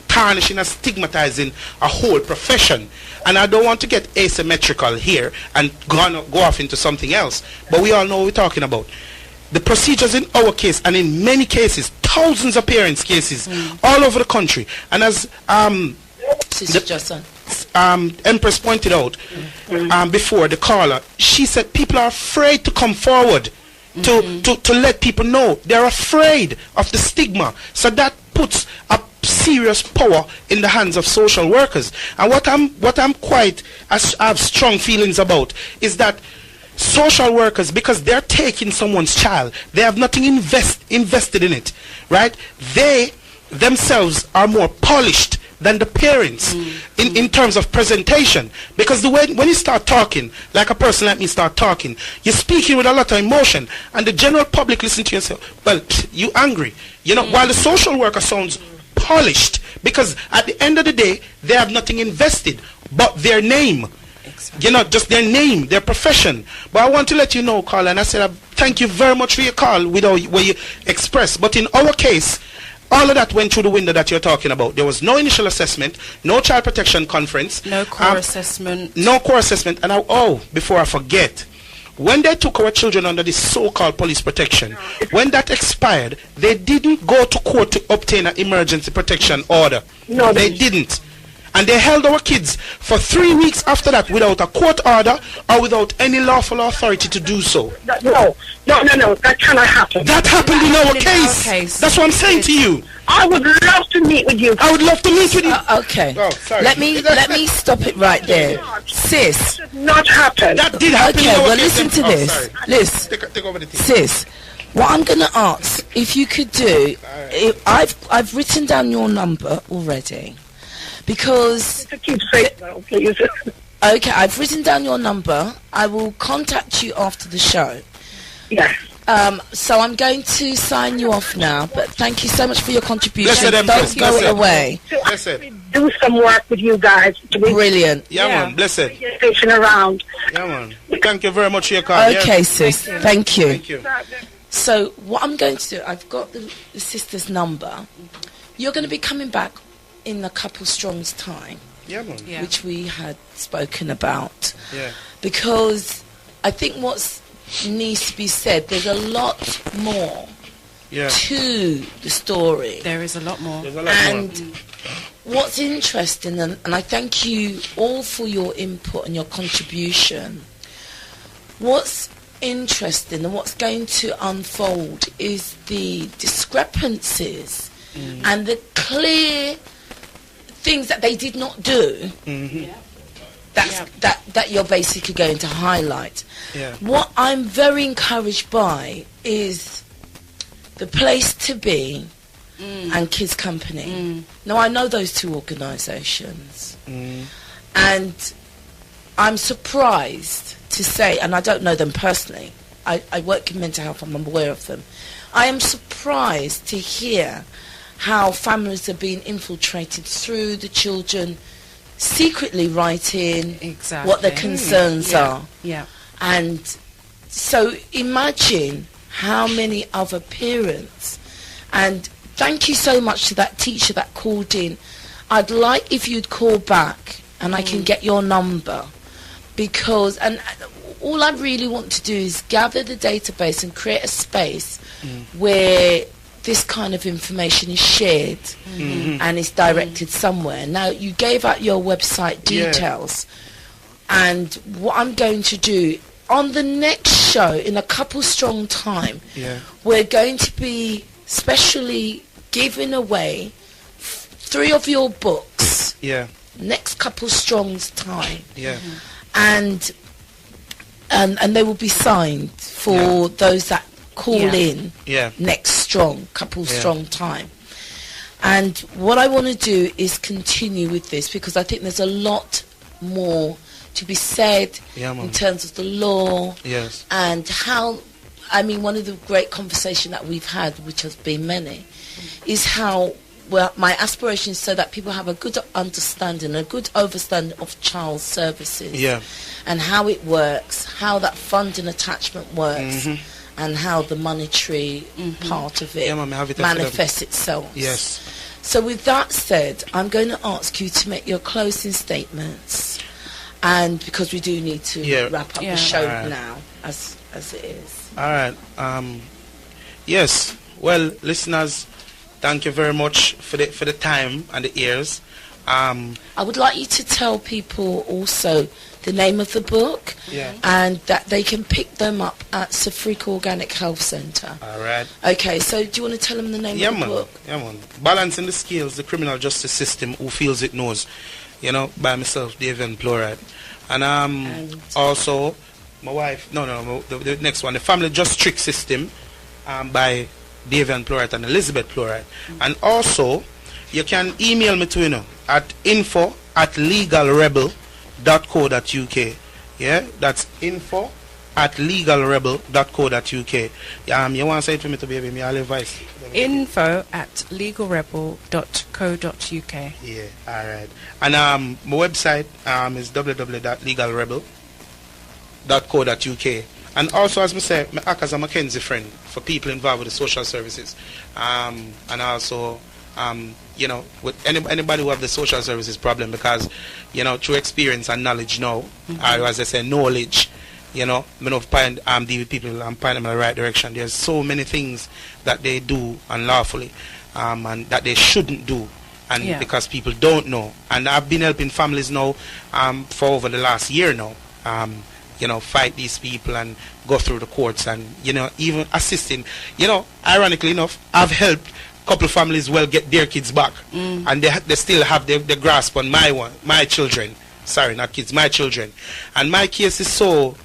tarnishing and stigmatizing a whole profession, and I don't want to get asymmetrical here and go off into something else, but we all know what we're talking about. The procedures in our case, and in many cases, thousands of parents' cases all over the country, and as Empress pointed out before, the caller, she said people are afraid to come forward to let people know. They're afraid of the stigma. So that puts a serious power in the hands of social workers. And what I'm I have strong feelings about is that social workers, because they're taking someone's child, they have nothing invested in it, right? They themselves are more polished than the parents in terms of presentation, because when you start talking like a person like me start talking, you're speaking with a lot of emotion, and the general public listen to you and say, well, you angry, while the social worker sounds polished, because at the end of the day they have nothing invested but their name. Just their name, their profession. But I want to let you know, Carla, and I said thank you very much for your call with what you expressed. But in our case, all of that went through the window that you're talking about. There was no initial assessment, no child protection conference. No core assessment. No core assessment. And before I forget, when they took our children under this so-called police protection, when that expired, they didn't go to court to obtain an emergency protection order. No, they didn't. And they held our kids for 3 weeks after that without a court order or without any lawful authority to do so. No, that cannot happen. That happened in our case. That's what I'm saying to you. I would love to meet with you. I would love to meet with you. Okay. Oh, sorry. Let me stop it right there. Sis. That should not happen. That did happen. Okay, well listen to this. Sorry. Listen. Take over the thing. Sis, what I'm going to ask, if you could do, I've written down your number already, because... Keep saying that, please. Okay, I've written down your number. I will contact you after the show. Yes. So I'm going to sign you off now, but thank you so much for your contribution. Blessed, Don't go away. Do some work with you guys. To be Brilliant. Yeah, man, blessed. station around. Yeah, man. Thank you very much for your call. Okay, sis. Thank you. Thank you. So what I'm going to do, I've got the sister's number. You're going to be coming back in a couple strong's time, Yeah, man. Yeah. which we had spoken about. Yeah. Because I think what needs to be said, there's a lot more Yeah. to the story. There is a lot more. There's a lot And more. what's interesting, and I thank you all for your input and your contribution, what's interesting and what's going to unfold is the discrepancies and the clear things that they did not do. That you're basically going to highlight. Yeah. What I'm very encouraged by is the Place to Be and Kids Company. Now, I know those two organisations, and I'm surprised to say, and I don't know them personally, I work in mental health, I'm aware of them. I am surprised to hear how families are being infiltrated through the children secretly writing Exactly. what their concerns are. Yeah. And so imagine how many other parents, and thank you so much to that teacher that called in. I'd like if you'd call back and I can get your number, because and all I really want to do is gather the database and create a space where this kind of information is shared and is directed somewhere. Now, you gave out your website details, and what I'm going to do on the next show in a couple strong time, we're going to be specially giving away 3 of your books. Next couple strong's time. And they will be signed for those that call in next strong, couple strong time. And what I want to do is continue with this, because I think there's a lot more to be said in terms of the law and how, I mean, one of the great conversations that we've had, which has been many, is how, well, my aspiration is so that people have a good understanding, a good understanding of child services and how it works, how that funding attachment works, and how the monetary part of it manifests itself. So with that said, I'm going to ask you to make your closing statements, and because we do need to wrap up the show now as it is. All right. Yes. Well, listeners, thank you very much for the time and the ears. I would like you to tell people also the name of the book, and that they can pick them up at Safrika Organic Health Centre. All right. Okay, so do you want to tell them the name of the book? Yeah, man. Balancing the Scales, the Criminal Justice System, Who Feels It Knows. You know, by myself, Davion, Plowright. And also, my wife, the next one, The Family Just Trick System, by Davion Plowright and Elizabeth Plowright. And also, you can email me to, at info@legalrebel.co.uk. Yeah, that's info@legalrebel.co.uk. You want to say it for me to baby, me all advice. info@legalrebel.co.uk. Yeah, alright. And my website is www.legalrebel.co.uk. And also, as I say, I act as a Mackenzie friend for people involved with the social services. And also, with anybody who have the social services problem, because, through experience and knowledge now, or as I say, knowledge, You know, deal with people and point them in the right direction. There's so many things that they do unlawfully, and that they shouldn't do, and because people don't know. And I've been helping families now for over the last year now. You know, fight these people and go through the courts, and you know, even assisting. You know, ironically enough, I've helped a couple of families get their kids back, and they still have the grasp on my children. Sorry, not kids, my children. And my case is so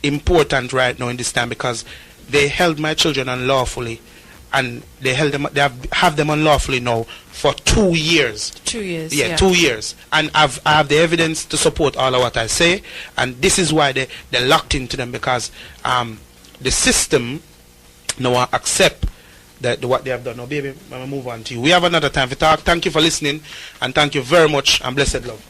important right now in this time because they held my children unlawfully, and they have them unlawfully now for 2 years. 2 years. Yeah, 2 years. And I have the evidence to support all of what I say, and this is why they're locked into them, because the system no one accept what they have done. Now, baby, I'm going to move on to you. We have another time for talk. Thank you for listening, and thank you very much, and blessed love.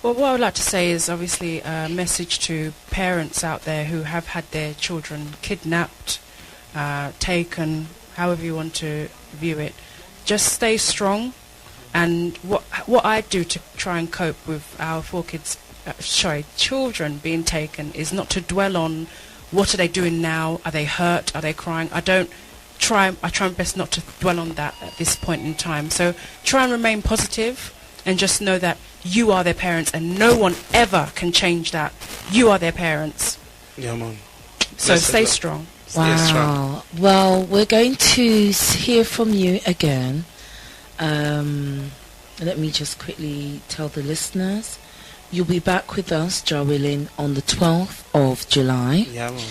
Well, what I would like to say is obviously a message to parents out there who have had their children kidnapped, taken, however you want to view it. Just stay strong, and what I do to try and cope with our children being taken is not to dwell on what are they doing now, are they hurt, are they crying. I try my best not to dwell on that at this point in time. So try and remain positive, and just know that you are their parents, and no one ever can change that. You are their parents. Yeah, man. So stay strong. Wow. Well, we're going to hear from you again. Let me just quickly tell the listeners. You'll be back with us, Jah willing, on the 12th of July. Yeah, man.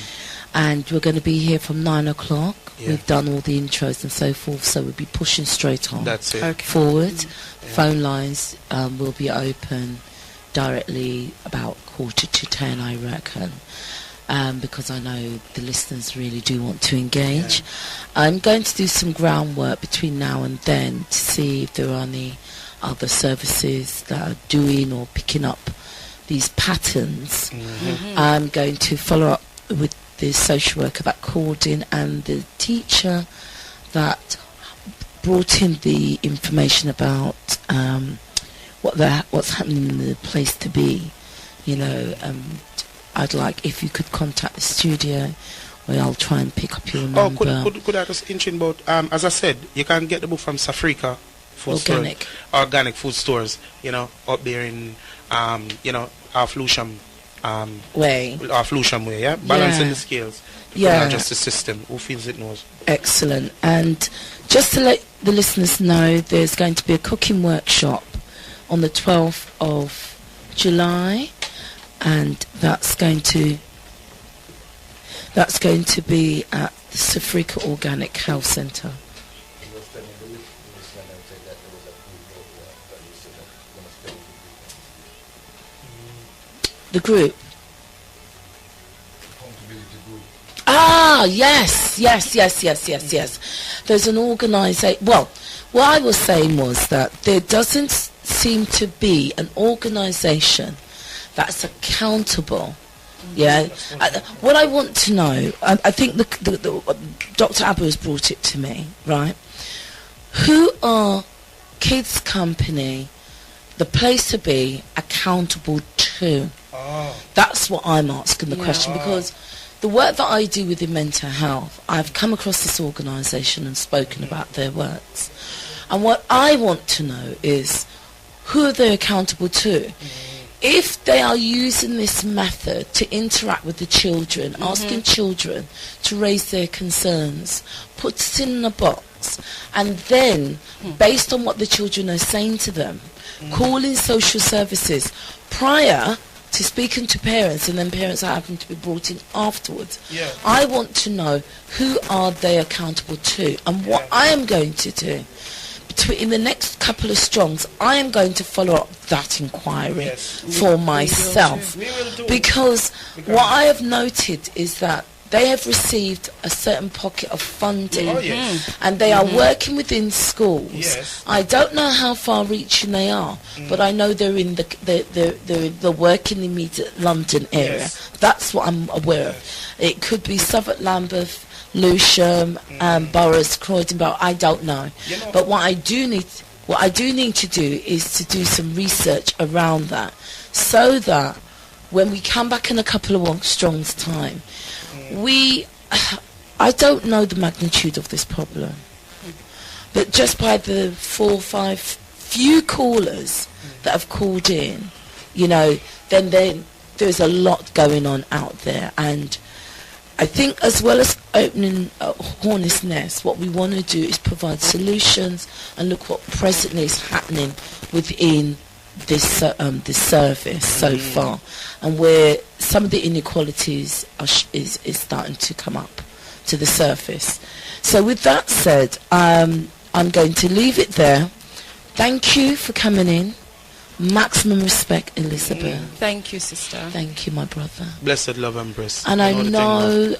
And we're going to be here from 9 o'clock. Yeah. We've done all the intros and so forth, so we'll be pushing straight on. That's it. Forward. Phone lines will be open directly about 9:45, I reckon. Because I know the listeners really do want to engage. Yeah. I'm going to do some groundwork between now and then to see if there are any other services that are doing or picking up these patterns. I'm going to follow up with the social worker that called in and the teacher that brought in the information about what's happening in the place to be. You know, I'd like if you could contact the studio, where I'll try and pick up your number. Could I just inch in about, as I said, you can get the book from Safrika organic food stores, you know, up there in, you know, our Flusham way, yeah? Balancing the scales. Yeah. Just the system. Who feels it knows. Excellent. And just to let the listeners know, there's going to be a cooking workshop on the 12th of July, and that's going to be at the Safrika Organic Health Centre. The group. Yes. There's an organisation. Well, what I was saying was that there doesn't seem to be an organisation that's accountable. Yeah. What I want to know, I think the Dr. Abu has brought it to me, right? Who are Kids Company, the place to be, accountable to? That's what I'm asking the question, because the work that I do within mental health, I've come across this organisation and spoken about their works. And what I want to know is, who are they accountable to? If they are using this method to interact with the children, asking children to raise their concerns, put it in a box, and then, based on what the children are saying to them, calling social services prior to speaking to parents, and then parents are having to be brought in afterwards. I want to know, who are they accountable to? And what I am going to do, in the next couple of strongs, I am going to follow up that inquiry for myself. Because what I have noted is that they have received a certain pocket of funding, and they are working within schools. I don't know how far-reaching they are, but I know they're in the work in the immediate London area. That's what I'm aware of. It could be Southwark, Lambeth, Lewisham, Boroughs, Croydon, but I don't know. But what I do need to do is to do some research around that, so that when we come back in a couple of strong's time, I don't know the magnitude of this problem, but just by the 4 or 5 few callers that have called in, you know, then there's a lot going on out there. And I think as well as opening a hornet's nest, what we want to do is provide solutions and look what presently is happening within this service so far, and where some of the inequalities is starting to come up to the surface. So with that said, I'm going to leave it there. Thank you for coming in. Maximum respect, Elizabeth. Thank you, sister. Thank you, my brother. Blessed love and embrace. And I know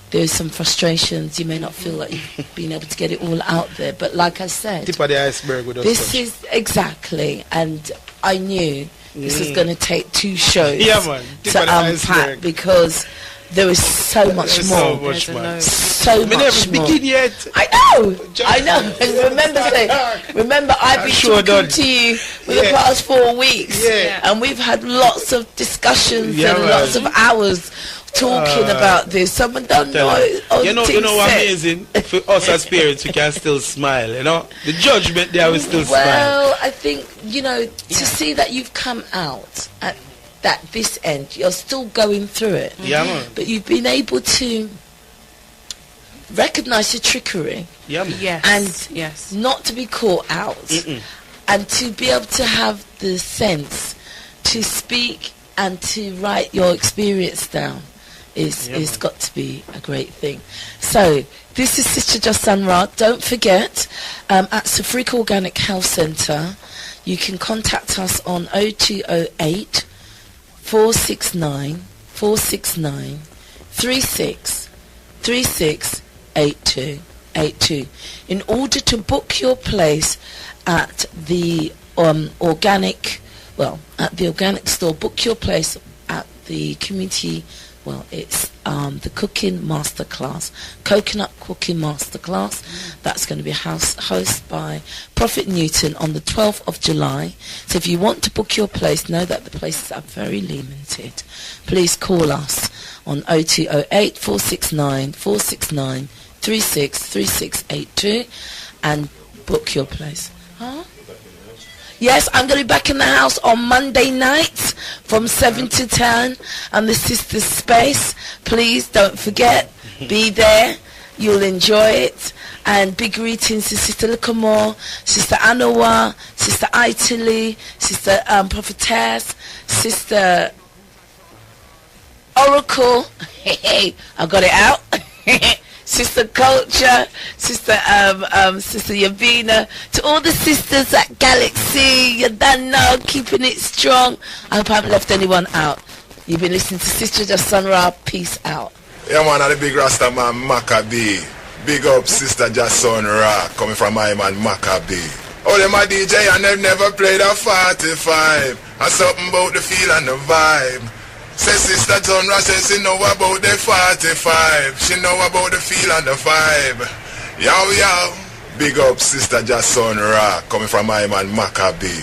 there's some frustrations. You may not feel like you've been able to get it all out there, but like I said, tip of the iceberg with us. This is exactly, and I knew this was going to take 2 shows to unpack, because there is so much more. So much more. Begin yet. I know. And remember, I've been talking to you for the past 4 weeks, and we've had lots of discussions and lots of hours talking about this. Someone don't know. You know what amazing for us as parents, we can still smile. You know, the judgment there, we still smile. Well, I think to see that you've come out at this end, you're still going through it. Yeah, man. But you've been able to recognize your trickery. Yeah, man. Yes. And not to be caught out. And to be able to have the sense to speak and to write your experience down is got to be a great thing. So this is Sister Jahsunra. Don't forget, at Safrika Organic Health Centre, you can contact us on 0208 469 3682 in order to book your place at the organic store. Book your place at the community. Well, it's the cooking masterclass, coconut cooking masterclass. That's going to be hosted by Prophet Newton on the 12th of July. So if you want to book your place, know that the places are very limited. Please call us on 0208 469 3682 and book your place. Yes, I'm going to be back in the house on Monday nights from 7 to 10 and the Sisters Space. Please don't forget, be there. You'll enjoy it. And big greetings to Sister Lukamore, Sister Anowa, Sister Italy, Sister Prophetess, Sister Oracle. Hey, I got it out. Sister Culture, Sister Yavina, to all the sisters at Galaxy, you done know, keeping it strong. I hope I haven't left anyone out. You've been listening to Sister Jahsunra. Peace out. Yeah, man, I'm the big Rasta man, Maccabee. Big up Sister Jahsunra, coming from my man Maccabee. Oh, them a DJ and they've never played a 45. And something about the feel and the vibe. Say Sister Jahsunra says she know about the 45. She know about the feel and the vibe. Yo, yo. Big up Sister Jahsunra, coming from my man Maccabee.